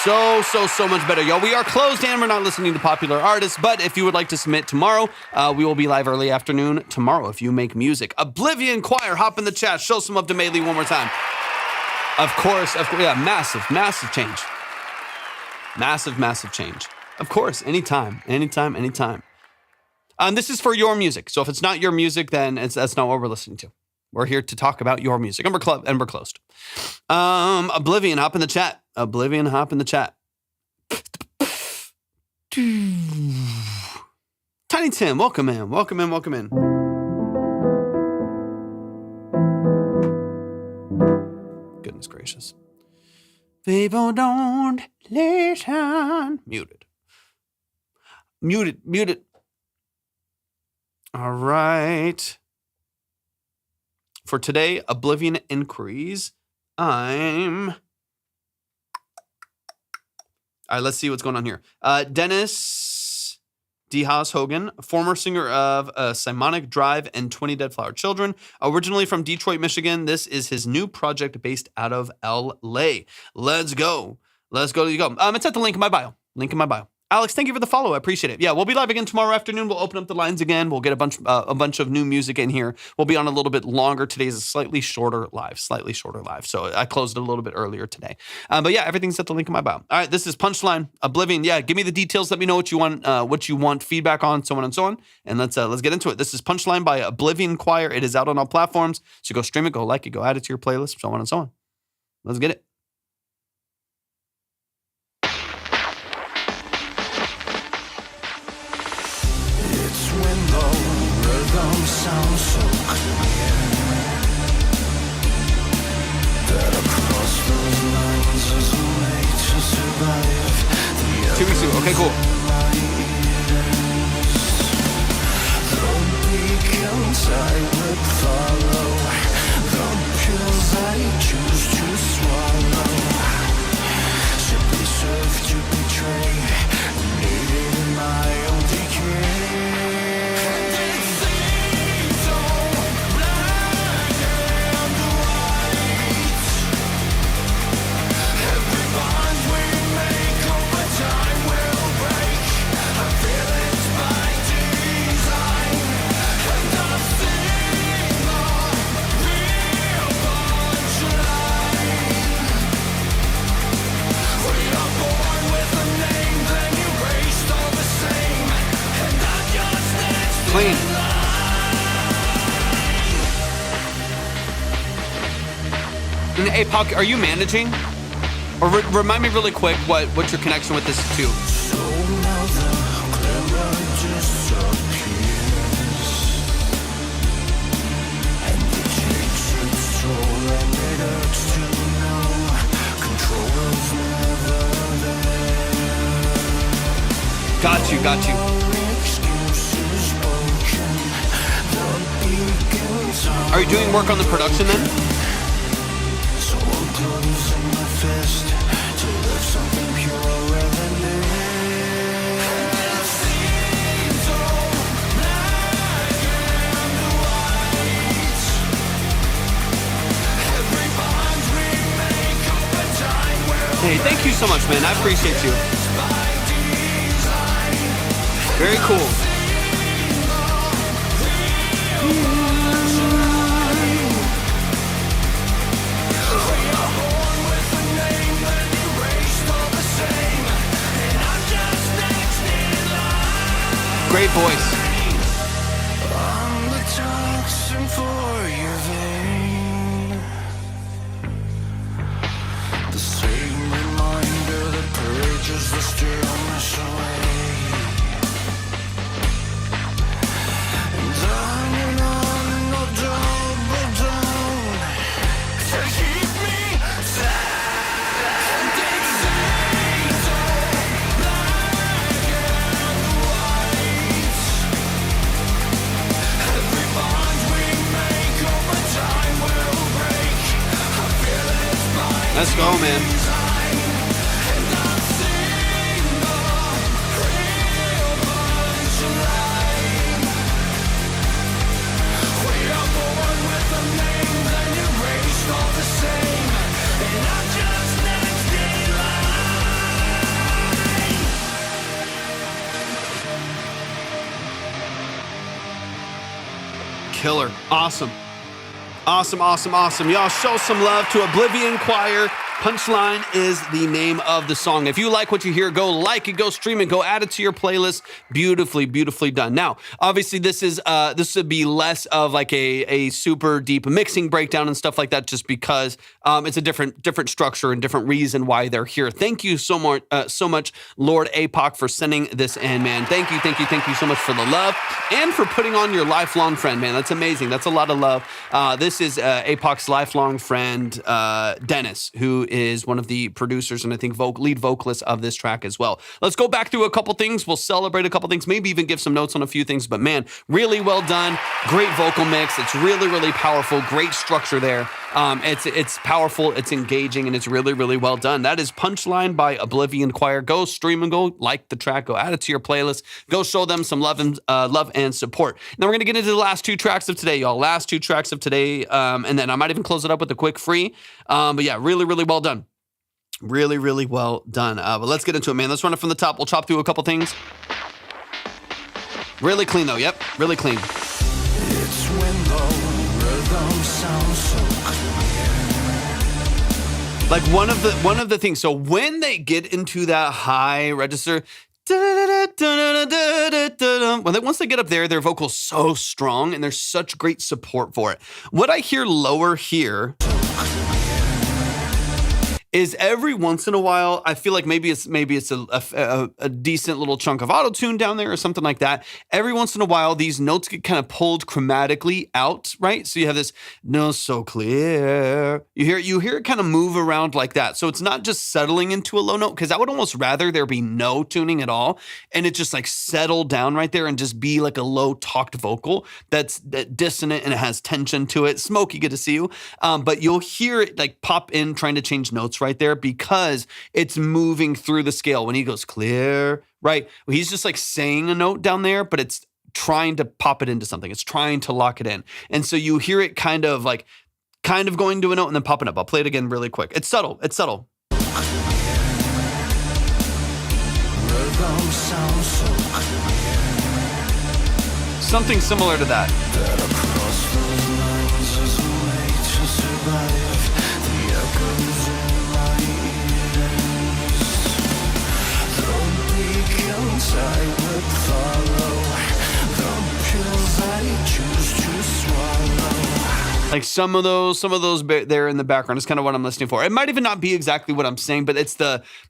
So much better, y'all. We are closed and we're not listening to popular artists, but if you would like to submit tomorrow, we will be live early afternoon tomorrow if you make music. Oblivion Choir, hop in the chat. Show some love to Maylee one more time. Of course, yeah, massive change. Massive change. Of course, anytime. This is for your music. So if it's not your music, then that's not what we're listening to. We're here to talk about your music, and we're closed. Oblivion, hop in the chat. Tiny Tim, welcome in. Goodness gracious. People don't listen. Muted. All right. For today, Oblivion inquiries. All right, let's see what's going on here. Dennis D. Haas Hogan, former singer of Simonic Drive and 20 Dead Flower Children, originally from Detroit, Michigan. This is his new project based out of L.A. Let's go. It's at the link in my bio. Alex, thank you for the follow. I appreciate it. Yeah, we'll be live again tomorrow afternoon. We'll open up the lines again. We'll get a bunch of new music in here. We'll be on a little bit longer. Today's a slightly shorter live. So I closed it a little bit earlier today. But yeah, everything's at the link in my bio. All right, this is Punchline, Oblivion. Yeah, give me the details. Let me know what you want feedback on, so on and so on. And let's get into it. This is Punchline by Oblivion Choir. It is out on all platforms. So go stream it, go like it, go add it to your playlist, so on and so on. Let's get it. Sounds so clear that across those lines is a way to survive. 2 weeks ago. Okay, cool. The beacons I would follow, the pills I choose to swallow, simply serve to betray, needed in my own decay. Clean. And hey, Puck, are you managing? Or remind me really quick what your connection with this is to. So now the glamour disappears, and it takes its toll, and it hurts to know control was never there. Got you. Excuses broken, the beacons are Are you doing work on the production then? so I'm closing my fist to live something purer than this. It seems so black and white. Every bond we make over time will Hey, thank you so much, man. I appreciate you. by design. Very cool. Great voice. I'm the toxin for your vein. The same reminder that purges the stillness away. And on and no double down to keep me sad. And it seems so black and white. go, man. Killer. Awesome. Awesome, awesome, awesome. Y'all show some love to Oblivion Choir. Punchline is the name of the song. If you like what you hear, go like it, go stream it, go add it to your playlist. Beautifully, beautifully done. Now, obviously, this would be less of like a super deep mixing breakdown and stuff like that, just because it's a different structure and different reason why they're here. Thank you so much, Lord APOC, for sending this in, man. Thank you so much for the love and for putting on your lifelong friend, man. That's amazing. That's a lot of love. This is APOC's lifelong friend, Dennis, who is one of the producers and I think lead vocalist of this track as well. Let's go back through a couple things. We'll celebrate a couple things, maybe even give some notes on a few things, but man, really well done. Great vocal mix. It's really, really powerful. Great structure there. It's powerful, it's engaging, and it's really, really well done. That is Punchline by Oblivion Choir. Go stream and go like the track. Go add it to your playlist. Go show them some love and support. Now we're going to get into the last two tracks of today, y'all. Last two tracks of today, and then I might even close it up with a quick free. But yeah, really, really well done. Really, really well done. But let's get into it, man. Let's run it from the top. We'll chop through a couple things. Really clean, though. Yep, really clean. It's when the rhythm sounds so clear. Like one of the things. So when they get into that high register, once they get up there, their vocal's so strong and there's such great support for it. What I hear lower here is every once in a while, I feel like maybe it's a decent little chunk of auto-tune down there or something like that. Every once in a while, these notes get kind of pulled chromatically out, right? So you have this no so clear. You hear it kind of move around like that. So it's not just settling into a low note, because I would almost rather there be no tuning at all and it just like settle down right there and just be like a low talked vocal that's dissonant and it has tension to it. Smokey, good to see you. But you'll hear it like pop in trying to change notes right there because it's moving through the scale. When he goes clear, right? He's just like saying a note down there, but it's trying to pop it into something. It's trying to lock it in. And so you hear it kind of going to a note and then popping up. I'll play it again really quick. It's subtle. It's subtle. rhythm sounds so clear. Something similar to that. That across those lines is a way to survive. The echoes in my ears. The beacons I would follow. The pills I choose to swallow. Like some of those there in the background is kind of what I'm listening for. It might even not be exactly what I'm saying, but it's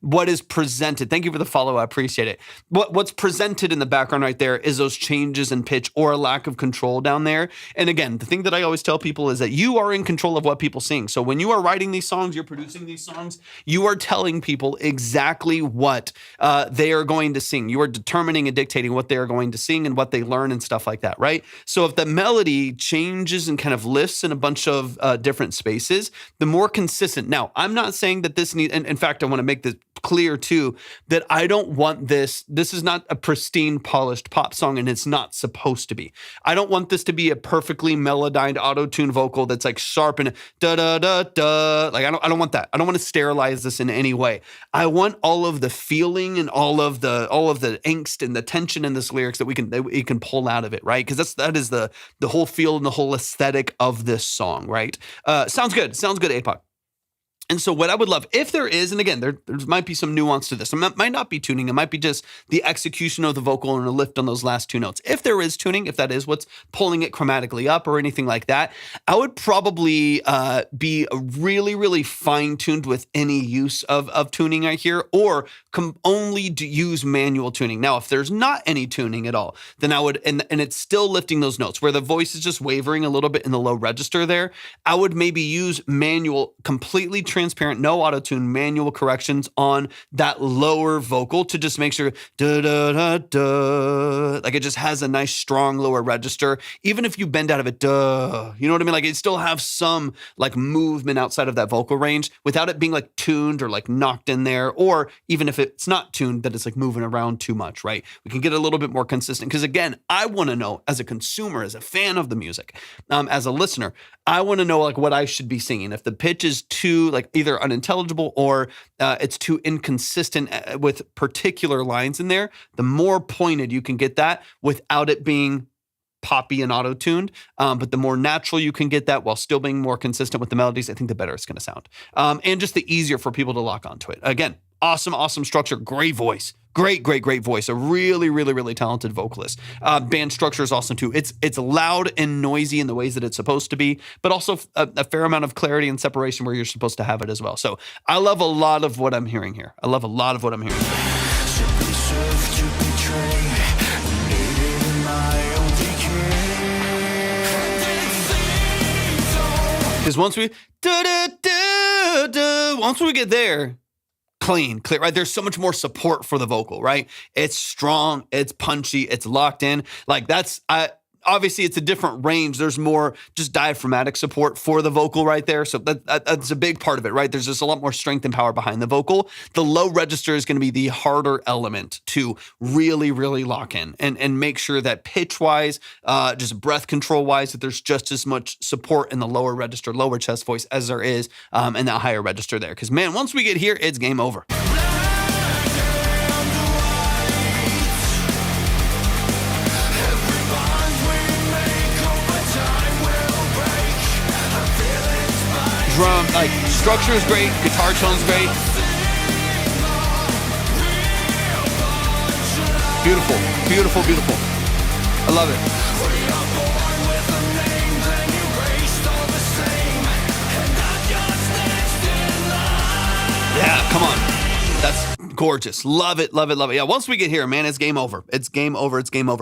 what is presented. Thank you for the follow. I appreciate it. What's presented in the background right there is those changes in pitch or a lack of control down there. And again, the thing that I always tell people is that you are in control of what people sing. So when you are writing these songs, you're producing these songs, you are telling people exactly what they are going to sing. You are determining and dictating what they are going to sing and what they learn and stuff like that, right? So if the melody changes and kind of lifts in a bunch of different spaces, the more consistent. Now, I'm not saying that this needs, and in fact, I want to make this clear too, that I don't want this is not a pristine, polished pop song, and it's not supposed to be. I don't want this to be a perfectly melodized auto-tune vocal that's like sharp and da-da-da-da. Like, I don't want that. I don't want to sterilize this in any way. I want all of the feeling and all of the angst and the tension in this lyrics that we can pull out of it, right? Because that is the whole feel and the whole aesthetic of this song, right? Sounds good, APOC. And so what I would love, if there is, and again, there might be some nuance to this. It might not be tuning. It might be just the execution of the vocal and a lift on those last two notes. If there is tuning, if that is what's pulling it chromatically up or anything like that, I would probably be really, really fine-tuned with any use of tuning right here, or only use manual tuning. Now, if there's not any tuning at all, then I would, and it's still lifting those notes where the voice is just wavering a little bit in the low register there, I would maybe use manual, completely transparent, no auto-tune, manual corrections on that lower vocal to just make sure da da da da, like it just has a nice strong lower register. Even if you bend out of it, duh, you know what I mean? Like it still have some like movement outside of that vocal range without it being like tuned or like knocked in there, or even if it's not tuned, that it's like moving around too much, right? We can get a little bit more consistent because again, I want to know as a consumer, as a fan of the music, as a listener, I want to know like what I should be singing. If the pitch is too like either unintelligible or it's too inconsistent with particular lines in there, the more pointed you can get that without it being poppy and auto-tuned, but the more natural you can get that while still being more consistent with the melodies, I think the better it's going to sound. And just the easier for people to lock onto it. Again, awesome structure, great voice. Great voice. A really talented vocalist. Band structure is awesome too. It's loud and noisy in the ways that it's supposed to be, but also a fair amount of clarity and separation where you're supposed to have it as well. So I love a lot of what I'm hearing here. Simply serve to betray, needed in my own decay. Because once we get there, clear, right? There's so much more support for the vocal, right? It's strong, it's punchy, it's locked in. Like obviously it's a different range. There's more just diaphragmatic support for the vocal right there. So that's a big part of it, right? There's just a lot more strength and power behind the vocal. The low register is going to be the harder element to really lock in and make sure that pitch wise, just breath control wise, that there's just as much support in the lower register, lower chest voice as there is in that higher register there. Because man, once we get here, it's game over. Drum, like structure is great, guitar tone's great. Beautiful. I love it. Yeah, come on. That's gorgeous. Love it. Yeah, once we get here, man, it's game over.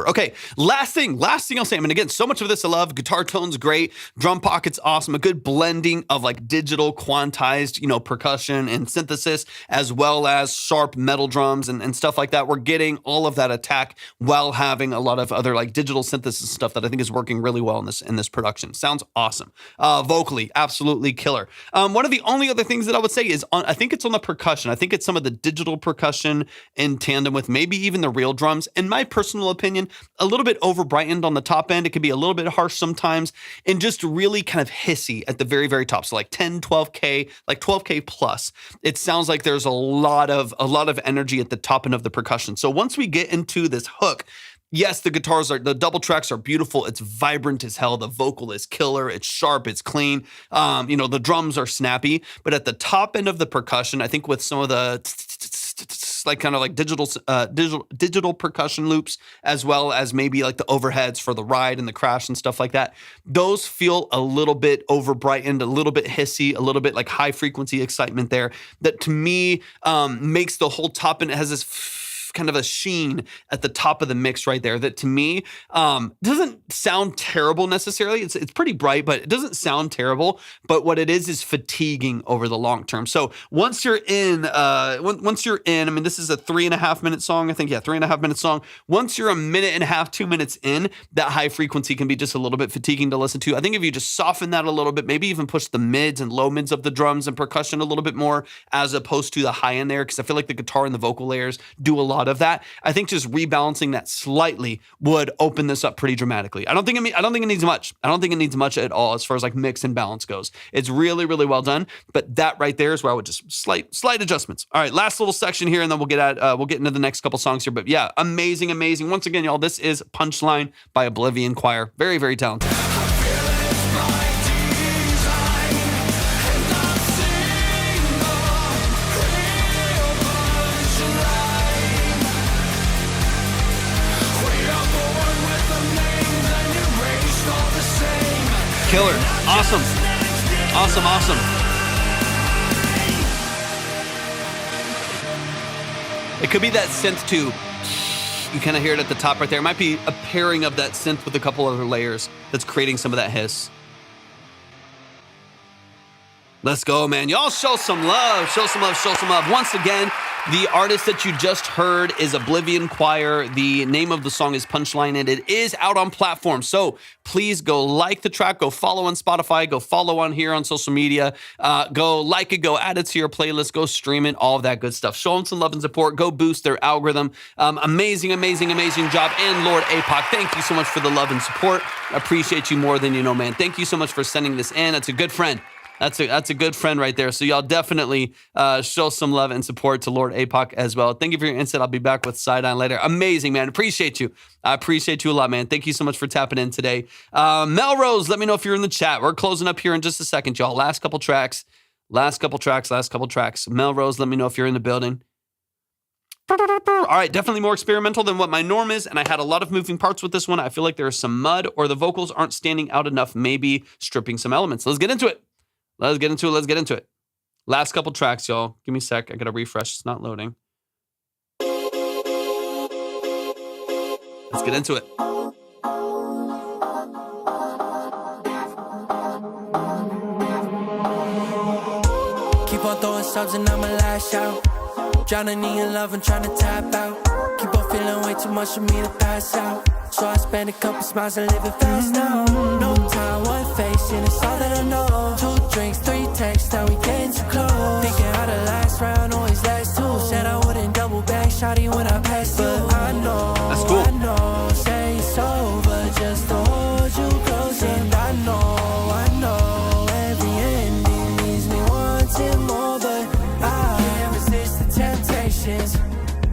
Okay, last thing I'll say. I mean, again, so much of this I love. Guitar tone's great. Drum pocket's awesome. A good blending of like digital quantized, percussion and synthesis, as well as sharp metal drums and stuff like that. We're getting all of that attack while having a lot of other like digital synthesis stuff that I think is working really well in this production. Sounds awesome. Vocally, absolutely killer. One of the only other things that I would say is I think it's on the percussion. I think it's some of the digital percussion in tandem with maybe even the real drums. In my personal opinion, a little bit over brightened on the top end. It can be a little bit harsh sometimes and just really kind of hissy at the very top. So like 10, 12K, like 12K plus. It sounds like there's a lot of energy at the top end of the percussion. So once we get into this hook, yes, the double tracks are beautiful. It's vibrant as hell. The vocal is killer. It's sharp. It's clean. The drums are snappy. But at the top end of the percussion, I think with some of the like kind of like digital percussion loops, as well as maybe like the overheads for the ride and the crash and stuff like that, those feel a little bit over brightened, a little bit hissy, a little bit like high frequency excitement there. That to me makes the whole top end. It has this kind of a sheen at the top of the mix right there that to me doesn't sound terrible necessarily. It's pretty bright, but it doesn't sound terrible. But what it is fatiguing over the long term. So once you're in, I mean, this is a 3.5 minute song. I think, 3.5 minute song. Once you're a minute and a half, 2 minutes in, that high frequency can be just a little bit fatiguing to listen to. I think if you just soften that a little bit, maybe even push the mids and low mids of the drums and percussion a little bit more as opposed to the high end there, because I feel like the guitar and the vocal layers do a lot of that. I think just rebalancing that slightly would open this up pretty dramatically. I don't think it needs much. I don't think it needs much at all as far as like mix and balance goes. It's really well done. But that right there is where I would just slight adjustments. All right, last little section here, and then we'll get into the next couple songs here. But yeah, amazing. Once again, y'all, this is Punchline by Oblivion Choir. Very talented. Killer. Awesome. It could be that synth too. You kind of hear it at the top right there. It might be a pairing of that synth with a couple other layers that's creating some of that hiss. Let's go, man. Y'all show some love. Show some love. Show some love. Once again, the artist that you just heard is Oblivion Choir. The name of the song is Punchline, and it is out on platforms. So please go like the track. Go follow on Spotify. Go follow on here on social media. Go like it. Go add it to your playlist. Go stream it. All of that good stuff. Show them some love and support. Go boost their algorithm. Amazing, amazing, amazing job. And Lord APOC, thank you so much for the love and support. Appreciate you more than you know, man. Thank you so much for sending this in. That's a good friend. That's a good friend right there. So y'all definitely show some love and support to Lord APOC as well. Thank you for your insight. I'll be back with Side-Eye later. Amazing, man. Appreciate you. I appreciate you a lot, man. Thank you so much for tapping in today. Melrose, let me know if you're in the chat. We're closing up here in just a second, y'all. Last couple tracks. Melrose, let me know if you're in the building. All right, definitely more experimental than what my norm is, and I had a lot of moving parts with this one. I feel like there's some mud or the vocals aren't standing out enough, maybe stripping some elements. Let's get into it. Let's get into it. Last couple tracks, y'all. Give me a sec. I got to refresh. It's not loading. Let's get into it. Keep on throwing subs and I'ma lash out. Drowning in your love and trying to tap out. Keep on feeling way too much for me to pass out. So I spend a couple smiles and live it fast now. No time, one face, and it's all that I know. 2 drinks, 3 texts, now we getting too close. Thinking how the last round always lasts 2. Said I wouldn't double back, shawty when I passed you. But I know, that's cool. I know, say it's over just to hold you close. And I know, every ending leaves me wanting more. But I can't resist the temptations,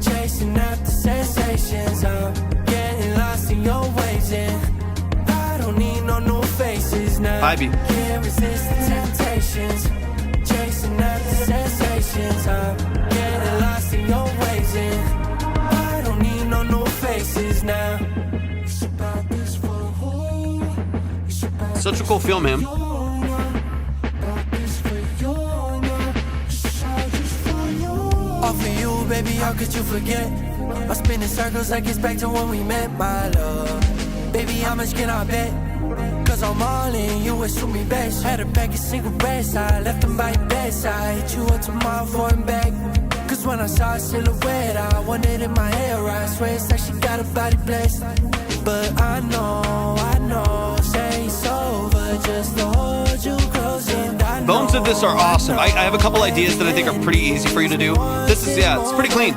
chasing after sensations. I'm getting lost in your ways, and I don't need no new faces now. Ivy. Can't resist the temptations, chasing after sensations. I'm getting lost in your ways, and I don't need no new faces now. It's about this for you. It's about Such a cool film, man. this for you. It's all just for you. All for you, baby, how could you forget? I spin in circles like it's back to when we met, my love. Baby, how much can I bet? Cause I'm all in, you wish me best. Had a pack of cigarettes, I left them by your bedside. Hit you up tomorrow for him back. Cause when I saw a silhouette, I wanted in my hair. I swear it's like she got a body blessed. But I know, say it's over just to hold you close. And I know, Bones of this are awesome. I have a couple ideas that I think are pretty easy for you to do. This is, it's pretty clean.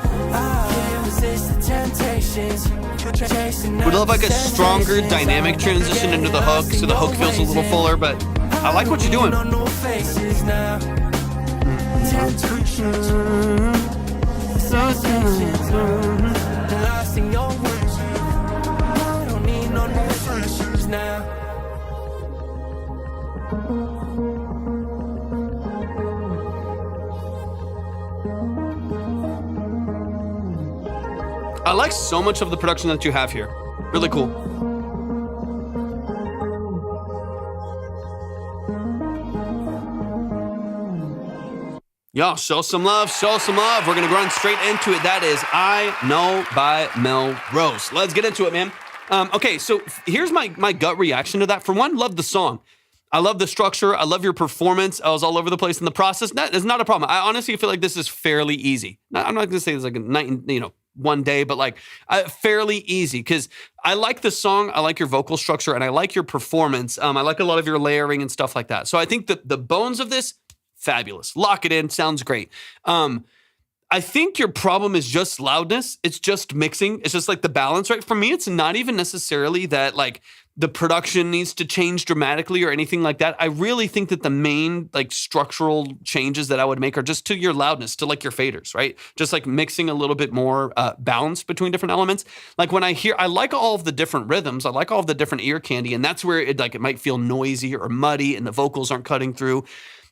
Would love like a stronger dynamic transition into the hook, so the hook feels a little fuller, but I like what you're doing. I like so much of the production that you have here. Really cool. Y'all, show some love, show some love. We're going to run straight into it. That is I Know by Melrose. Let's get into it, man. Okay, so here's my gut reaction to that. For one, love the song. I love the structure. I love your performance. I was all over the place in the process. That is not a problem. I honestly feel like this is fairly easy. I'm not going to say it's like a night, one day, but like fairly easy because I like the song. I like your vocal structure and I like your performance. I like a lot of your layering and stuff like that. So I think that the bones of this, fabulous. Lock it in. Sounds great. I think your problem is just loudness. It's just mixing. It's just like the balance, right? For me, it's not even necessarily that like the production needs to change dramatically or anything like that. I really think that the main like structural changes that I would make are just to your loudness, to like your faders, right? Just like mixing a little bit more balance between different elements. Like when I like all of the different rhythms. I like all of the different ear candy. And that's where it might feel noisy or muddy and the vocals aren't cutting through.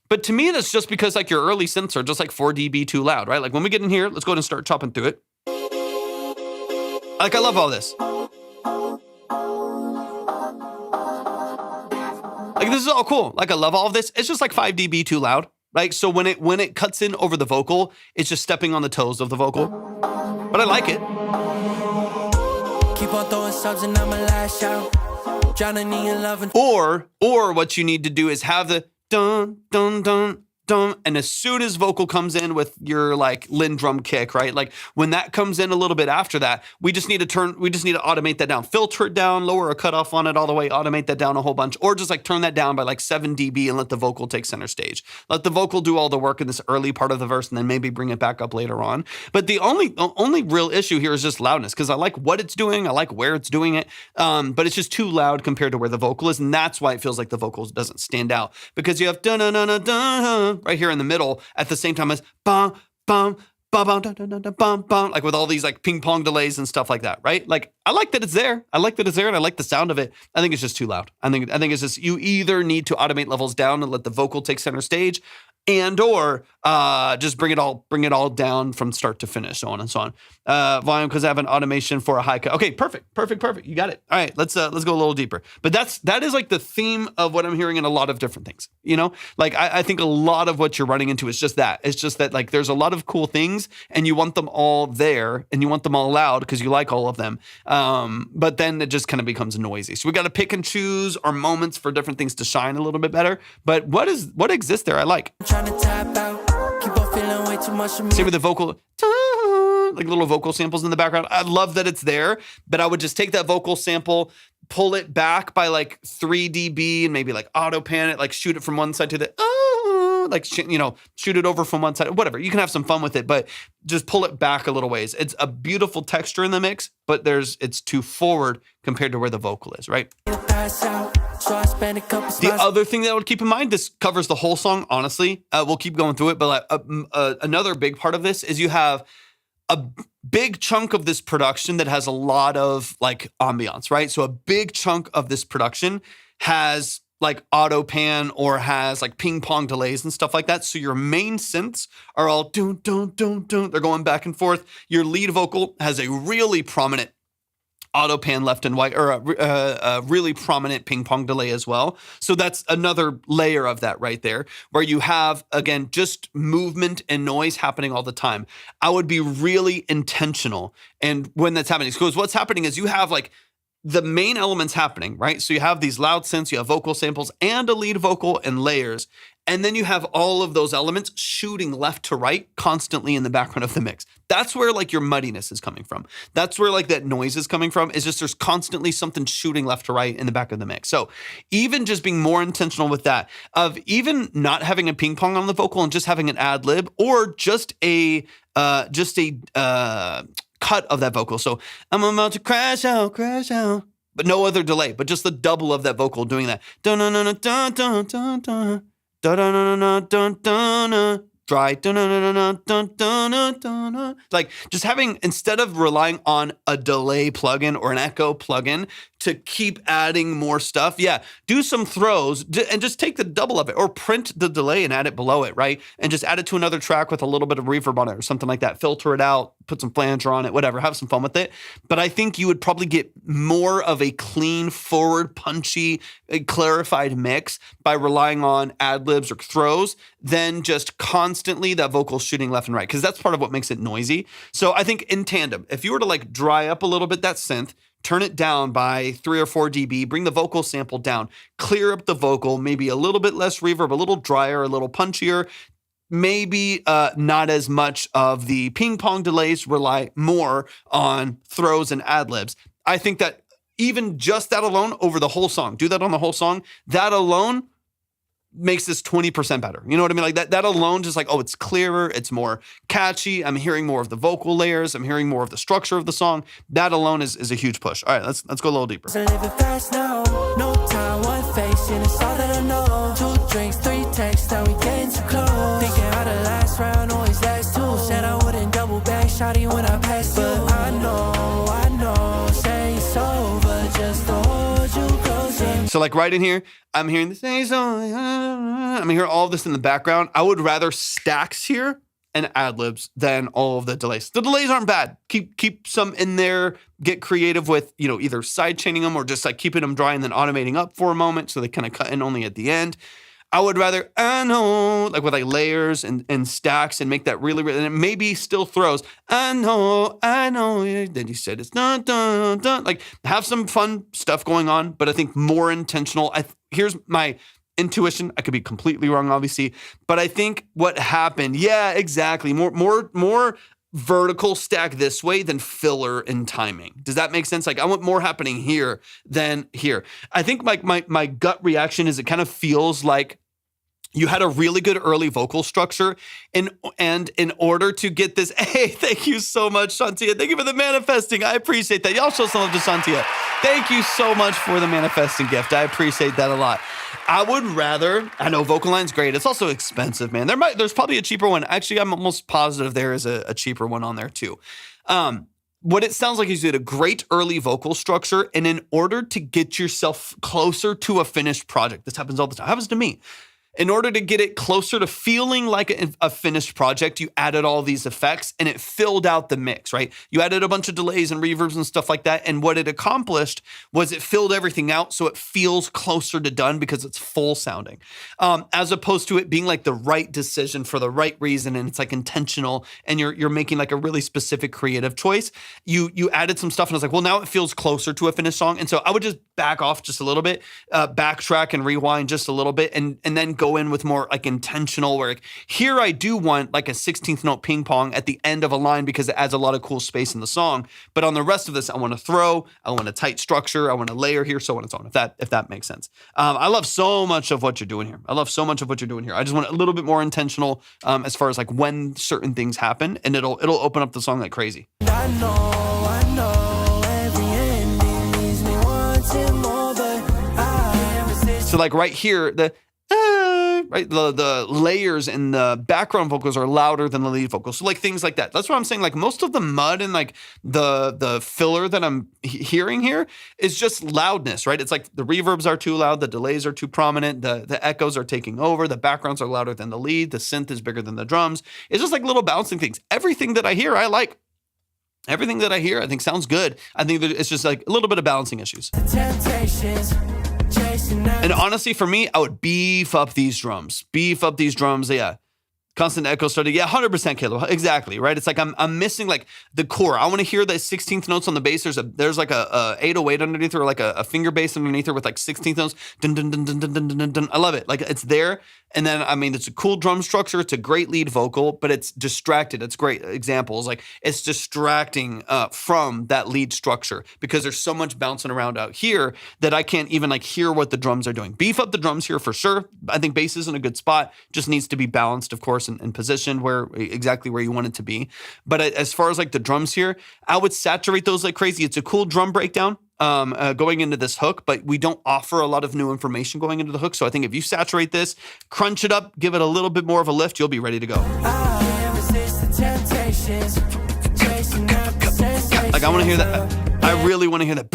But to me, that's just because like your early synths are just like 4 dB too loud, right? Like when we get in here, let's go ahead and start chopping through it. Like I love all this. Like this is all cool. Like I love all of this. It's just like 5 dB too loud, right? So when it cuts in over the vocal, it's just stepping on the toes of the vocal. But I like it. Keep on throwing subs and I'ma lash out. Drowning in your love and Or what you need to do is have the dun dun dun dum. And as soon as vocal comes in with your like Lindrum kick, right? Like when that comes in a little bit after that, we just need to automate that down, filter it down, lower a cutoff on it all the way, automate that down a whole bunch, or just like turn that down by like 7 dB and let the vocal take center stage. Let the vocal do all the work in this early part of the verse and then maybe bring it back up later on. But the only real issue here is just loudness, because I like what it's doing, I like where it's doing it, but it's just too loud compared to where the vocal is, and that's why it feels like the vocal doesn't stand out, because you have dun-dun-dun-dun-dun right here in the middle at the same time as bum, bum, bum, bum, dun, dun, dun, dun, bum, bum, like with all these like ping pong delays and stuff like that, right? Like I like that it's there. I like that it's there, and I like the sound of it. I think it's just too loud. I think it's just, you either need to automate levels down and let the vocal take center stage, and or just bring it all down from start to finish, so on and so on. Volume, because I have an automation for a high cut. Okay, perfect. You got it. All right, let's go a little deeper. But that is like the theme of what I'm hearing in a lot of different things. You know, like I think a lot of what you're running into is just that. It's just that like there's a lot of cool things, and you want them all there, and you want them all loud because you like all of them. But then it just kind of becomes noisy. So we got to pick and choose our moments for different things to shine a little bit better. But what exists there, I like. Trying to tap out, keep on feeling way too much of me. Same with the vocal, like little vocal samples in the background. I love that it's there, but I would just take that vocal sample, pull it back by like 3 dB and maybe like auto pan it, like shoot it from one side to the, like, shoot it over from one side, whatever. You can have some fun with it, but just pull it back a little ways. It's a beautiful texture in the mix, but it's too forward compared to where the vocal is, right? Pass out, so I spend a couple The spots. other thing that I would keep in mind, this covers the whole song, honestly. We'll keep going through it, but another big part of this is you have a big chunk of this production that has a lot of like ambiance, right? So a big chunk of this production has like auto pan or has like ping pong delays and stuff like that. So your main synths are all dun, dun, dun, dun. They're going back and forth. Your lead vocal has a really prominent auto pan left and right, or a really prominent ping pong delay as well. So that's another layer of that right there, where you have, again, just movement and noise happening all the time. I would be really intentional and when that's happening, because what's happening is you have like the main elements happening, right? So you have these loud synths, you have vocal samples and a lead vocal and layers. And then you have all of those elements shooting left to right constantly in the background of the mix. That's where like your muddiness is coming from. That's where like that noise is coming from. It's just there's constantly something shooting left to right in the back of the mix. So even just being more intentional with that, of even not having a ping pong on the vocal and just having an ad lib, or just a cut of that vocal. So I'm about to crash out, but no other delay, but just the double of that vocal doing that. Dun dun dun dun dun dun dun. Dun dun dun dun dun dun. Dry. Dun dun dun dun dun dun dun. Like just having, instead of relying on a delay plugin or an echo plugin to keep adding more stuff, do some throws and just take the double of it, or print the delay and add it below it, right? And just add it to another track with a little bit of reverb on it or something like that. Filter it out, put some flanger on it, whatever, have some fun with it. But I think you would probably get more of a clean, forward, punchy, clarified mix by relying on ad libs or throws than just constantly that vocal shooting left and right, because that's part of what makes it noisy. So I think in tandem, if you were to like dry up a little bit that synth, turn it down by 3 or 4 dB, bring the vocal sample down, clear up the vocal, maybe a little bit less reverb, a little drier, a little punchier, maybe not as much of the ping pong delays, rely more on throws and ad libs. I think that even just that alone over the whole song, do that on the whole song, that alone makes this 20% better. You know what I mean? Like that alone, just like, oh, it's clearer, it's more catchy. I'm hearing more of the vocal layers. I'm hearing more of the structure of the song. That alone is a huge push. All right, let's go a little deeper. So living fast now, no time, one face, and it's all that I know. 2 drinks, 3 texts, now we getting too close. Thinking how the last round always lasts 2. Said I wouldn't double back, shawty when I passed you. But I know, say it's over, just to hold you closer. So like right in here, I'm hearing the same song. I'm hearing all of this in the background. I would rather stacks here and ad libs than all of the delays. The delays aren't bad. Keep some in there. Get creative with, either side chaining them or just like keeping them dry and then automating up for a moment so they kind of cut in only at the end. I would rather, like with like layers and stacks and make that really, and it maybe still throws. I know. Then you said it's dun, dun, dun. Like have some fun stuff going on, but I think more intentional. Here's my intuition. I could be completely wrong, obviously, but I think what happened, yeah, exactly. More vertical stack this way than filler and timing. Does that make sense? Like I want more happening here than here. I think like my gut reaction is it kind of feels like you had a really good early vocal structure, and in order to get this, hey, thank you so much, Shantia. Thank you for the manifesting. I appreciate that. Y'all show some love to Shantia. Thank you so much for the manifesting gift. I appreciate that a lot. I would rather, I know Vocal Line's great. It's also expensive, man. There's probably a cheaper one. Actually, I'm almost positive there is a cheaper one on there too. What it sounds like is you did a great early vocal structure, and in order to get yourself closer to a finished project, this happens all the time. It happens to me. In order to get it closer to feeling like a finished project, you added all these effects and it filled out the mix, right? You added a bunch of delays and reverbs and stuff like that. And what it accomplished was it filled everything out so it feels closer to done because it's full sounding. As opposed to it being like the right decision for the right reason and it's like intentional and you're making like a really specific creative choice. You added some stuff and I was like, well, now it feels closer to a finished song. And so I would just back off just a little bit, backtrack and rewind just a little bit and then go in with more like intentional work. Here I do want like a 16th note ping pong at the end of a line because it adds a lot of cool space in the song. But on the rest of this, I want to throw, I want a tight structure, I want a layer here, so on and so on, if that makes sense. I love so much of what you're doing here. I just want a little bit more intentional as far as like when certain things happen, and it'll open up the song like crazy. I know, every ending leaves me wanting more, but I resist. So like right here, the layers in the background vocals are louder than the lead vocals. So like things like that. That's what I'm saying. Like most of the mud and like the filler that I'm hearing here is just loudness, right? It's like the reverbs are too loud, the delays are too prominent, the echoes are taking over, the backgrounds are louder than the lead, the synth is bigger than the drums. It's just like little bouncing things. Everything that I hear, I like. Everything that I hear, I think sounds good. I think that it's just like a little bit of balancing issues. Temptations, chasing after. And honestly, for me, I would beef up these drums. Yeah. Constant echo started. Yeah, 100% Caleb. Exactly, right? It's like I'm missing like the core. I want to hear the 16th notes on the bass. There's like a 808 underneath or like a finger bass underneath her with like 16th notes. Dun, dun, dun, dun, dun, dun, dun, dun. I love it. Like it's there. And then, I mean, it's a cool drum structure. It's a great lead vocal, but it's distracted. It's great examples. Like it's distracting from that lead structure because there's so much bouncing around out here that I can't even like hear what the drums are doing. Beef up the drums here for sure. I think bass is in a good spot. Just needs to be balanced, of course, and positioned exactly where you want it to be. But as far as like the drums here, I would saturate those like crazy. It's a cool drum breakdown. Going into this hook, but we don't offer a lot of new information going into the hook. So I think if you saturate this, crunch it up, give it a little bit more of a lift, you'll be ready to go. I resist the temptations, chasing after sensations. Like I want to hear that. I really want to hear that.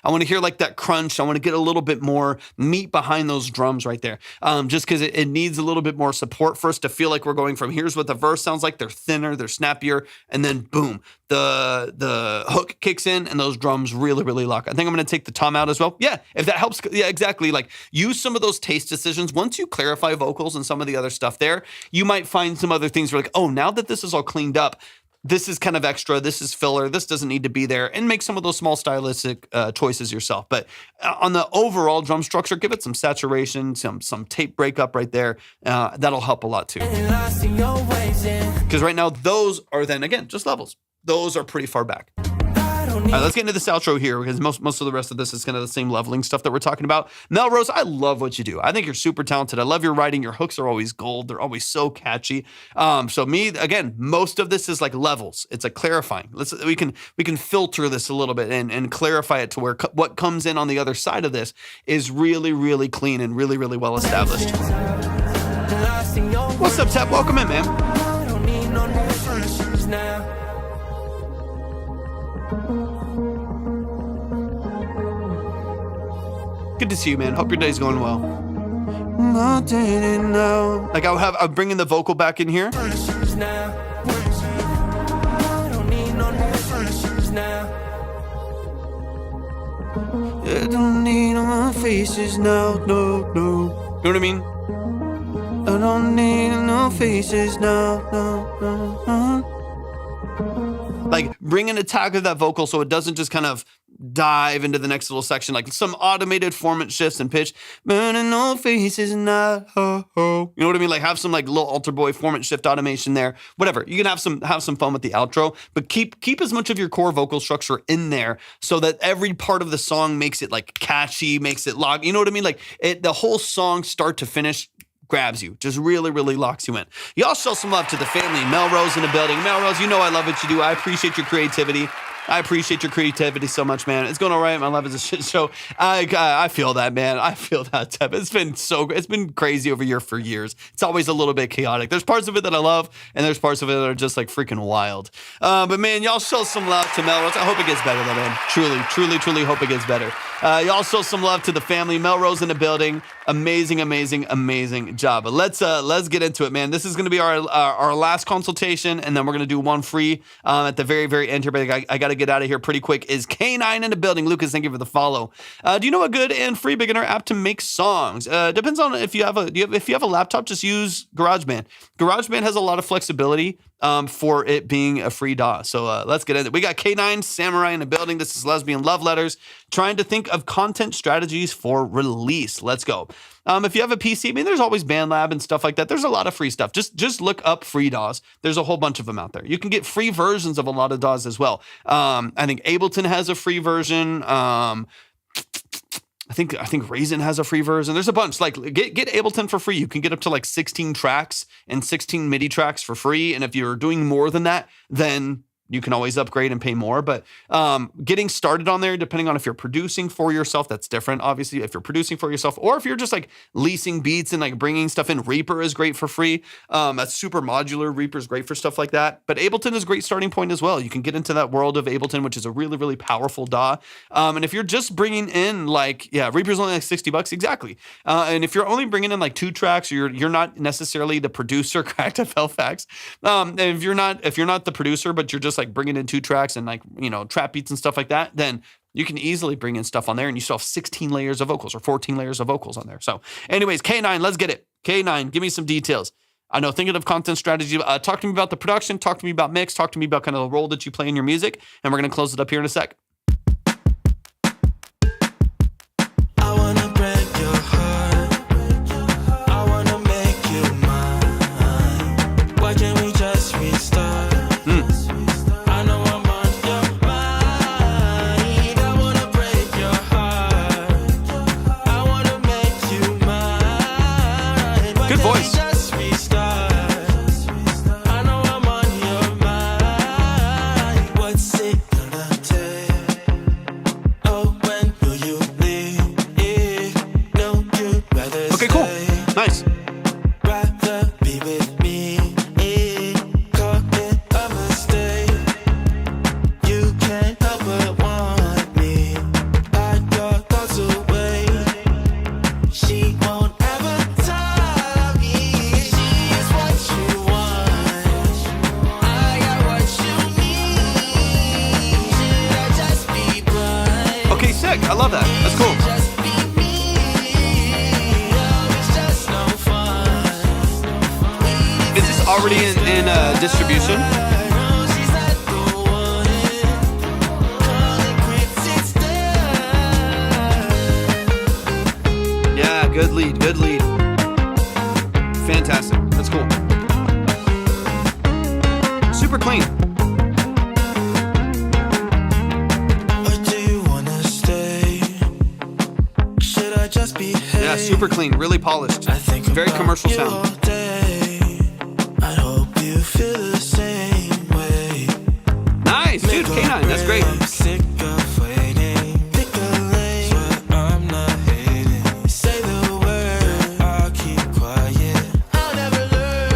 I want to hear like that crunch. I want to get a little bit more meat behind those drums right there. Just because it needs a little bit more support for us to feel like we're going from here's what the verse sounds like. They're thinner, they're snappier, and then boom, the hook kicks in and those drums really, really lock. I think I'm going to take the tom out as well. Yeah, if that helps. Yeah, exactly. Like use some of those taste decisions. Once you clarify vocals and some of the other stuff there, you might find some other things where like, oh, now that this is all cleaned up, this is kind of extra, this is filler, this doesn't need to be there, and make some of those small stylistic choices yourself. But on the overall drum structure, give it some saturation, some tape breakup right there. That'll help a lot too. Because right now, those are then, again, just levels. Those are pretty far back. All right, let's get into this outro here because most of the rest of this is kind of the same leveling stuff that we're talking about. Melrose, I love what you do. I think you're super talented. I love your writing. Your hooks are always gold. They're always so catchy. So me, again, most of this is like levels. It's like clarifying. We can filter this a little bit and clarify it to where what comes in on the other side of this is really, really clean and really, really well established. What's up, Tap? Welcome in, man. I don't need no new friendships now. Good to see you, man. Hope your day's going well. Like I'll bring in the vocal back in here. Friendships now. I don't need no new friendships now. I don't need no faces now, no. You know what I mean? I don't need no faces now, no. Like bring an attack of that vocal so it doesn't just kind of dive into the next little section, like some automated formant shifts and pitch. Burning no faces now. You know what I mean? Like have some like little altar boy formant shift automation there. Whatever. You can have some fun with the outro, but keep as much of your core vocal structure in there so that every part of the song makes it like catchy, makes it lock. You know what I mean? Like the whole song start to finish grabs you, just really, really locks you in. You also show some love to the family. Melrose in the building. Melrose, you know I love what you do. I appreciate your creativity. I appreciate your creativity so much, man. It's going all right. My life is a shit show. I feel that, man. I feel that, Teb. It's been crazy over here for years. It's always a little bit chaotic. There's parts of it that I love, and there's parts of it that are just like freaking wild. But man, y'all show some love to Melrose. I hope it gets better though, man. Truly hope it gets better. Y'all show some love to the family. Melrose in the building. Amazing job. But let's get into it, man. This is going to be our last consultation, and then we're going to do one free at the very end here. But I got to get out of here pretty quick. Is K9 in the building? Lucas, thank you for the follow. Do you know a good and free beginner app to make songs? Depends on if you have a laptop. Just use GarageBand. GarageBand has a lot of flexibility for it being a free DAW. So let's get into it. We got K9 Samurai in the building. This is Lesbian Love Letters. Trying to think of content strategies for release. Let's go. If you have a PC, I mean, there's always BandLab and stuff like that. There's a lot of free stuff. Just look up free DAWs. There's a whole bunch of them out there. You can get free versions of a lot of DAWs as well. I think Ableton has a free version. I think Raisin has a free version. There's a bunch. Like get Ableton for free. You can get up to like 16 tracks and 16 MIDI tracks for free. And if you're doing more than that, then you can always upgrade and pay more. But getting started on there, depending on if you're producing for yourself, that's different. Obviously, if you're producing for yourself, or if you're just like leasing beats and like bringing stuff in, Reaper is great for free. That's super modular. Reaper is great for stuff like that. But Ableton is a great starting point as well. You can get into that world of Ableton, which is a really, really powerful DAW. And if you're just bringing in Reaper's only like $60, exactly. And if you're only bringing in like 2 tracks, or you're not necessarily the producer, Cracked FL Facts. And if you're not the producer, but you're just like bringing in 2 tracks and like, you know, trap beats and stuff like that, then you can easily bring in stuff on there and you still have 16 layers of vocals or 14 layers of vocals on there. So anyways, K9, let's get it. K9, give me some details. I know, thinking of content strategy. Talk to me about the production. Talk to me about mix. Talk to me about kind of the role that you play in your music. And we're going to close it up here in a sec. I wanna break your heart. I wanna make you mine. Why can't we just restart? I know I'm on your mind. I wanna break your heart. I wanna make you mine. Why Good can't we voice. just restart? I know I'm on your mind. What's it gonna take? Oh, when will you leave? No, you'd rather Okay, cool. stay. Nice. Rather be with me. Call it a mistake. You can't help but want me. Hide your thoughts away. She won't ever tell me she's what you want. I got what you need. Should I just be blind? Okay, sick. I love that. That's cool. Just be me. Oh, it's just no fun. Is this already in distribution? I know she's not the one. Call it quits, it's done. Yeah, good lead. Fantastic. That's cool. Super clean. Or do you wanna stay? Should I just behave? Yeah, super clean. Really polished. I think Very about commercial you sound. all day. I hope you feel the same way. Nice, dude. K9, that's great. I'm sick of waiting. Pick a lane. Swear I'm not hating. Say the word, I'll keep quiet. I'll never learn.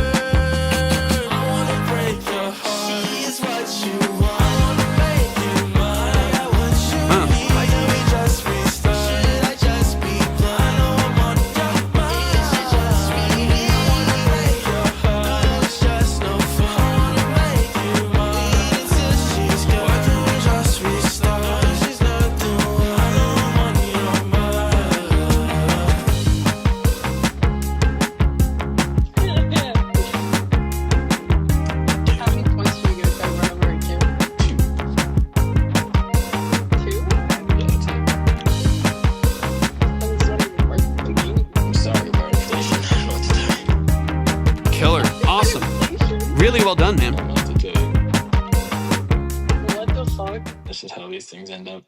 I wanna break your heart. She's what you want. I wanna make you mine. I got what you need. Why can't we just restart? Should I just be blind? I know I'm on your mind. It should just be me. I wanna break your heart. It's just no fun. I wanna make you mine until she's gone. Why can't we just done, man. What the fuck? This is how these things end up.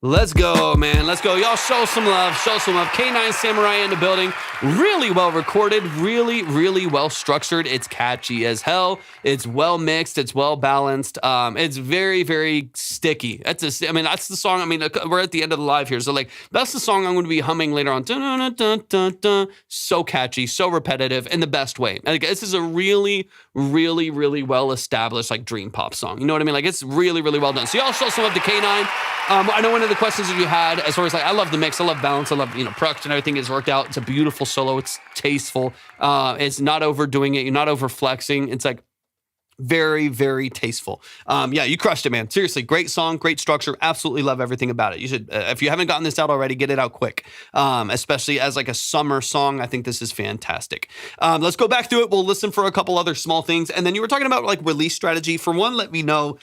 Let's go, man. Let's go. Y'all show some love. Show some love. K9 Samurai in the building. Really well recorded. Really, really well structured. It's catchy as hell. It's well mixed. It's well balanced. It's very, very sticky. That's the song. I mean, we're at the end of the live here. So, like, that's the song I'm going to be humming later on. Dun, dun, dun, dun, dun. So catchy. So repetitive in the best way. Like, this is a really, really, really well established, like, dream pop song. You know what I mean? Like, it's really, really well done. So, y'all show some love to K9. I know one of the questions that you had, as far as like, I love the mix, I love balance, I love, production, everything is worked out. It's a beautiful solo. It's tasteful. It's not overdoing it. You're not over flexing. It's like very, very tasteful. Yeah, you crushed it, man. Seriously, great song, great structure. Absolutely love everything about it. You should, if you haven't gotten this out already, get it out quick. Especially as like a summer song. I think this is fantastic. Let's go back through it. We'll listen for a couple other small things. And then you were talking about like release strategy. For one, let me know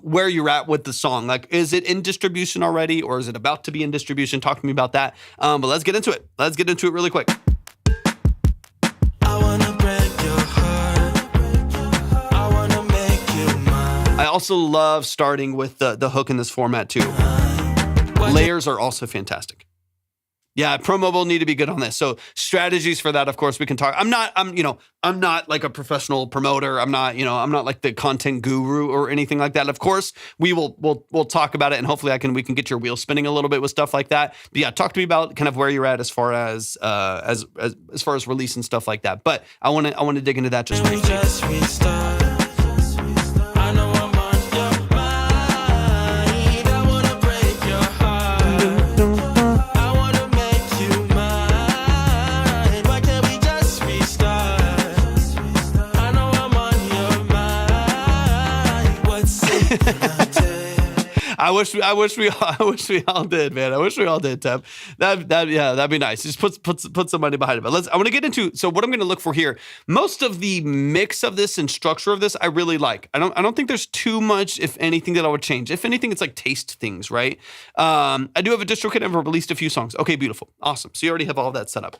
where you're at with the song. Like, is it in distribution already or is it about to be in distribution? Talk to me about that. But let's get into it. Let's get into it really quick. I wanna break your heart. I wanna make you mine. I also love starting with the hook in this format too. Layers are also fantastic. Yeah, promo will need to be good on this. So strategies for that, of course, we can talk. I'm not like a professional promoter. I'm not like the content guru or anything like that. Of course, we'll talk about it, and hopefully we can get your wheel spinning a little bit with stuff like that. But yeah, talk to me about kind of where you're at as far as release and stuff like that. But I want to dig into that just We briefly. just restart. I know I'm on your mind. I wanna break your heart. I wanna make you mine. Why can't we just restart? I know I'm on your mind. What's it gonna take? I wish we all did, man. I wish we all did, Teb. That'd be nice. Just put some money behind it. But I want to get into, so what I'm going to look for here. Most of the mix of this and structure of this, I really like. I don't think there's too much, if anything, that I would change. If anything, it's like taste things, right? I do have a distro kit. I've released a few songs. Okay, beautiful, awesome. So you already have all that set up.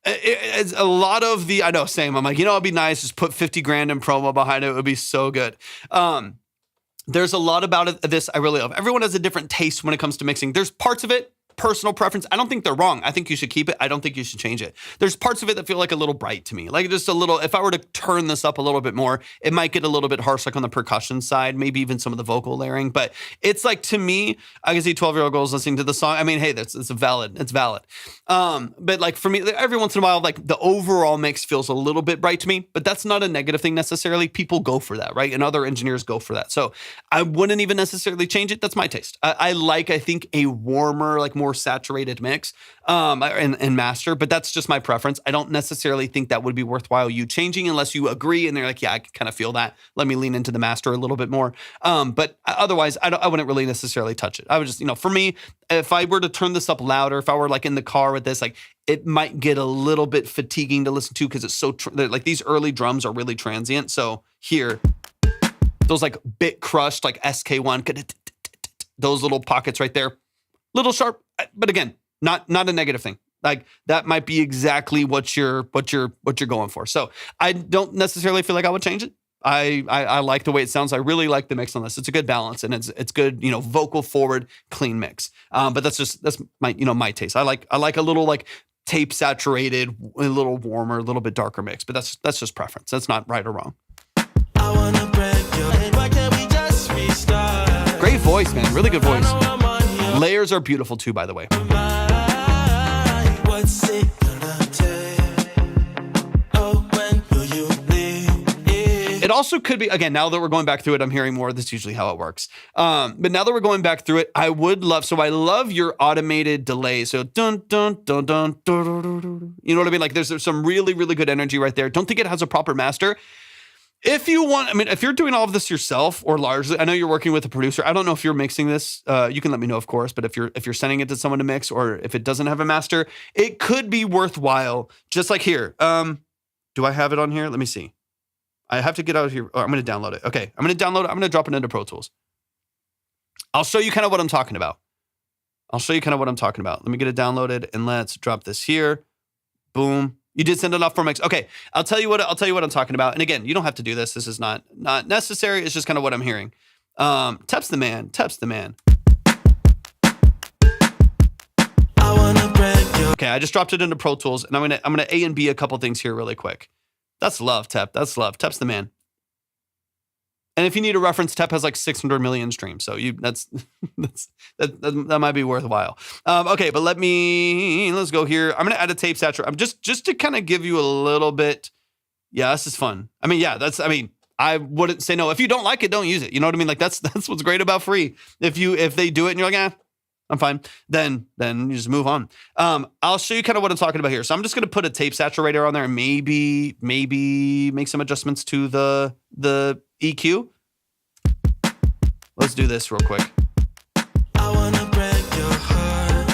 It's a lot of the, I know, same. I'm like, it'd be nice. Just put 50 grand in promo behind it. It would be so good. There's a lot about this I really love. Everyone has a different taste when it comes to mixing. There's parts of it, personal preference. I don't think they're wrong. I think you should keep it. I don't think you should change it. There's parts of it that feel like a little bright to me. Like just a little, if I were to turn this up a little bit more, it might get a little bit harsh, like on the percussion side, maybe even some of the vocal layering. But it's like, to me, I can see 12-year-old girls listening to the song. I mean, hey, it's valid. But like for me, every once in a while, like the overall mix feels a little bit bright to me, but that's not a negative thing necessarily. People go for that, right? And other engineers go for that. So I wouldn't even necessarily change it. That's my taste. I think a warmer, like more saturated mix and master, but that's just my preference. I don't necessarily think that would be worthwhile you changing unless you agree and they're like, yeah, I can kind of feel that. Let me lean into the master a little bit more. But otherwise, I wouldn't really necessarily touch it. I would just, for me, if I were to turn this up louder, if I were like in the car with this, like it might get a little bit fatiguing to listen to because it's so, like these early drums are really transient. So here, those like bit crushed, like SK1, those little pockets right there, little sharp, but again, not a negative thing. Like that might be exactly what you're going for. So I don't necessarily feel like I would change it. I like the way it sounds. I really like the mix on this. It's a good balance and it's good, vocal forward, clean mix. But that's my, my taste. I like a little like tape saturated, a little warmer, a little bit darker mix, but that's just preference. That's not right or wrong. I wanna break your head. Why can't we just restart? Great voice, man. Really good voice. I know I'm on your Layers are beautiful too, by the way. mind. What's it gonna take? Oh, when will you leave? It also could be, again, now that we're going back through it, I'm hearing more. That's usually how it works. But now that we're going back through it, I love your automated delay. So dun, dun, dun, dun, dun, dun, dun, dun. You know what I mean? Like there's some really, really good energy right there. Don't think it has a proper master. If you want, if you're doing all of this yourself or largely, I know you're working with a producer. I don't know if you're mixing this. You can let me know, of course. But if you're sending it to someone to mix, or if it doesn't have a master, it could be worthwhile. Just like here. Do I have it on here? Let me see. I have to get out of here. Oh, I'm going to download it. Okay, I'm going to download it. I'm going to drop it into Pro Tools. I'll show you kind of what I'm talking about. Let me get it downloaded and let's drop this here. Boom. You did send it off for mix. Okay, I'll tell you what I'm talking about. And again, you don't have to do this. This is not necessary. It's just kind of what I'm hearing. Tep's the man. Okay, I just dropped it into Pro Tools, and I'm gonna A and B a couple things here really quick. That's love, Tep. That's love. Tep's the man. And if you need a reference, Tep has like 600 million streams, so that might be worthwhile. Okay, but let's go here. I'm gonna add a tape saturation. Just to kind of give you a little bit. Yeah, this is fun. I mean, I wouldn't say no. If you don't like it, don't use it. You know what I mean? Like that's what's great about free. If they do it and you're like, I'm fine, then you just move on. I'll show you kind of what I'm talking about here. So I'm just gonna put a tape saturator on there and maybe make some adjustments to the EQ. Let's do this real quick. I wanna break your heart.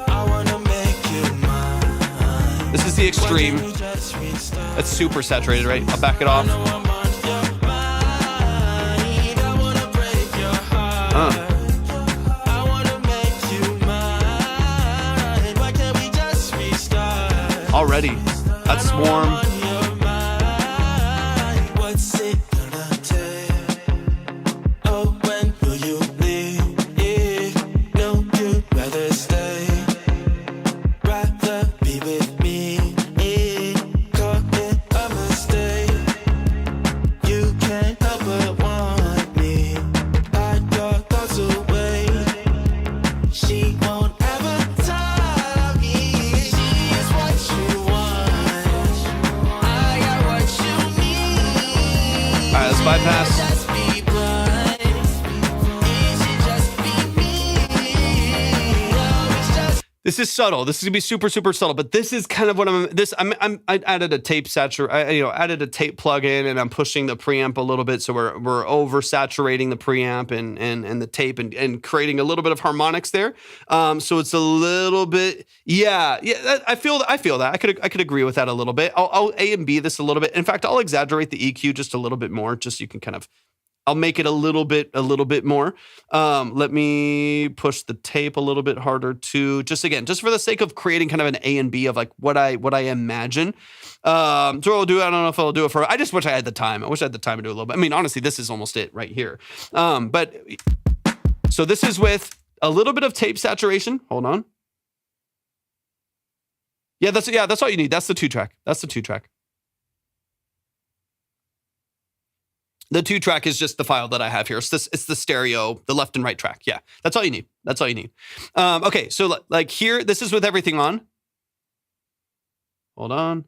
I wanna make you mine. This is the extreme. That's super saturated, right? I'll back it off. Already, that's warm. What's it gonna take? Oh, when will you leave? No, you'd rather stay. Rather be with me. Call it a mistake. You can't help but want me. Hide your thoughts away. She won't ever tell me she is what you want. I got what you need. All right, let's bypass. Just be blind. Easy, just be me. Oh, it's just This is subtle. This is gonna be super, super subtle, but this is kind of what I added a tape added a tape plugin, and I'm pushing the preamp a little bit, so we're oversaturating the preamp and the tape and creating a little bit of harmonics there. So it's a little bit, yeah. I feel that. I could agree with that a little bit. I'll A and B this a little bit. In fact, I'll exaggerate the EQ just a little bit more, just so you can kind of. I'll make it a little bit more. Let me push the tape a little bit harder too. Just for the sake of creating kind of an A and B of like what I imagine. So I'll do. I don't know if I'll do it for. I just wish I had the time. I wish I had the time to do a little bit. I mean, honestly, this is almost it right here. But so this is with a little bit of tape saturation. Hold on. Yeah, that's all you need. That's the 2-track. The 2-track is just the file that I have here. It's the stereo, the left and right track. Yeah, that's all you need. Okay, so like here, this is with everything on. Hold on.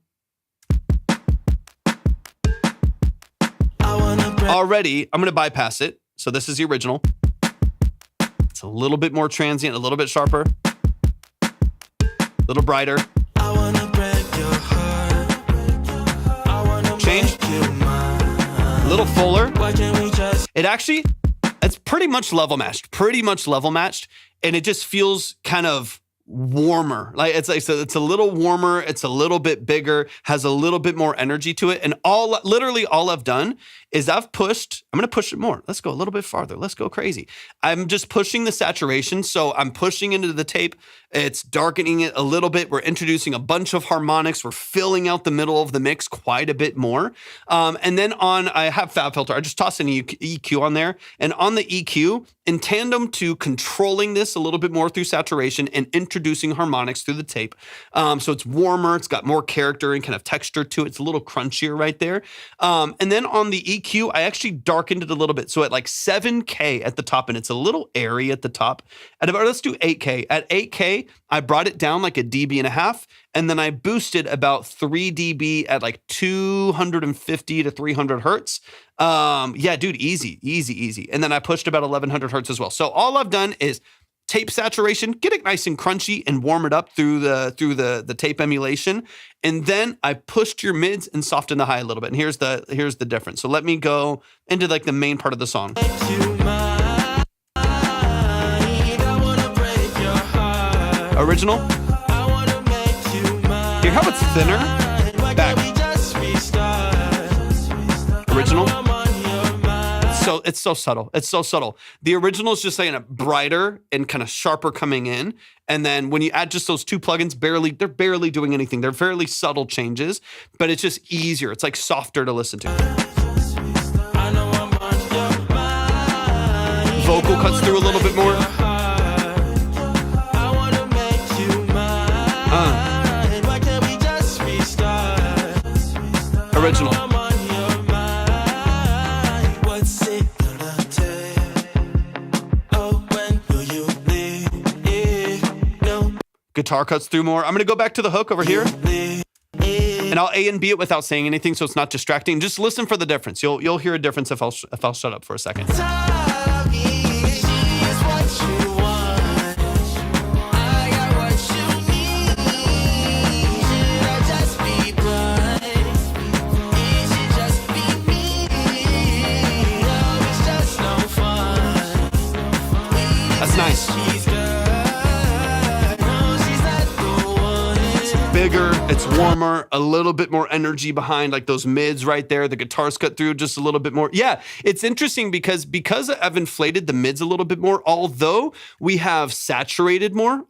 Already, I'm going to bypass it. So this is the original. It's a little bit more transient, a little bit sharper, a little brighter. Change. A little fuller. It's pretty much level matched, and it just feels kind of warmer. Like it's a little warmer, it's a little bit bigger, has a little bit more energy to it. And literally all I've done is I'm going to push it more. Let's go a little bit farther. Let's go crazy. I'm just pushing the saturation. So I'm pushing into the tape. It's darkening it a little bit. We're introducing a bunch of harmonics. We're filling out the middle of the mix quite a bit more. And then I have Fab Filter. I just tossed an EQ on there. And on the EQ, in tandem to controlling this a little bit more through saturation and introducing harmonics through the tape. So it's warmer. It's got more character and kind of texture to it. It's a little crunchier right there. And then on the EQ, I actually darkened it a little bit. So at like 7K at the top, and it's a little airy at the top. Let's do 8K. At 8K, I brought it down like a dB and a half, and then I boosted about 3 dB at like 250 to 300 hertz. Yeah, dude, easy. And then I pushed about 1100 hertz as well. So all I've done is tape saturation, get it nice and crunchy and warm it up through the tape emulation. And then I pushed your mids and softened the high a little bit. And here's the difference. So let me go into like the main part of the song. Original. Hear how it's thinner? Back. Original. it's so subtle. It's so subtle. The original is just saying it brighter and kind of sharper coming in. And then when you add just those two plugins, they're barely doing anything. They're fairly subtle changes, but it's just easier. It's like softer to listen to. Vocal cuts through a little bit more. Original. Guitar cuts through more. I'm going to go back to the hook over here. And I'll A and B it without saying anything so it's not distracting. Just listen for the difference. You'll hear a difference if I'll shut up for a second. That's nice. Bigger, it's warmer, a little bit more energy behind like those mids right there. The guitars cut through just a little bit more. Yeah, it's interesting because I've inflated the mids a little bit more, although we've saturated more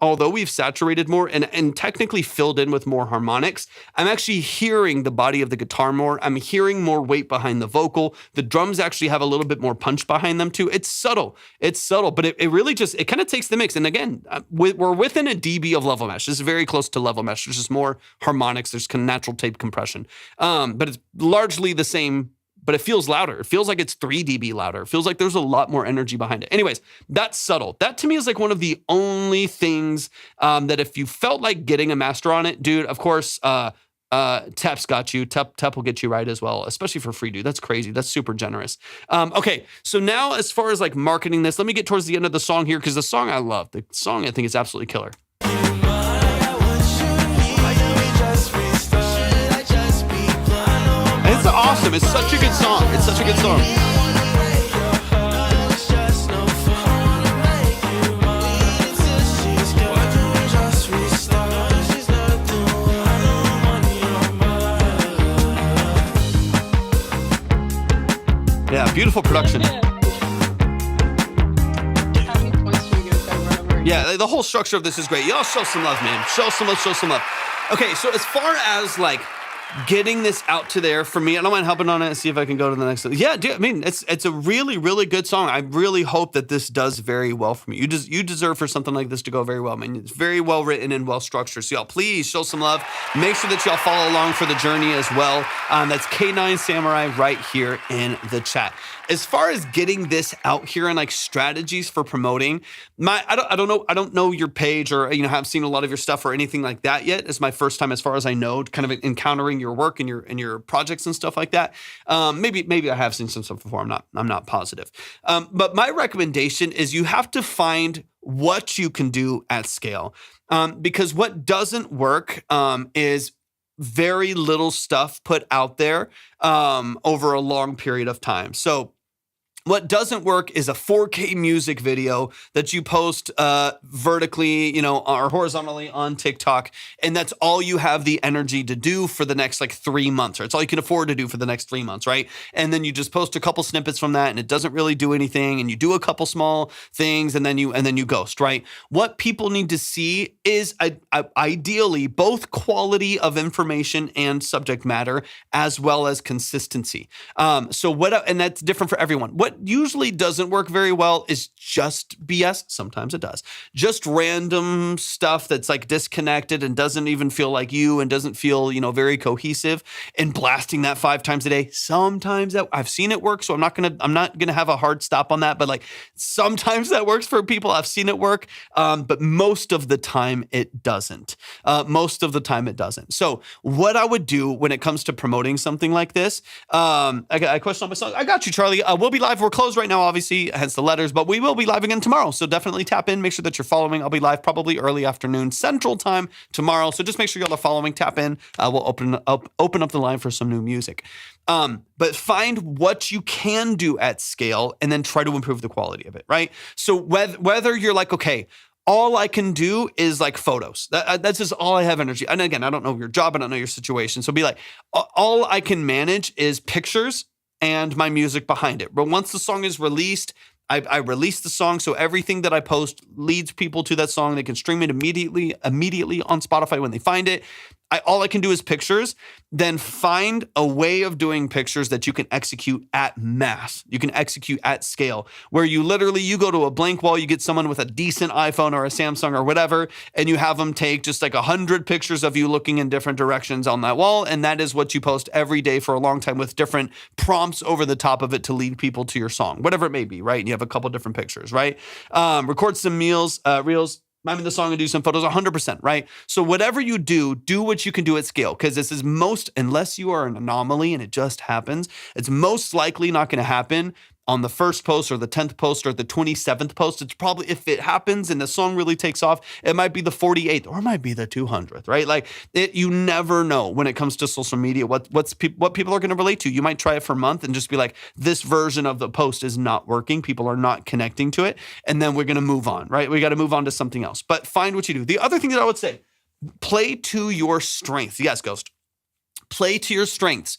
and technically filled in with more harmonics, I'm actually hearing the body of the guitar more. I'm hearing more weight behind the vocal. The drums actually have a little bit more punch behind them too. It's subtle, but it really just, it kind of takes the mix. And again, we're within a dB of level mesh. This is very close to level mesh. There's just more harmonics. There's kind of natural tape compression. But it's largely the same, but it feels louder. It feels like it's 3 dB louder. It feels like there's a lot more energy behind it. Anyways, that's subtle. That to me is like one of the only things that if you felt like getting a master on it, dude, of course, Tep's got you. Tep will get you right as well, especially for free, dude. That's crazy. That's super generous. Okay, so now as far as like marketing this, let me get towards the end of the song here because the song I love. The song I think is absolutely killer. It's awesome. It's such a good song. It's such a good song. Yeah, beautiful production. Yeah, the whole structure of this is great. Y'all show some love, man. Show some love. Okay, so as far as like getting this out to there for me, I don't mind helping on it and see if I can go to the next. Yeah, dude, I mean, it's a really, really good song. I really hope that this does very well for me. You deserve for something like this to go very well. I mean, it's very well written and well structured. So y'all, please show some love. Make sure that y'all follow along for the journey as well. That's K9 Samurai right here in the chat. As far as getting this out here and like strategies for promoting, I don't know your page or have seen a lot of your stuff or anything like that yet. It's my first time, as far as I know, kind of encountering your work and your projects and stuff like that. Maybe I have seen some stuff before. I'm not positive. But my recommendation is you have to find what you can do at scale, because what doesn't work is very little stuff put out there over a long period of time. So what doesn't work is a 4K music video that you post vertically, or horizontally on TikTok, and that's all you have the energy to do for the next like 3 months, or it's all you can afford to do for the next 3 months, right? And then you just post a couple snippets from that, and it doesn't really do anything, and you do a couple small things, and then you ghost, right? What people need to see is ideally both quality of information and subject matter, as well as consistency. And that's different for everyone. What usually doesn't work very well is just BS. Sometimes it does. Just random stuff that's like disconnected and doesn't even feel like you and doesn't feel, very cohesive, and blasting that 5 times a day. Sometimes I've seen it work, so I'm not gonna have a hard stop on that. But like sometimes that works for people. I've seen it work, but most of the time it doesn't. So what I would do when it comes to promoting something like this, I got a question on my song. I got you, Charlie. We'll be live. We're closed right now, obviously, hence the letters, but we will be live again tomorrow. So definitely tap in. Make sure that you're following. I'll be live probably early afternoon Central Time tomorrow. So just make sure y'all are following. Tap in. We'll open up the line for some new music. But find what you can do at scale and then try to improve the quality of it, right? So whether you're like, okay, all I can do is like photos. That's just all I have energy. And again, I don't know your job. I don't know your situation. So be like, all I can manage is pictures and my music behind it. But once the song is released, I release the song, so everything that I post leads people to that song. They can stream it immediately on Spotify when they find it. All I can do is pictures. Then find a way of doing pictures that you can execute at mass. You can execute at scale, where you go to a blank wall, you get someone with a decent iPhone or a Samsung or whatever, and you have them take just like 100 pictures of you looking in different directions on that wall. And that is what you post every day for a long time with different prompts over the top of it to lead people to your song, whatever it may be, right? And you have a couple different pictures, right? Record some reels, mime the song and do some photos, 100%, right? So whatever you do what you can do at scale, because this is unless you are an anomaly and it just happens, it's most likely not going to happen on the first post or the 10th post or the 27th post. It's probably, if it happens and the song really takes off, it might be the 48th or it might be the 200th, right? Like you never know when it comes to social media, what people are going to relate to. You might try it for a month and just be like, this version of the post is not working. People are not connecting to it. And then we're going to move on, right? We got to move on to something else, but find what you do. The other thing that I would say, play to your strengths. Yes, Ghost. Play to your strengths.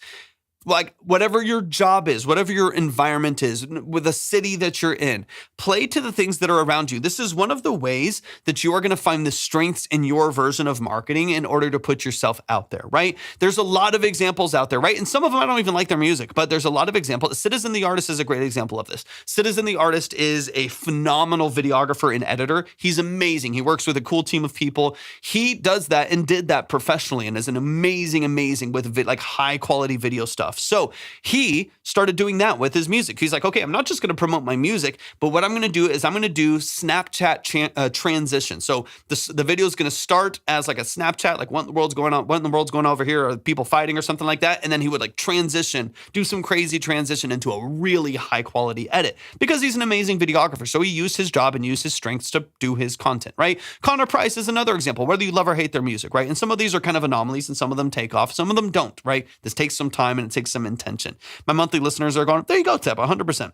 Like whatever your job is, whatever your environment is, with the city that you're in, play to the things that are around you. This is one of the ways that you are going to find the strengths in your version of marketing in order to put yourself out there, right? There's a lot of examples out there, right? And some of them I don't even like their music, but there's a lot of examples. Citizen the Artist is a great example of this. Citizen the Artist is a phenomenal videographer and editor. He's amazing. He works with a cool team of people. He does that and did that professionally and is an amazing with like high quality video stuff. So he started doing that with his music. He's like, okay, I'm not just going to promote my music, but what I'm going to do is I'm going to do Snapchat transition. So the video is going to start as like a Snapchat, like what in the world's going on over here, or people fighting or something like that. And then he would like transition, do some crazy transition into a really high quality edit because he's an amazing videographer. So he used his job and used his strengths to do his content, right? Connor Price is another example, whether you love or hate their music, right? And some of these are kind of anomalies and some of them take off. Some of them don't, right? This takes some time and it takes some intention. My monthly listeners are going, there you go, Teb, 100%.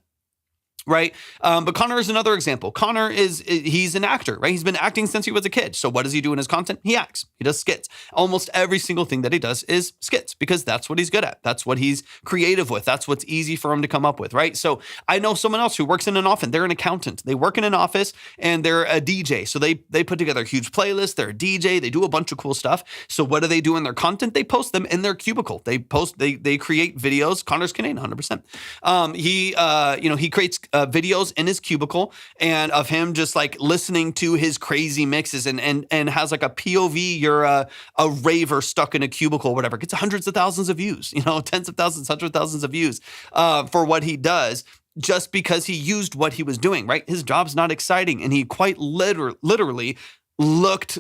Right. But Connor is another example. Connor he's an actor, right? He's been acting since he was a kid. So what does he do in his content? He acts. He does skits. Almost every single thing that he does is skits because that's what he's good at. That's what he's creative with. That's what's easy for him to come up with, right? So I know someone else who works in an office. They're an accountant. They work in an office and they're a DJ. So they put together a huge playlist. They're a DJ. They do a bunch of cool stuff. So what do they do in their content? They post them in their cubicle. They create videos. Connor's Canadian, 100%. He creates videos in his cubicle and of him just like listening to his crazy mixes and has like a POV. You're a raver stuck in a cubicle or whatever. Gets hundreds of thousands of views, tens of thousands, hundreds of thousands of views for what he does. Just because he used what he was doing, right? His job's not exciting. And he quite literally looked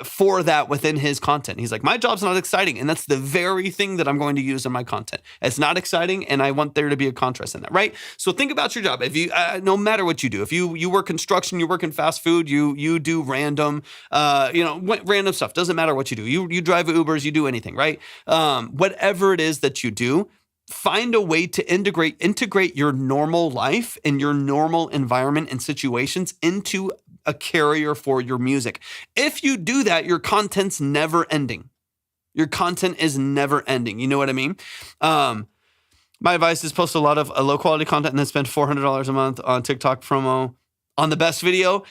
for that within his content. He's like, my job's not exciting. And that's the very thing that I'm going to use in my content. It's not exciting. And I want there to be a contrast in that, right? So think about your job. If you, no matter what you do, if you work construction, you work in fast food, you do random, random stuff. Doesn't matter what you do. You drive Ubers, you do anything, right? Whatever it is that you do, find a way to integrate your normal life and your normal environment and situations into a carrier for your music. If you do that, your content's never ending. Your content is never ending. You know what I mean? My advice is post a lot of low quality content and then spend $400 a month on TikTok promo on the best video.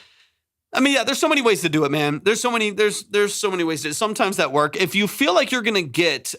I mean, yeah, there's so many ways to do it, man. There's so many ways to do it. Sometimes that work. If you feel like you're going to get,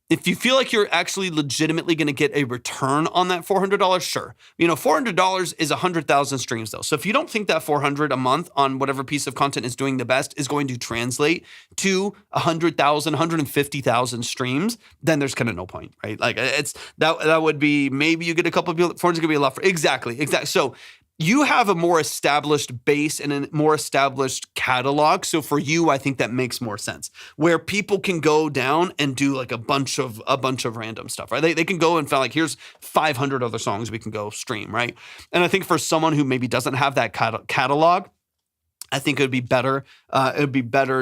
if you feel like you're actually legitimately going to get a return on that $400, sure. $400 is 100,000 streams though. So if you don't think that $400 a month on whatever piece of content is doing the best is going to translate to 100,000, 150,000 streams, then there's kind of no point, right? Like it's that would be, maybe you get a couple of people, $400 is going to be a lot for, exactly. So you have a more established base and a more established catalog. So for you, I think that makes more sense. Where people can go down and do like a bunch of random stuff, right? They can go and find like, here's 500 other songs we can go stream, right? And I think for someone who maybe doesn't have that catalog, I think it would be better.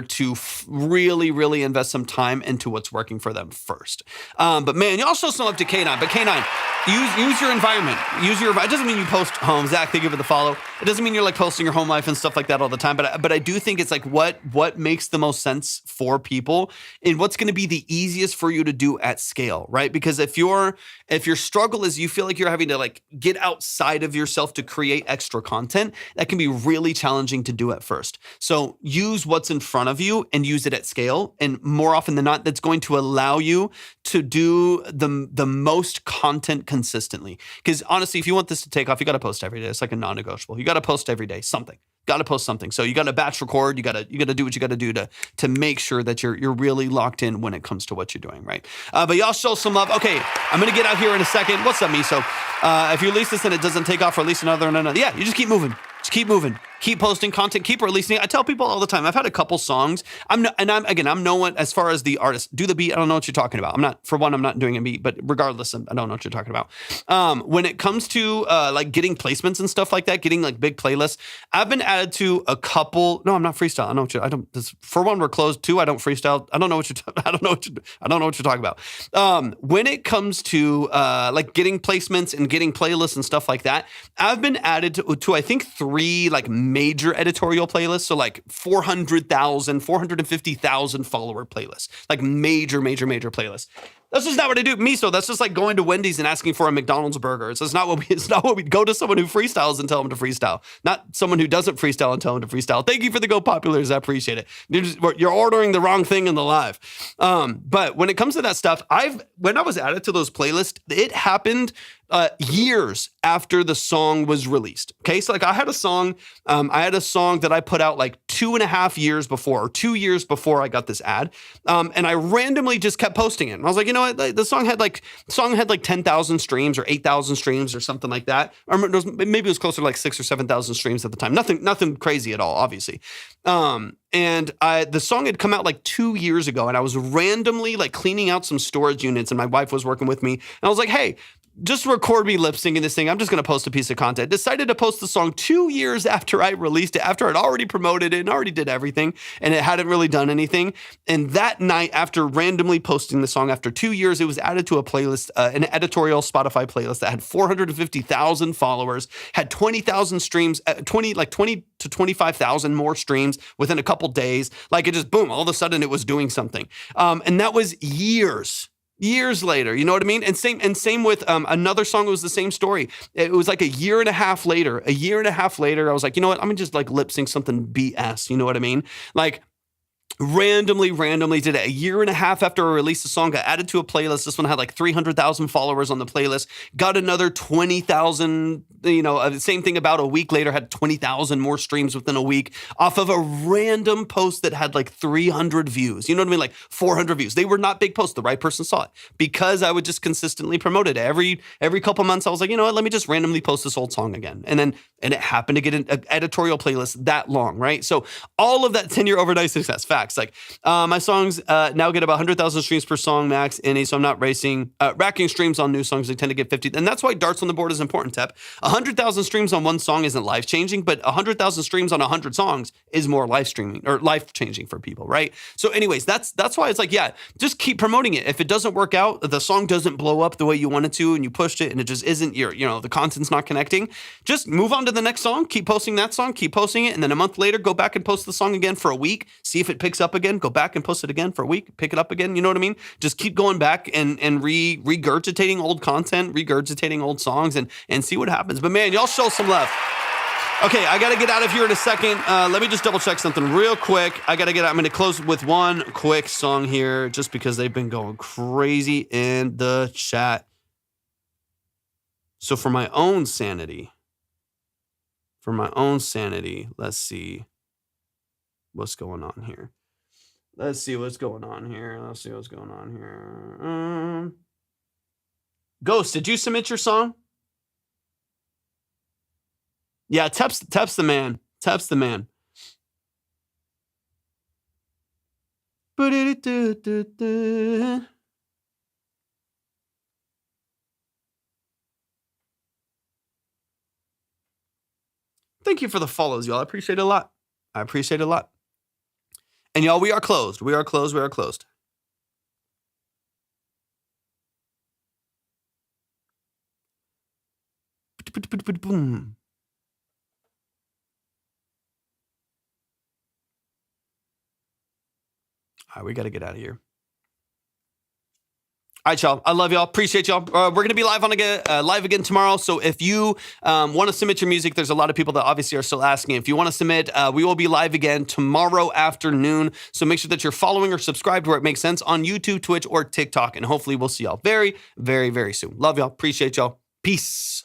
To really invest some time into what's working for them first. But man, you also still up to K9. But K9, use your environment. It doesn't mean you post home. Zach, thank you for the follow. It doesn't mean you're like posting your home life and stuff like that all the time. But I do think it's like what makes the most sense for people and what's going to be the easiest for you to do at scale, right? Because if your struggle is you feel like you're having to like get outside of yourself to create extra content, that can be really challenging to do at first. So use what's in front of you and use it at scale. And more often than not, that's going to allow you to do the most content consistently. Because honestly, if you want this to take off, you got to post every day. It's like a non-negotiable. You got to post every day, something. Got to post something. So you got to batch record. You got to do what you got to do to make sure that you're really locked in when it comes to what you're doing, right? But y'all show some love. Okay, I'm gonna get out here in a second. What's up, Miso? If you release this and it doesn't take off, or at least another, yeah, you just keep moving. Just keep moving. Keep posting content. Keep releasing it. I tell people all the time. I've had a couple songs. I'm no one as far as the artist. Do the beat. I don't know what you're talking about. I'm not doing a beat. But regardless, I don't know what you're talking about. When it comes to like getting placements and stuff like that, getting like big playlists, I've been added to a couple. No, I'm not freestyle. For one, we're closed. Two, I don't freestyle. I don't know what you're talking about. When it comes to like getting placements and getting playlists and stuff like that, I've been added to I think 3 like major editorial playlists. So like 400,000, 450,000 follower playlists, like major playlists. That's just not what I do. Miso, that's just like going to Wendy's and asking for a McDonald's burger. It's not what we go to someone who freestyles and tell them to freestyle, not someone who doesn't freestyle and tell them to freestyle. Thank you for the Go Populars. I appreciate it. You're ordering the wrong thing in the live. But when it comes to that stuff, when I was added to those playlists, it happened years after the song was released. Okay. So like I had a song that I put out like 2.5 years before, or 2 years before I got this ad. And I randomly just kept posting it. And I was like, you know what? The song had like 10,000 streams or 8,000 streams or something like that. Or maybe it was closer to like 6,000 or 7,000 streams at the time. Nothing crazy at all, obviously. And the song had come out like 2 years ago, and I was randomly like cleaning out some storage units, and my wife was working with me. And I was like, hey, just record me lip syncing this thing. I'm just going to post a piece of content. Decided to post the song 2 years after I released it, after I'd already promoted it and already did everything, and it hadn't really done anything. And that night, after randomly posting the song after 2 years, it was added to a playlist, an editorial Spotify playlist that had 450,000 followers, had 20,000 streams, 20 to 25,000 more streams within a couple days. Like it just, boom, all of a sudden it was doing something. And that was years later, you know what I mean? And same with another song. It was the same story. It was like a year and a half later, I was like, you know what? I'm gonna just like lip sync something BS. You know what I mean? Like randomly did it. A year and a half after I released the song, got added to a playlist. This one had like 300,000 followers on the playlist. Got another 20,000, same thing about a week later, had 20,000 more streams within a week off of a random post that had like 300 views. You know what I mean? Like 400 views. They were not big posts. The right person saw it because I would just consistently promote it. Every couple months, I was like, you know what? Let me just randomly post this old song again. And it happened to get an editorial playlist that long, right? So all of that 10-year overnight success, facts. Like my songs now get about 100,000 streams per song max in so I'm not racking streams on new songs. They tend to get 50. And that's why darts on the board is important, Tep. 100,000 streams on one song isn't life-changing, but 100,000 streams on 100 songs is more life-changing for people, right? So anyways, that's why it's like, yeah, just keep promoting it. If it doesn't work out, the song doesn't blow up the way you want it to, and you pushed it and it just isn't the content's not connecting, just move on to the next song, keep posting that song, keep posting it, and then a month later, go back and post the song again for a week, see if it picks up again, go back and post it again for a week, pick it up again, you know what I mean? Just keep going back and regurgitating old content, regurgitating old songs, and see what happens. But man, y'all show some love. Okay, I got to get out of here in a second. Let me just double check something real quick. I got to get out. I'm going to close with one quick song here just because they've been going crazy in the chat. So for my own sanity, let's see what's going on here. Ghost, did you submit your song? Yeah, Tep's the man. Thank you for the follows, y'all. I appreciate it a lot. And y'all, we are closed. Boom. All right, we got to get out of here. All right, y'all. I love y'all. Appreciate y'all. We're going to be live again tomorrow. So if you want to submit your music, there's a lot of people that obviously are still asking. If you want to submit, we will be live again tomorrow afternoon. So make sure that you're following or subscribed where it makes sense on YouTube, Twitch, or TikTok. And hopefully we'll see y'all very, very, very soon. Love y'all. Appreciate y'all. Peace.